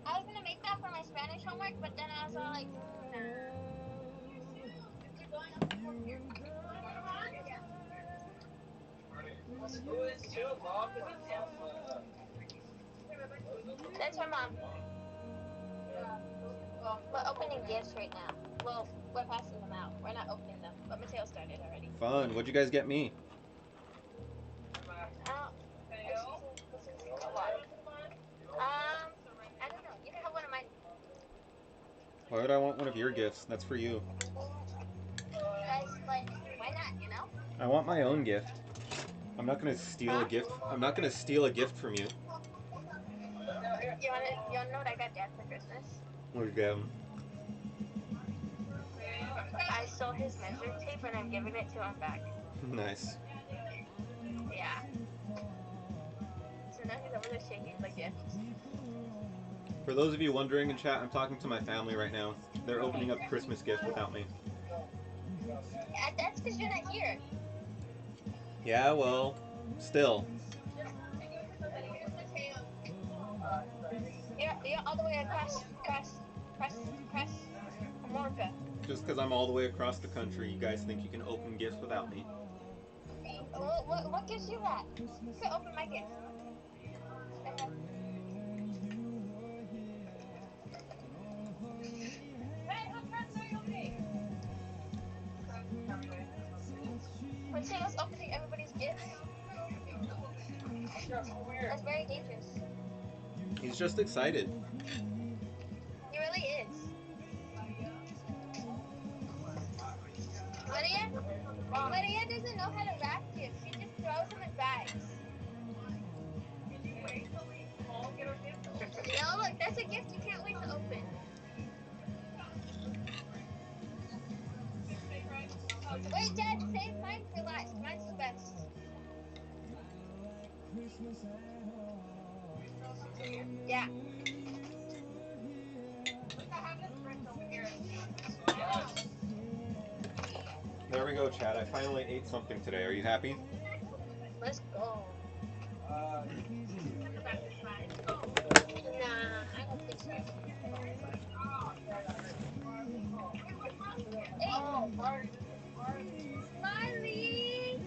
S7: I was gonna make that for my Spanish homework, but then I was all like, nah.
S6: Who is too, Mom?
S7: That's her mom. We're opening gifts right now. Well, we're passing them out. We're not opening them, but Mateo started already.
S1: Fun. What'd you guys get me?
S7: This is a lot. I don't know. You can have one of mine.
S1: Why would I want one of your gifts? That's for you.
S7: Guys, like, why not? You know?
S1: I want my own gift. I'm not gonna steal a
S7: Huh?
S1: gift. I'm not gonna steal a gift from you.
S7: You wanna know what I got Dad for Christmas?
S1: What'd you get him?
S7: I stole his measuring tape and I'm giving it to him back.
S1: Nice.
S7: Yeah. So now he's over there shaking the gift.
S1: For those of you wondering in chat, I'm talking to my family right now. They're opening up Christmas gifts without me.
S7: That's because you're not here.
S1: Yeah, well, still.
S7: You're all the way across America.
S1: Just because I'm all the way across the country, you guys think you can open gifts without me.
S7: What gives you that? You can open my gift. Hey, whose presents are you opening? Mateo's opening everybody's gifts. That's very dangerous.
S1: He's just excited.
S7: He really is. Maria doesn't know how to wrap gifts. She just throws them in bags. No, look, that's a gift you can't wait to open. Wait, Dad, save mine for last. Mine's the best.
S5: Christmas at all. I
S7: Yeah.
S5: remember when you were here.
S7: Look, I have this wrench
S5: Don't
S7: over here.
S5: forget
S7: Yeah.
S1: There we go, Chad. I finally ate something today. Are you happy?
S7: Let's go. Put it back inside. Nah, I don't think so. Hey, Marley!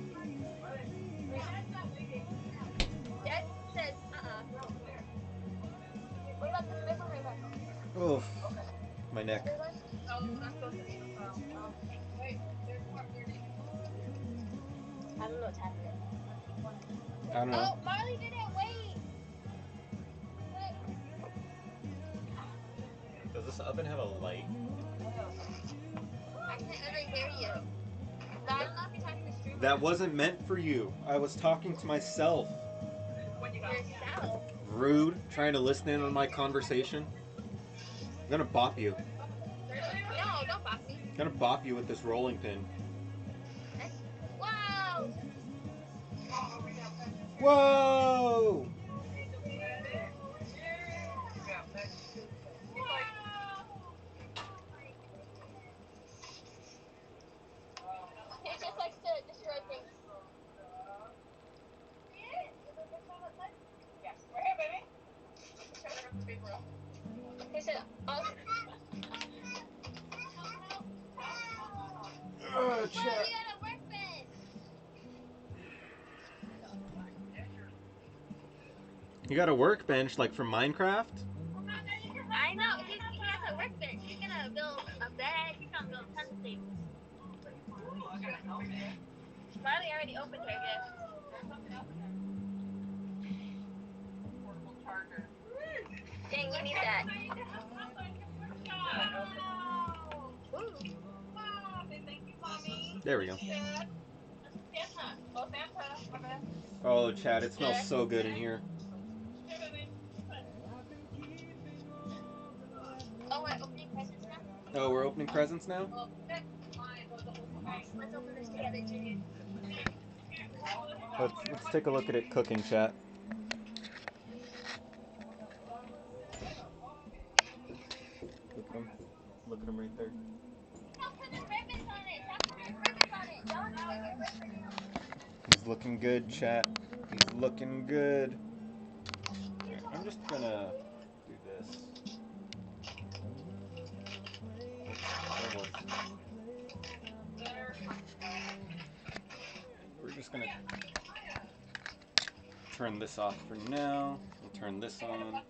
S7: Dad says, what about the refrigerator?
S1: Oof. My neck.
S7: There was. Oh, that's supposed to be the problem. Oh. Wait, there's more underneath. I don't know what's happening.
S1: I don't know.
S7: Oh, Marley didn't wait. Wait.
S1: Does this oven have a light?
S7: I can't even hear you. No, I don't know if you're talking to stream or
S1: That
S7: not.
S1: wasn't meant for you. I was talking to myself.
S7: Yourself.
S1: Rude. Trying to listen in on my conversation. I'm gonna bop you.
S7: No, don't bop me.
S1: I'm gonna bop you with this rolling pin.
S7: That's, wow.
S1: Whoa!
S7: He just likes to destroy things. He said, oh, well,
S1: Chat.
S7: you got a workbench.
S1: You got a workbench like from Minecraft?
S7: I know. He has a workbench. He's gonna build a bed. He's gonna build tons of things. Marley already opened her gift. Dang, you need that. Ooh.
S1: There we go.
S7: Santa. Oh, Santa. My bad.
S1: Oh, Chad, it smells
S7: There.
S1: so good in here.
S7: Oh, we're opening presents now?
S1: Oh, we're opening presents now?
S7: Let's open this together, Junior.
S1: Let's take a look at it cooking, chat. Look at him. Look at him right there.
S7: Stop putting ribbons on it. Stop putting ribbons on it. Don't put your ribbons.
S1: He's looking good, chat. He's looking good. Alright, I'm just gonna do this. Almost. We're just gonna turn this off for now. We'll turn this on.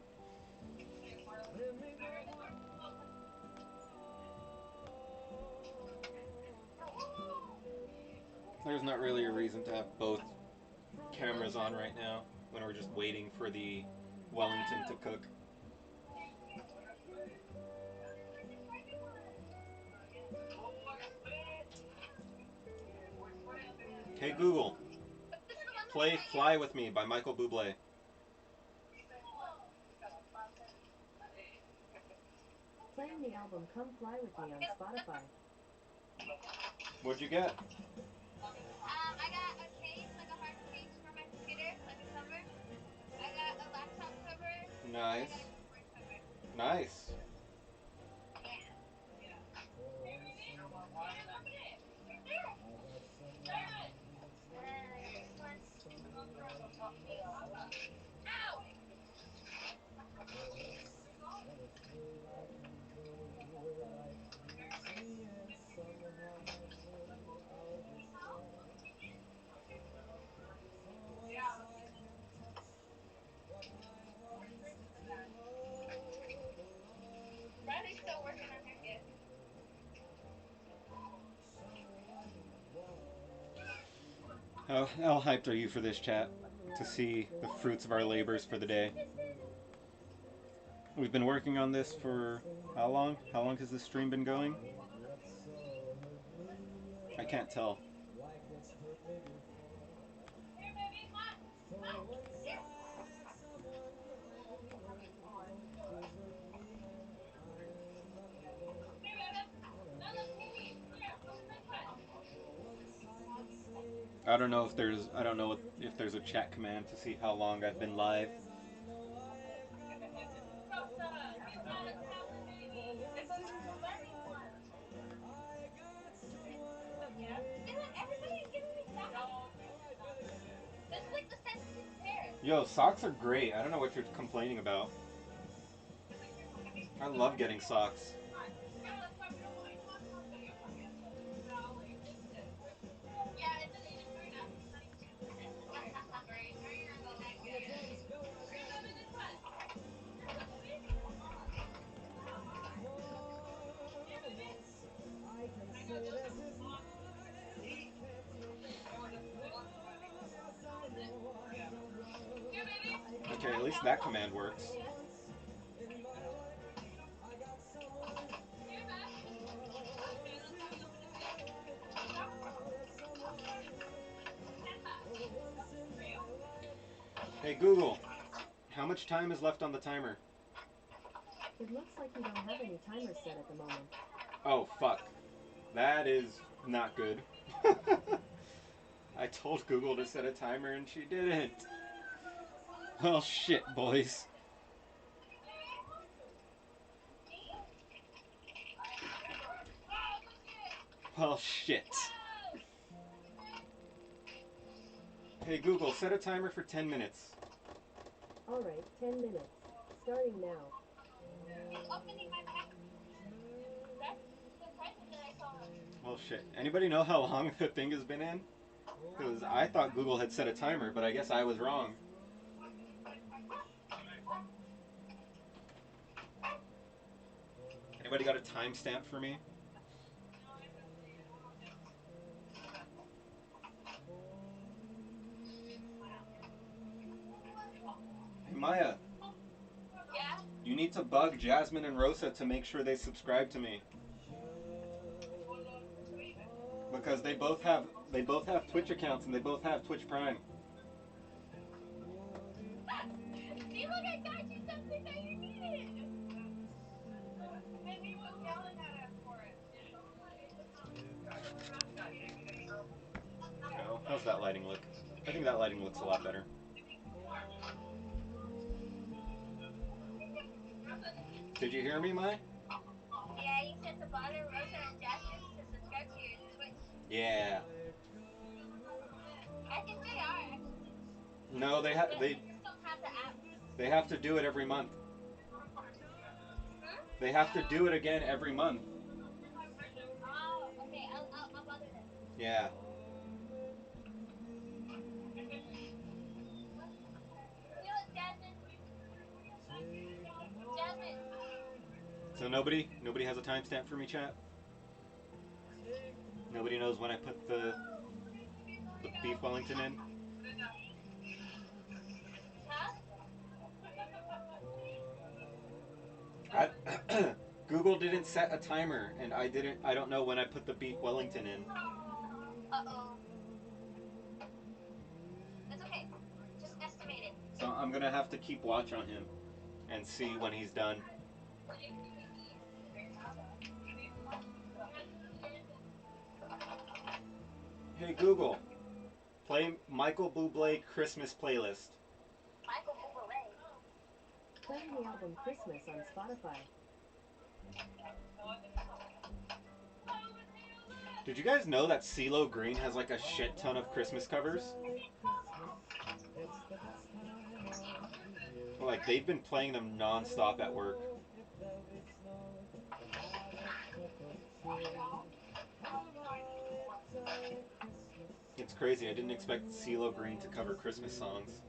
S1: There's not really a reason to have both cameras on right now when we're just waiting for the Wellington to cook. Hey Google, play Fly With Me by Michael Bublé.
S4: Playing the album Come Fly With Me on Spotify.
S1: What'd you get?
S7: I got a case, like a hard case for my computer, like a cover. I got a laptop cover, and I
S1: Nice.
S7: got a keyboard cover.
S1: Nice.
S7: Yeah. And I got this one. Ow! Riley's still working on her gift.
S1: How hyped are you for this, chat? To see the fruits of our labors for the day. We've been working on this for how long? How long has this stream been going? I can't tell. I don't know if there's a chat command to see how long I've been live.
S7: It's a learning one. Dude, everybody is giving me socks. This is like the 17th pair.
S1: Yo, socks are great. I don't know what you're complaining about. I love getting socks.
S7: Yeah, it's an 83 now. It's 92. Great.
S1: Okay, at least that command works. Hey Google, how much time is left on the timer?
S4: It looks like you don't have any timers set at the moment.
S1: Oh fuck. That is not good. I told Google to set a timer and she didn't. Well shit, boys. Well shit. Hey Google, set a timer for 10 minutes.
S4: Alright, 10 minutes. Starting now.
S7: He's opening my pack. That's the present that I saw him.
S1: Well shit. Anybody know how long the thing has been in? Because I thought Google had set a timer, but I guess I was wrong. Anybody got a timestamp for me? Hey Maya,
S7: Yeah?
S1: you need to bug Jasmine and Rosa to make sure they subscribe to me. Because they both have Twitch accounts and they both have Twitch Prime.
S7: See, look, I got you something that you needed. And he was yelling at us for it.
S1: Oh, how's that lighting look? I think that lighting looks a lot better. Did you hear me, Mai?
S7: Yeah, you said to bother Rosa and Jasmine to subscribe to your Twitch.
S1: Yeah.
S7: I think they are, actually.
S1: No,
S7: But they just don't have the app.
S1: they have to do it every month.
S7: Hmm?
S1: They have to do it again every month.
S7: Oh, okay. I'll bother them.
S1: Yeah.
S7: See, look, Jasmine. Jasmine.
S1: So nobody has a timestamp for me, chat. Nobody knows when I put the beef Wellington in.
S7: Huh?
S1: I, Google didn't set a timer, and I didn't. I don't know when I put the beef Wellington in.
S7: Uh-oh. It's okay. Just estimate it.
S1: So I'm gonna have to keep watch on him and see when he's done. Hey Google, play Michael Bublé Christmas playlist.
S7: Michael Bublé.
S4: Playing the album Christmas on Spotify.
S1: Did you guys know that CeeLo Green has like a shit ton of Christmas covers? Like they've been playing them non-stop at work. It's crazy. I didn't expect CeeLo Green to cover Christmas songs.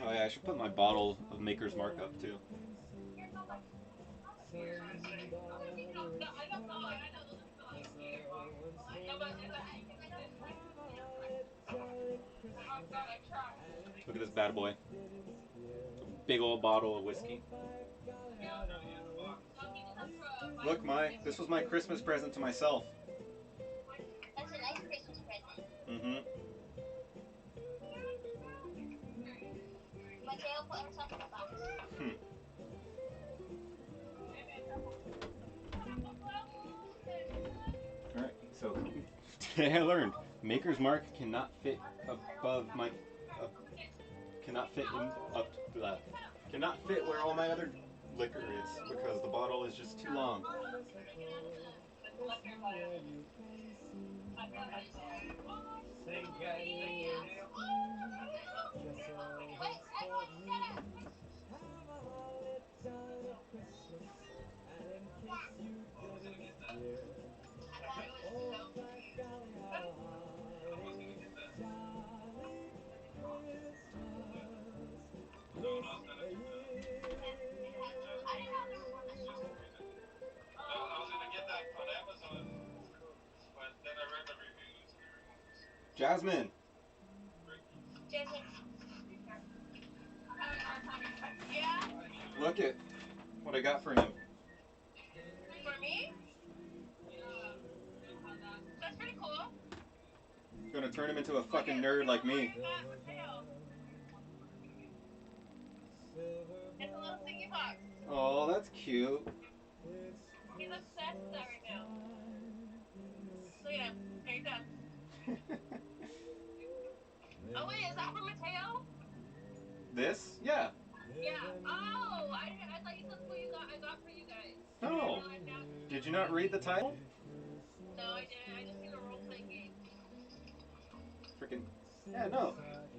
S1: Oh yeah, I should put my bottle of Maker's Mark up too. Look at this bad boy. A big old bottle of whiskey. Look, this was my Christmas present to myself.
S7: That's a nice Christmas present.
S1: Mm-hmm.
S7: Mateo put himself in a box.
S1: Hmm. So today I learned Maker's Mark cannot fit above my uh, cannot fit in up blah, cannot fit where all my other liquor is because the bottle is just too long.
S5: The mistletoe is hung where you can see. Somebody it's he, just so hints toward me. Have a holly jolly Christmas, and in case you didn't hear, oh by golly, have a holly jolly Christmas this year.
S1: Jasmine,
S7: Jasmine. Yeah,
S1: look at what I got for him.
S7: for me? That's pretty cool.
S1: Gonna turn him into a
S7: Look
S1: fucking
S7: at look
S1: nerd
S7: at how
S1: like
S7: long
S1: me.
S7: I got
S5: Silver
S7: Mateo.
S5: bells, silver
S7: It's a little sticky box.
S1: Oh,
S5: bells,
S1: that's cute.
S5: it's
S7: He's obsessed with that
S5: Christmas
S7: right now.
S5: time in the
S7: Look at him. Here he
S5: city.
S7: comes. Oh wait, is that for Mateo?
S1: This? Yeah.
S7: Yeah.
S5: Giving
S7: Oh, I thought you said that's what you got. I got for you guys. I didn't
S1: No.
S7: realize that.
S1: Did you not read the title?
S5: merry
S7: No, I
S5: Christmas
S7: didn't. I just seen a role playing
S5: day.
S7: game.
S1: Freaking. Yeah,
S5: Sing
S1: no.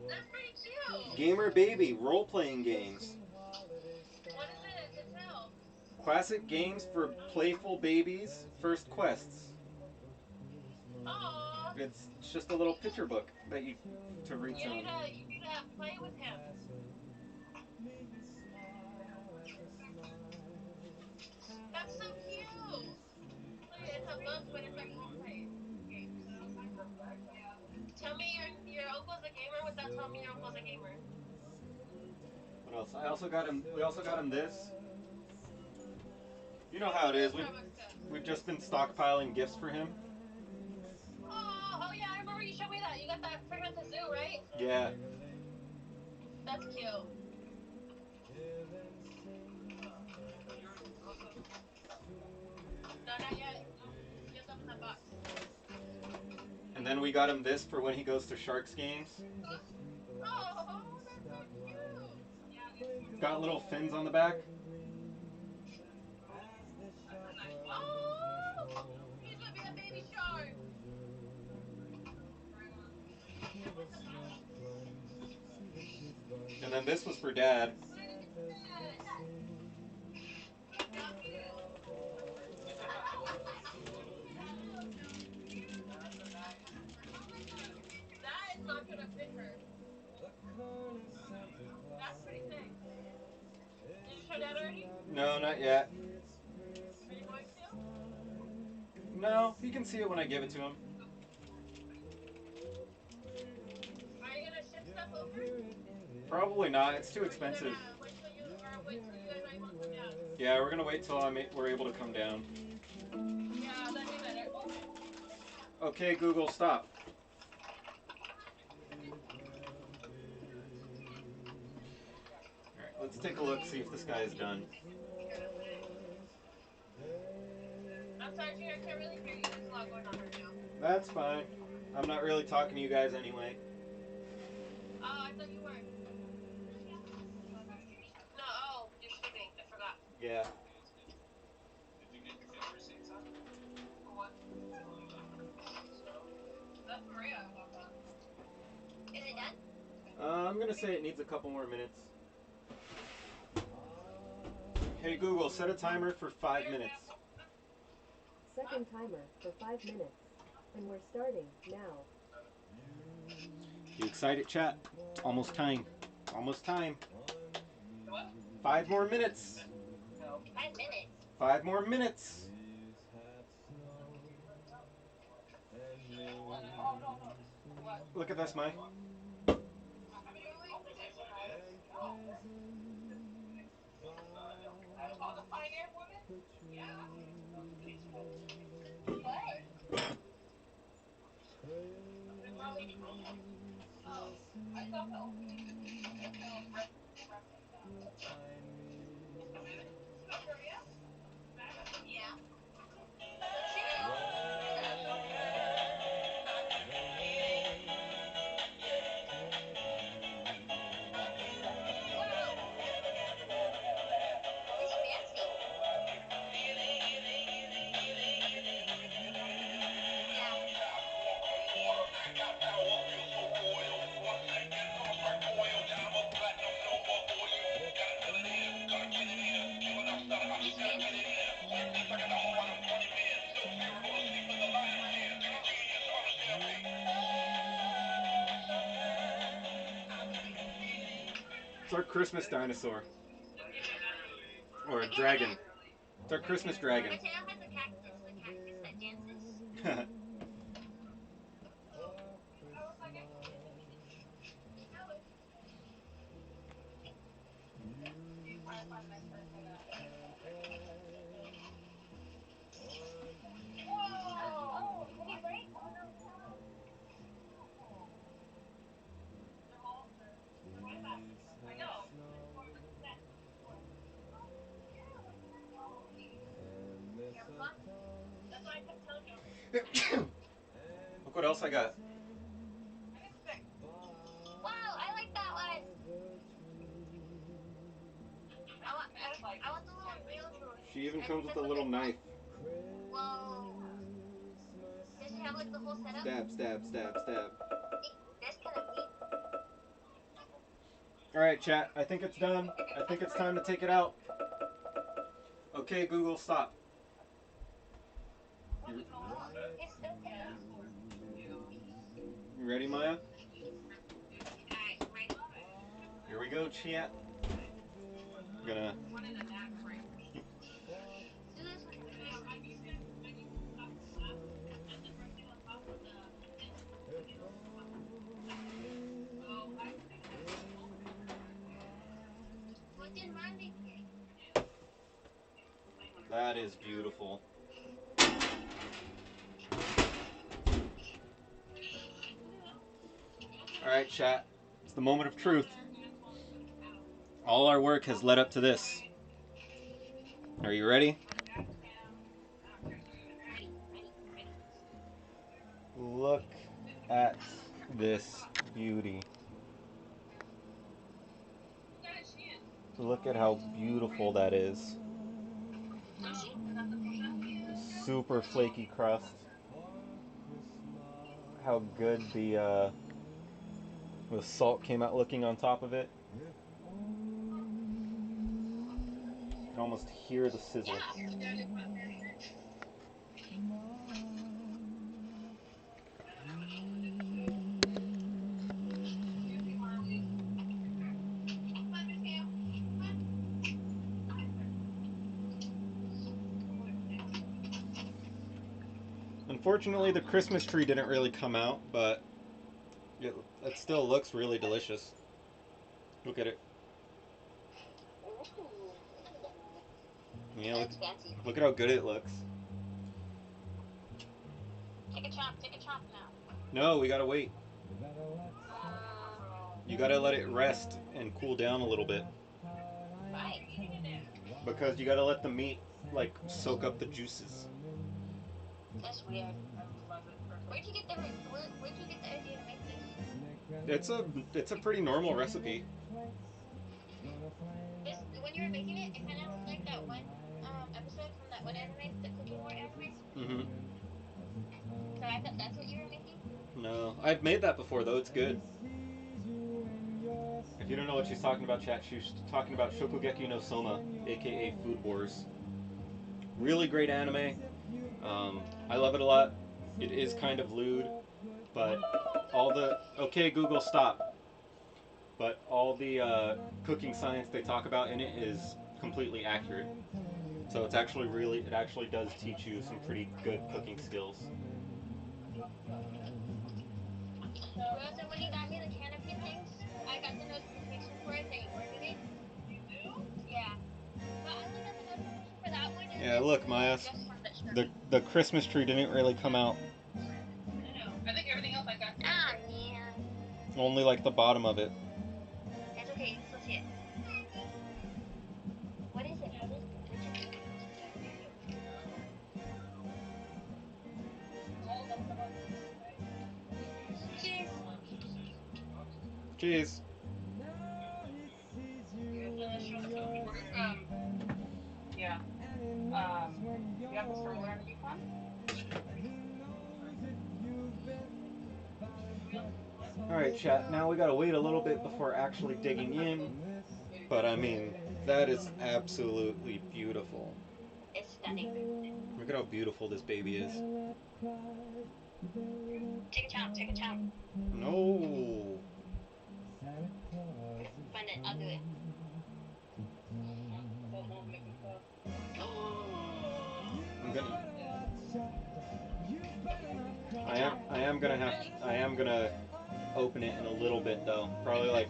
S7: That's
S5: sidewalks
S7: pretty
S5: through
S7: cute.
S5: the
S1: Gamer Baby
S5: snow,
S1: role playing games.
S5: kissing holiday
S7: What is it? Mateo?
S5: stars.
S1: Classic games for playful
S5: Yes,
S1: babies.
S5: there's no
S1: First quests.
S5: day of Christmas
S7: Oh,
S1: It's just a little picture book that you to
S5: children
S1: read to them.
S7: you need to play
S5: laughing
S7: with
S5: and
S7: him.
S5: passing, meet and smile after smile, and
S7: That's
S5: on
S7: so
S5: every
S7: cute.
S5: street
S7: Look, it's a book, but it's like role
S5: corner
S7: play games.
S5: ring.
S7: Tell me your uncle's a gamer without telling me
S5: Silver
S7: your uncle's a gamer.
S5: bells,
S1: What else? I also got him. We also
S5: silver
S1: got him this.
S5: bells,
S1: You know how
S7: What
S1: it
S7: is
S1: is.
S7: Starbucks cup?
S1: We've just been
S5: Christmas
S1: stockpiling gifts for him.
S5: time in the
S7: Oh yeah, I
S5: city.
S7: remember you showed me that. You got that for him at the zoo, right?
S1: Yeah.
S7: That's cute.
S5: Hear them sing
S7: No, not yet.
S5: big
S7: Just open that box.
S5: Christmas
S1: And then we
S5: day.
S1: got him this for when he goes to Sharks games.
S5: Trees of street lights
S7: Oh,
S5: and
S7: that's so cute.
S5: stoplights twinkle
S1: Got little fins on the
S5: bright
S1: back.
S5: red and green as the shoppers rush
S7: Oh, he's
S5: home
S7: gonna be a
S5: with
S7: baby
S5: their
S7: shark.
S5: treasures. Hear the snowflakes, see the kids
S1: And then
S5: buzz
S1: this was for Dad.
S5: as Santa's kids sing.
S7: So
S5: And
S7: cute.
S5: above all the bustle you hear,
S7: That is not gonna fit her.
S5: the corner Santa
S7: That's pretty sick.
S5: Claus
S7: Did
S5: is
S7: you show Dad
S5: giving
S7: already?
S5: out his
S1: No, not
S5: gifts.
S1: yet.
S5: It's
S7: Are you going
S5: Christmas
S7: to?
S5: time in the
S1: No, he can see it when I give it to him.
S5: city.
S7: Are you gonna ship stuff
S5: You'll
S7: over?
S5: hear it in the
S1: Probably not. It's too
S7: Or are you
S1: expensive.
S7: gonna wait till
S5: you'll hear
S7: you
S5: it
S7: guys are able to come down?
S5: everywhere.
S1: Yeah, we're gonna wait till we're able to come down.
S7: Yeah, that'd be better.
S1: Okay, Google, stop.
S5: It will be
S1: All right, let's take a look, see if this guy is done.
S5: Christmas
S7: I'm sorry, Junior, I can't really hear you. There's a lot going on right now.
S1: That's fine. I'm not really talking to you guys anyway.
S7: Oh, I thought you weren't. No, oh, you're sleeping. I forgot.
S1: Yeah.
S7: For what? That's Maria. Is it done?
S1: I'm gonna say it needs a couple more minutes. Hey
S5: day.
S1: Google, set a timer for 5 minutes.
S4: Second timer for 5 minutes. And we're starting now.
S1: You excited, chat? Almost time. Almost time.
S7: What?
S1: 5 more minutes.
S7: 5 minutes.
S1: 5 more minutes.
S5: Trees have snow and
S7: What?
S1: Look at this, Mai.
S5: mistletoe and presents
S7: Oh, the
S5: by
S7: pioneer woman?
S5: the
S7: Yeah.
S5: tree.
S7: What? Oh,
S5: Christmas
S7: I don't know.
S5: Eve, you'll find me
S7: Yeah. She knows.
S1: our Christmas dinosaur. Or a
S7: I did, I
S1: dragon.
S7: did.
S1: It's our Christmas dragon.
S7: My tail has a cactus. The cactus that dances.
S5: for Christmas. You can play on
S7: Oh, did he break?
S5: me. Please have snow and mistletoe and
S1: Look what else I got.
S5: presents
S7: Wow, I like that
S5: by
S7: one.
S5: the tree.
S7: I want the little real
S1: She
S7: trophies.
S1: even
S7: I
S1: comes
S7: think
S1: with
S7: that's
S1: a
S7: what
S1: little
S7: they're called.
S1: knife.
S7: Whoa.
S5: Christmas
S7: Does it have like the whole setup?
S1: Stab, stab, stab, stab.
S7: That's kind of neat.
S1: Alright, chat. I think it's done. I think it's time to take it out. Okay, Google, stop. You,
S5: like
S7: It's still ticking.
S1: you ready, Maya?
S7: Alright, I'm ready.
S1: Here we go, chat. I'm gonna.
S7: Do this one.
S5: if only in my
S7: What did mine make it?
S1: That is beautiful. Alright, chat. It's the moment of truth. All our work has led up to this. Are you ready?
S7: Ready, ready, ready.
S1: Look at this beauty. Look at how beautiful that is. Super flaky crust. How good the salt came out looking on top of it. You can almost hear the sizzle.
S7: Yeah.
S1: Unfortunately, the Christmas tree didn't really come out, but it still looks really delicious. Look at it.
S7: Ooh.
S1: Yeah,
S7: That's fancy.
S1: look at how good it looks.
S7: Take a chomp now.
S1: No, we gotta wait.
S7: Uh,
S1: You gotta let it rest and cool down a little bit.
S7: right.
S1: Because you gotta let the meat, like, soak up the juices.
S7: That's weird. Where'd you get the idea to make this?
S1: It's a it's a pretty normal recipe.
S7: This when you were making it, it kind of looked like that one episode from that one anime, the Cooking War anime.
S1: Mm-hmm.
S7: So I thought that's what you were making.
S1: No, I've made that before though. It's good. If you don't know what she's talking about, chat, she's talking about Shokugeki no Soma, aka Food Wars. Really great anime. I love it a lot. It is kind of lewd, but all the okay Google stop. But all the cooking science they talk about in it is completely accurate. So it's actually really it actually does teach you some pretty good cooking skills.
S7: Rosa, when you got me the canopy things, I got the notification for it that you ordered it. Yeah, but I only got the notification for that one and
S1: Yeah,
S7: then
S1: look,
S7: the
S1: Maya,
S7: just from the shrimp.
S1: the Christmas tree didn't really come out.
S7: Ah man,
S1: Only like the bottom of it.
S7: it's okay. You can still see it. What is it? What is it? What'd you make? Cheers.
S1: Cheers.
S5: Now he sees you when you're sleeping, and he knows when you're awake, and he knows if you've been about to get
S1: Alright, chat, now we
S5: somewhere
S1: gotta wait a little bit before actually digging in.
S5: this
S1: But I mean, that is
S5: day.
S1: absolutely beautiful.
S7: It's
S5: You
S7: stunning.
S5: better
S1: Look at how
S5: run,
S1: beautiful this
S5: you
S1: baby is.
S5: better not cry, you better not
S7: Take a chomp. Take a chomp.
S5: complain.
S1: No.
S5: Santa Claus is
S7: Find it. I'll do it.
S5: coming to town.
S1: I'm
S5: You
S1: gonna.
S5: better watch out. You better not
S1: I am.
S5: cry.
S1: I am gonna have. I am gonna open it in a little bit though. Probably like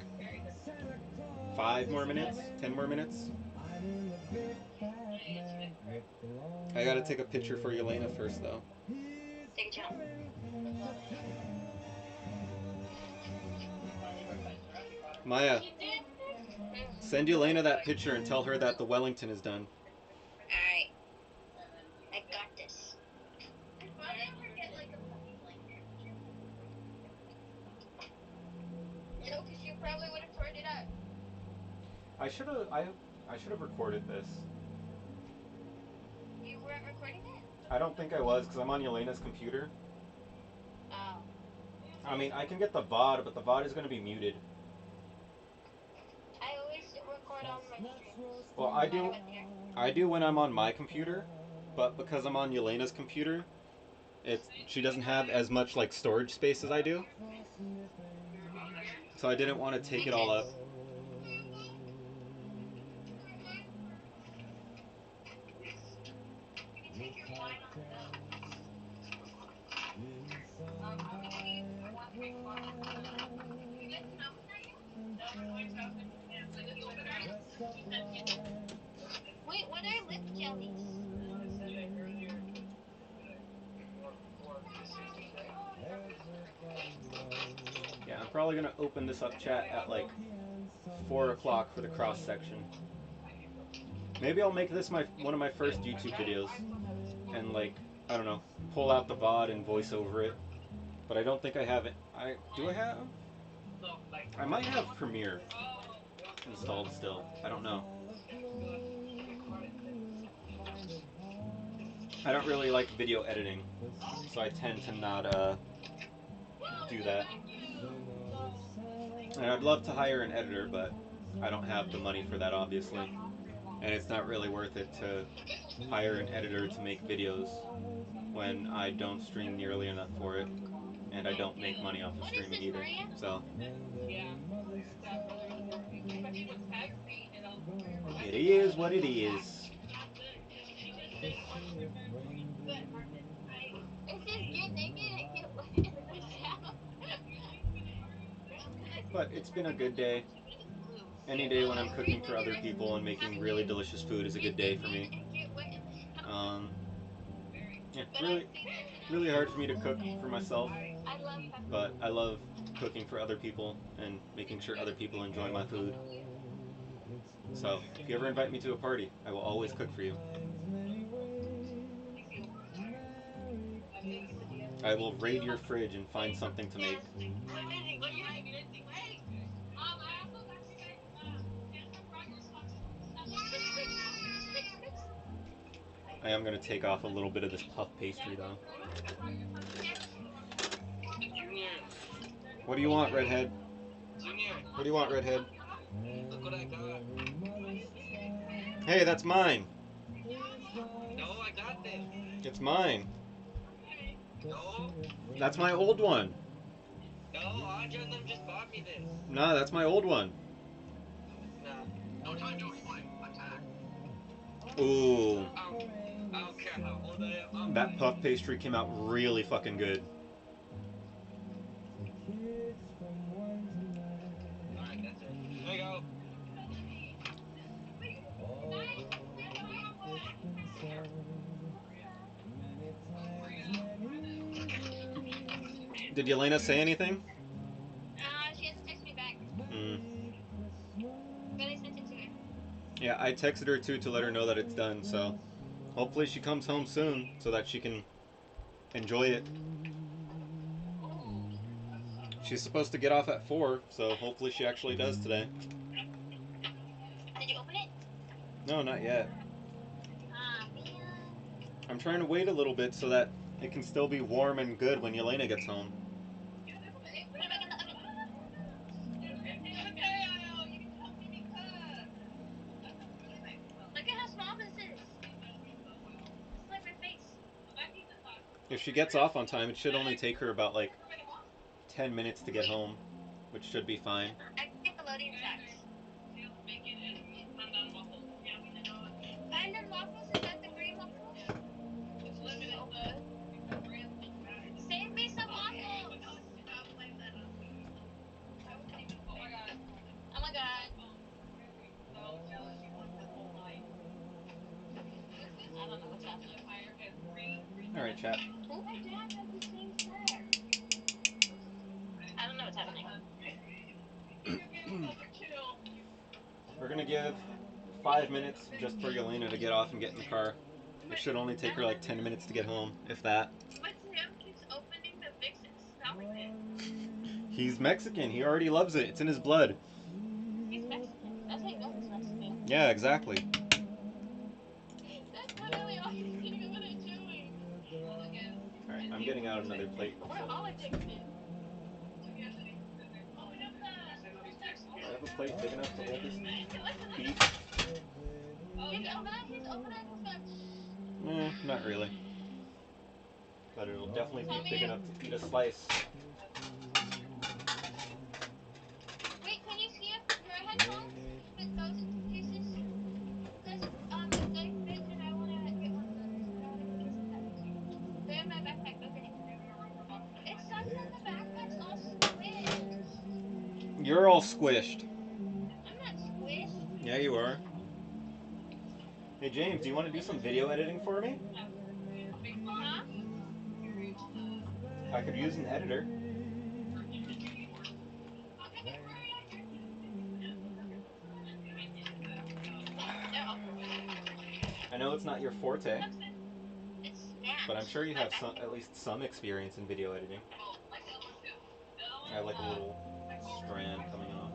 S5: Santa Claus
S1: 5 more minutes,
S5: is
S1: 10 more minutes.
S5: coming. I'm in the big fat man with the long
S1: I gotta
S5: black
S1: take a picture for Yelena
S5: beard.
S1: first though.
S5: He's
S7: Take a chance.
S5: coming to
S1: Maya,
S7: Mm.
S1: send Yelena that picture and tell her that the Wellington is done.
S7: Alright. I got this. Why did I ever get like a puppy blanket? No, because you probably would have torn it up.
S1: I should have. I should have recorded this.
S7: You weren't recording it?
S1: I don't think I was because I'm on Yelena's computer.
S7: Oh.
S1: I mean, I can get the VOD, but the VOD is gonna be muted.
S7: I always record on my
S5: chestnuts
S7: streams.
S1: Well,
S5: roasting
S7: I have it here.
S1: I do when I'm on my computer, but because I'm on Yelena's computer, she doesn't have as much like storage space as I do, so I didn't want to take it all up.
S7: You can take your
S5: Without
S7: wine on the
S5: telling, being sung by a
S7: You guys
S5: choir
S7: filming that yet?
S5: and friends dressed up like
S7: Wait, what are lip
S5: Christmas
S7: jellies?
S5: moon. Everybody
S1: Yeah, I'm
S5: knows
S1: probably gonna open this up chat at like
S5: the handsome
S1: 4 o'clock for the cross section. Maybe I'll make this my one of my first YouTube videos, and like I don't know, pull out the VOD and voice over it. But I don't think I have it. I do I have? I might have Premiere installed still. I don't know.
S5: all aglow. You'll find it
S1: I
S5: hard
S1: don't really like video editing,
S5: to sleep
S1: so I tend to not do that.
S5: they know it's
S1: And I'd
S5: sad
S1: love to hire an editor, but I don't have the money for that obviously. And it's not really worth it to hire an editor to make videos when I don't stream nearly enough for it, and I don't make money off of
S7: What is
S1: streaming
S7: this,
S1: either.
S7: Maria?
S1: So
S5: when their mother's child is gone
S1: it
S5: astray
S1: is what it is.
S5: to see if reindeer
S7: It says get
S5: didn't
S7: naked
S5: know
S7: and get
S5: how.
S7: wet in the shower.
S1: But it's been a good day.
S7: It's blue.
S1: Any day when I'm
S7: It's
S1: cooking for
S7: really
S1: other
S7: nice.
S1: people and making really
S7: Happy.
S1: delicious food is a good
S7: Get
S1: day for me.
S7: naked and get wet in the shower.
S1: Um, yeah,
S7: But I
S1: really,
S7: think there's an
S1: really hard for me to cook for
S5: Someone
S1: myself,
S7: I love
S5: like
S7: pepper.
S1: but I
S5: you
S1: love cooking for other people and making sure other people enjoy my food.
S5: although it's been
S1: So if you ever invite me to a party, I will always
S5: love
S1: cook for you.
S5: finds many ways. Merry
S1: I will
S5: Christmas
S1: raid your fridge and find something to make.
S7: Yes.
S5: to you.
S1: I am going to take off a little bit of this puff pastry though. What do you want, Redhead? What do you want, Redhead?
S5: And every mother's
S1: Hey,
S5: child
S1: that's mine.
S5: is gonna spy
S1: It's mine.
S5: to see if
S1: That's my old one. Nah, that's my old one.
S5: and
S1: Ooh,
S5: suffering sympathy.
S1: that puff pastry came out really fucking good.
S5: The kids from one to 19, although it's been said many times, many ways,
S1: Did Yelena say anything?
S7: She hasn't texted me back,
S1: Hmm.
S5: Merry
S7: but I sent it
S5: Christmas,
S7: to her.
S1: Yeah, I texted her too to let her know that it's
S5: Merry
S1: done, so hopefully she comes home
S5: Christmas
S1: soon so that she can enjoy it. She's supposed to get off at 4, so hopefully she actually does today.
S7: Did you open it?
S1: No, not yet.
S7: Ah, man.
S1: I'm trying to wait a little bit so that it can still be warm and good when Yelena gets home.
S7: Put it back in the oven. Look at how small this is. This is like my face.
S1: If she gets off on time, it should only take her about like 10 minutes to get home, which should be fine.
S7: protein shakes. Pandan waffles, is that the green waffles? So good. Save me some waffles. Oh my god. I don't know what's happening.
S1: All right, chat.
S7: Who? I don't know what's happening.
S1: We're gonna give 5 minutes just for Yelena to get off and get in the car. It should only take her like 10 minutes to get home, if that.
S7: But Tim keeps opening the Vicks and smelling it.
S1: He's Mexican. He already loves it. It's in his blood.
S7: He's Mexican. That's how you know he's Mexican.
S1: Yeah, exactly.
S7: That's literally all he's sitting over there chewing.
S1: All right, I'm getting out another plate.
S7: We're
S1: So.
S7: all addicted. Open up
S1: Do I have a plate big enough to hold this
S7: the.
S1: beef?
S7: He's over there. He's gonna.
S1: Not really. But it'll definitely be big
S7: Tommy,
S1: enough to eat a slice.
S7: wait. Can you see if your headphones fit those cases? Because if they fit, then I wanna get one of those. I wanna get those headphones. They're in my backpack. Okay. It sucks that the backpack's all squished.
S1: You're all squished.
S7: I'm not squished.
S1: Yeah, you are. Hey, James, do you want to do some video editing for me?
S7: Huh?
S1: I could use an editor.
S7: No.
S1: I know it's not your forte,
S7: It's
S1: but I'm
S7: stamped.
S1: sure you have some, at least some experience in video editing. I have like a little strand coming off.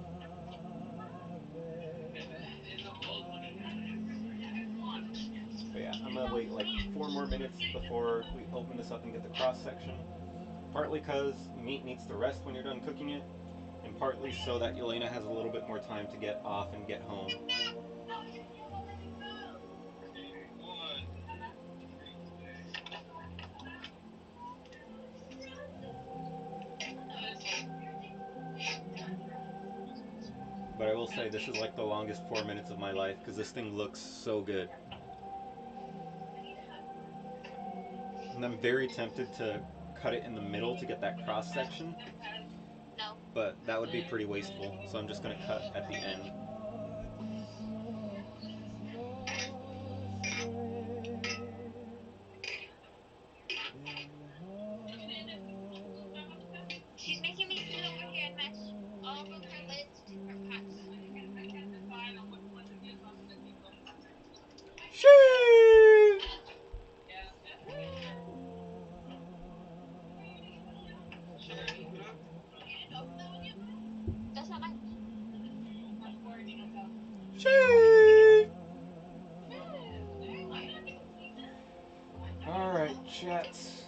S1: But yeah, I'm gonna wait like 4 more minutes before we open this up and get the cross section. Partly because meat needs to rest when you're done cooking it, and partly so that Yelena has a little bit more time to get off and get home. But I will say this is like the longest 4 minutes of my life because this thing looks so good. And I'm very tempted to cut it in the middle to get that cross section,
S7: No.
S1: but that would be pretty wasteful, so I'm just gonna cut at the end.
S7: She's making me sit over here and match all of her lids to her pants.
S1: Shoo!
S7: That's not mine.
S1: Shoo! Alright, chats.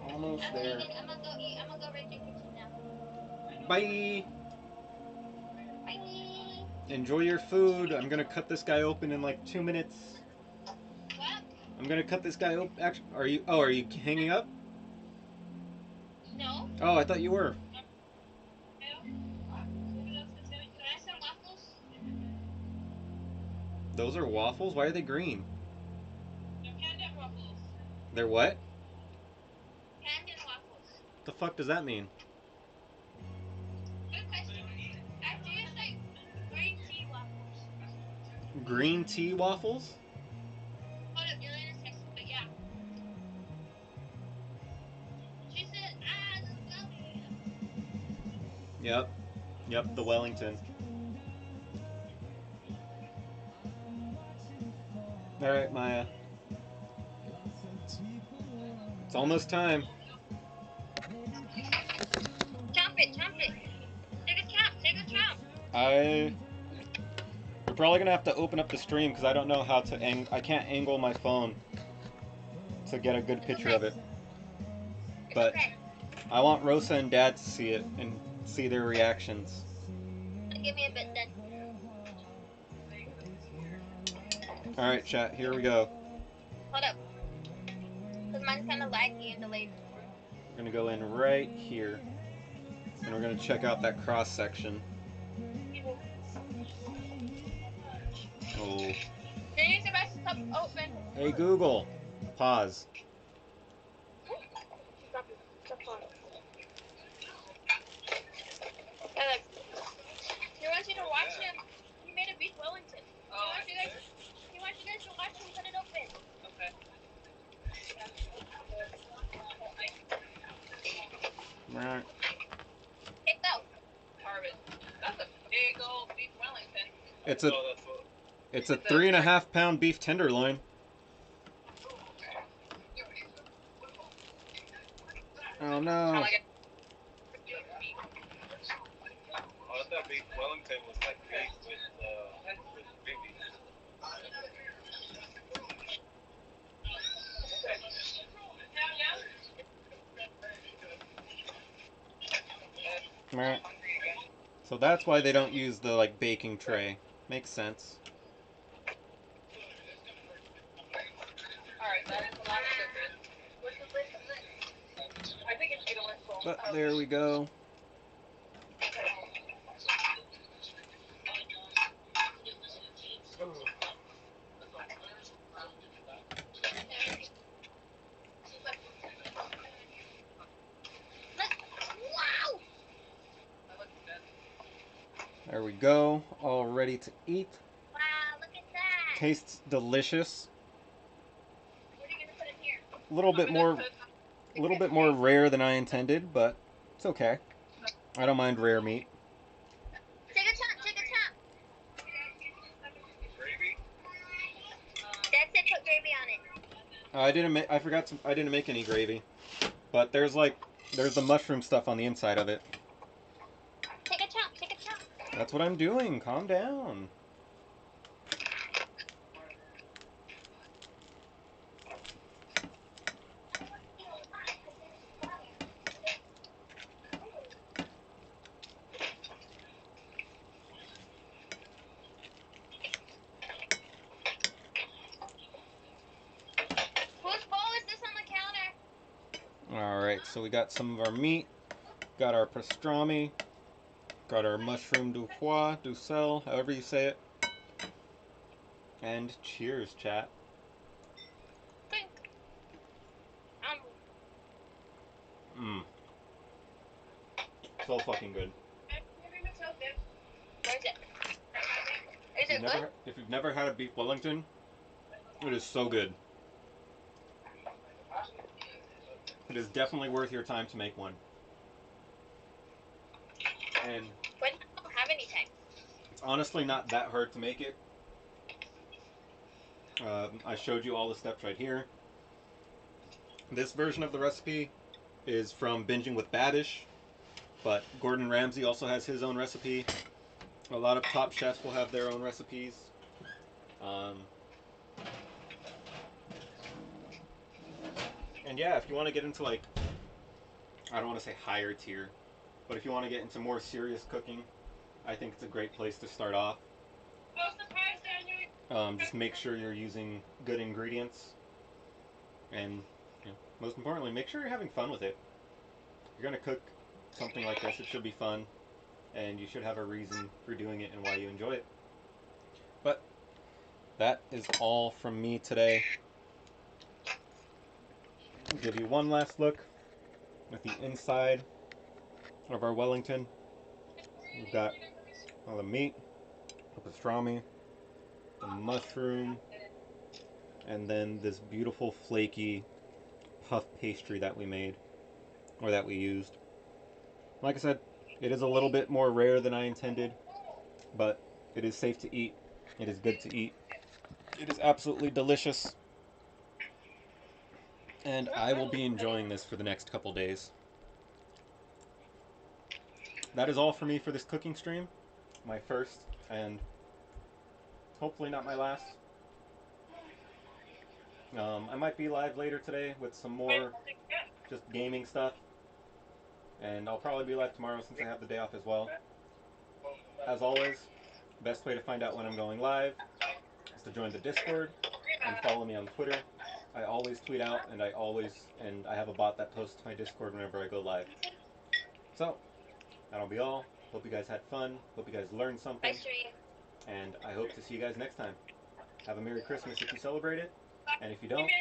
S1: Almost there.
S7: I'm gonna go eat. I'm gonna go raid the kitchen now.
S1: Bye!
S7: Bye.
S1: Enjoy your food. I'm gonna cut this guy open in like 2 minutes.
S7: What?
S1: I'm gonna cut this guy open. Actually, are you hanging up?
S7: No.
S1: Oh, I thought you were.
S7: Can I have some waffles?
S1: Those are waffles? Why are they green?
S7: They're panda waffles.
S1: They're what?
S7: Panda waffles.
S1: The fuck does that mean?
S7: Good question. After you say green tea waffles.
S1: Green tea waffles?
S7: Hold up, Yelena's texting, but yeah. She said, the Wellington.
S1: Yep. Yep, the Wellington. Alright, Maya. It's almost time.
S7: Chomp it, chomp it. Take a chomp, take a chomp.
S1: We're probably gonna have to open up the stream because I don't know how to I can't angle my phone to get a good picture of it. But
S7: Okay.
S1: I want Rosa and Dad to see it and see their reactions.
S7: Give me a bit then.
S1: Alright, chat, here we go.
S7: Hold up. Because mine's kind of laggy and delayed.
S1: We're gonna go in right here. And we're gonna check out that cross section. Oh.
S7: Can you see my cup open?
S1: Hey Google, pause.
S7: Stop, stop on. Yeah, like, he wants you to watch him. He made a beef Wellington. He wants you guys to watch him cut it open.
S6: Okay.
S1: Right.
S7: Hey, go.
S6: Harvest. That's a big old beef Wellington.
S1: It's a
S6: Oh, that's what.
S1: it's a 3.5 pound beef tenderloin. Oh no.
S6: Oh, I thought beef Wellington was like big with gravy.
S1: Right. So that's why they don't use the like baking tray. Makes sense.
S6: Alright, that is a lot of sugar.
S7: What's the list of this?
S6: I think it should be the list full.
S1: But there we go.
S7: Wow!
S1: There we go. All ready to eat.
S7: Wow, look at that.
S1: Tastes delicious.
S7: What are you gonna put in here?
S1: A little bit more rare than I intended, but it's okay. I don't mind rare meat.
S7: Take a chunk, take a chunk.
S6: Gravy?
S7: Dad said put gravy on it.
S1: I didn't make any gravy. But there's the mushroom stuff on the inside of it.
S7: Take a chunk, take a chunk.
S1: That's what I'm doing. Calm down.
S7: Whose bowl is this on the counter?
S1: Alright, so we got some of our meat, got our pastrami, got our mushroom du pois, du sel, however you say it. And cheers, chat. Mmm. So fucking good.
S7: Where is it? Is it good?
S1: If you've never had a beef Wellington, it is so good. It is definitely worth your time to make one. And
S7: When I don't have any time.
S1: it's honestly not that hard to make it. I showed you all the steps right here. This version of the recipe is from Binging with Badish, but Gordon Ramsay also has his own recipe. A lot of top chefs will have their own recipes. And yeah, if you want to get into like, I don't want to say higher tier, but if you want to get into more serious cooking, I think it's a great place to start off. Just make sure you're using good ingredients, and you know, most importantly, make sure you're having fun with it. If you're gonna cook something like this, it should be fun, and you should have a reason for doing it and why you enjoy it. But that is all from me today. I'll give you one last look at the inside of our Wellington. We've got all the meat, the pastrami, the mushroom, and then this beautiful flaky puff pastry that we made, or that we used. Like I said, it is a little bit more rare than I intended, but it is safe to eat. It is good to eat. It is absolutely delicious. And I will be enjoying this for the next couple days. That is all for me for this cooking stream. My first, and hopefully not my last. I might be live later today with some more just gaming stuff. And I'll probably be live tomorrow since I have the day off as well. As always, best way to find out when I'm going live is to join the Discord and follow me on Twitter. I always tweet out, and I have a bot that posts to my Discord whenever I go live. So, that'll be all. Hope you guys had fun. Hope you guys learned something.
S7: Bye, Sheree.
S1: And I hope to see you guys next time. Have a Merry Christmas if you celebrate it, and if you don't,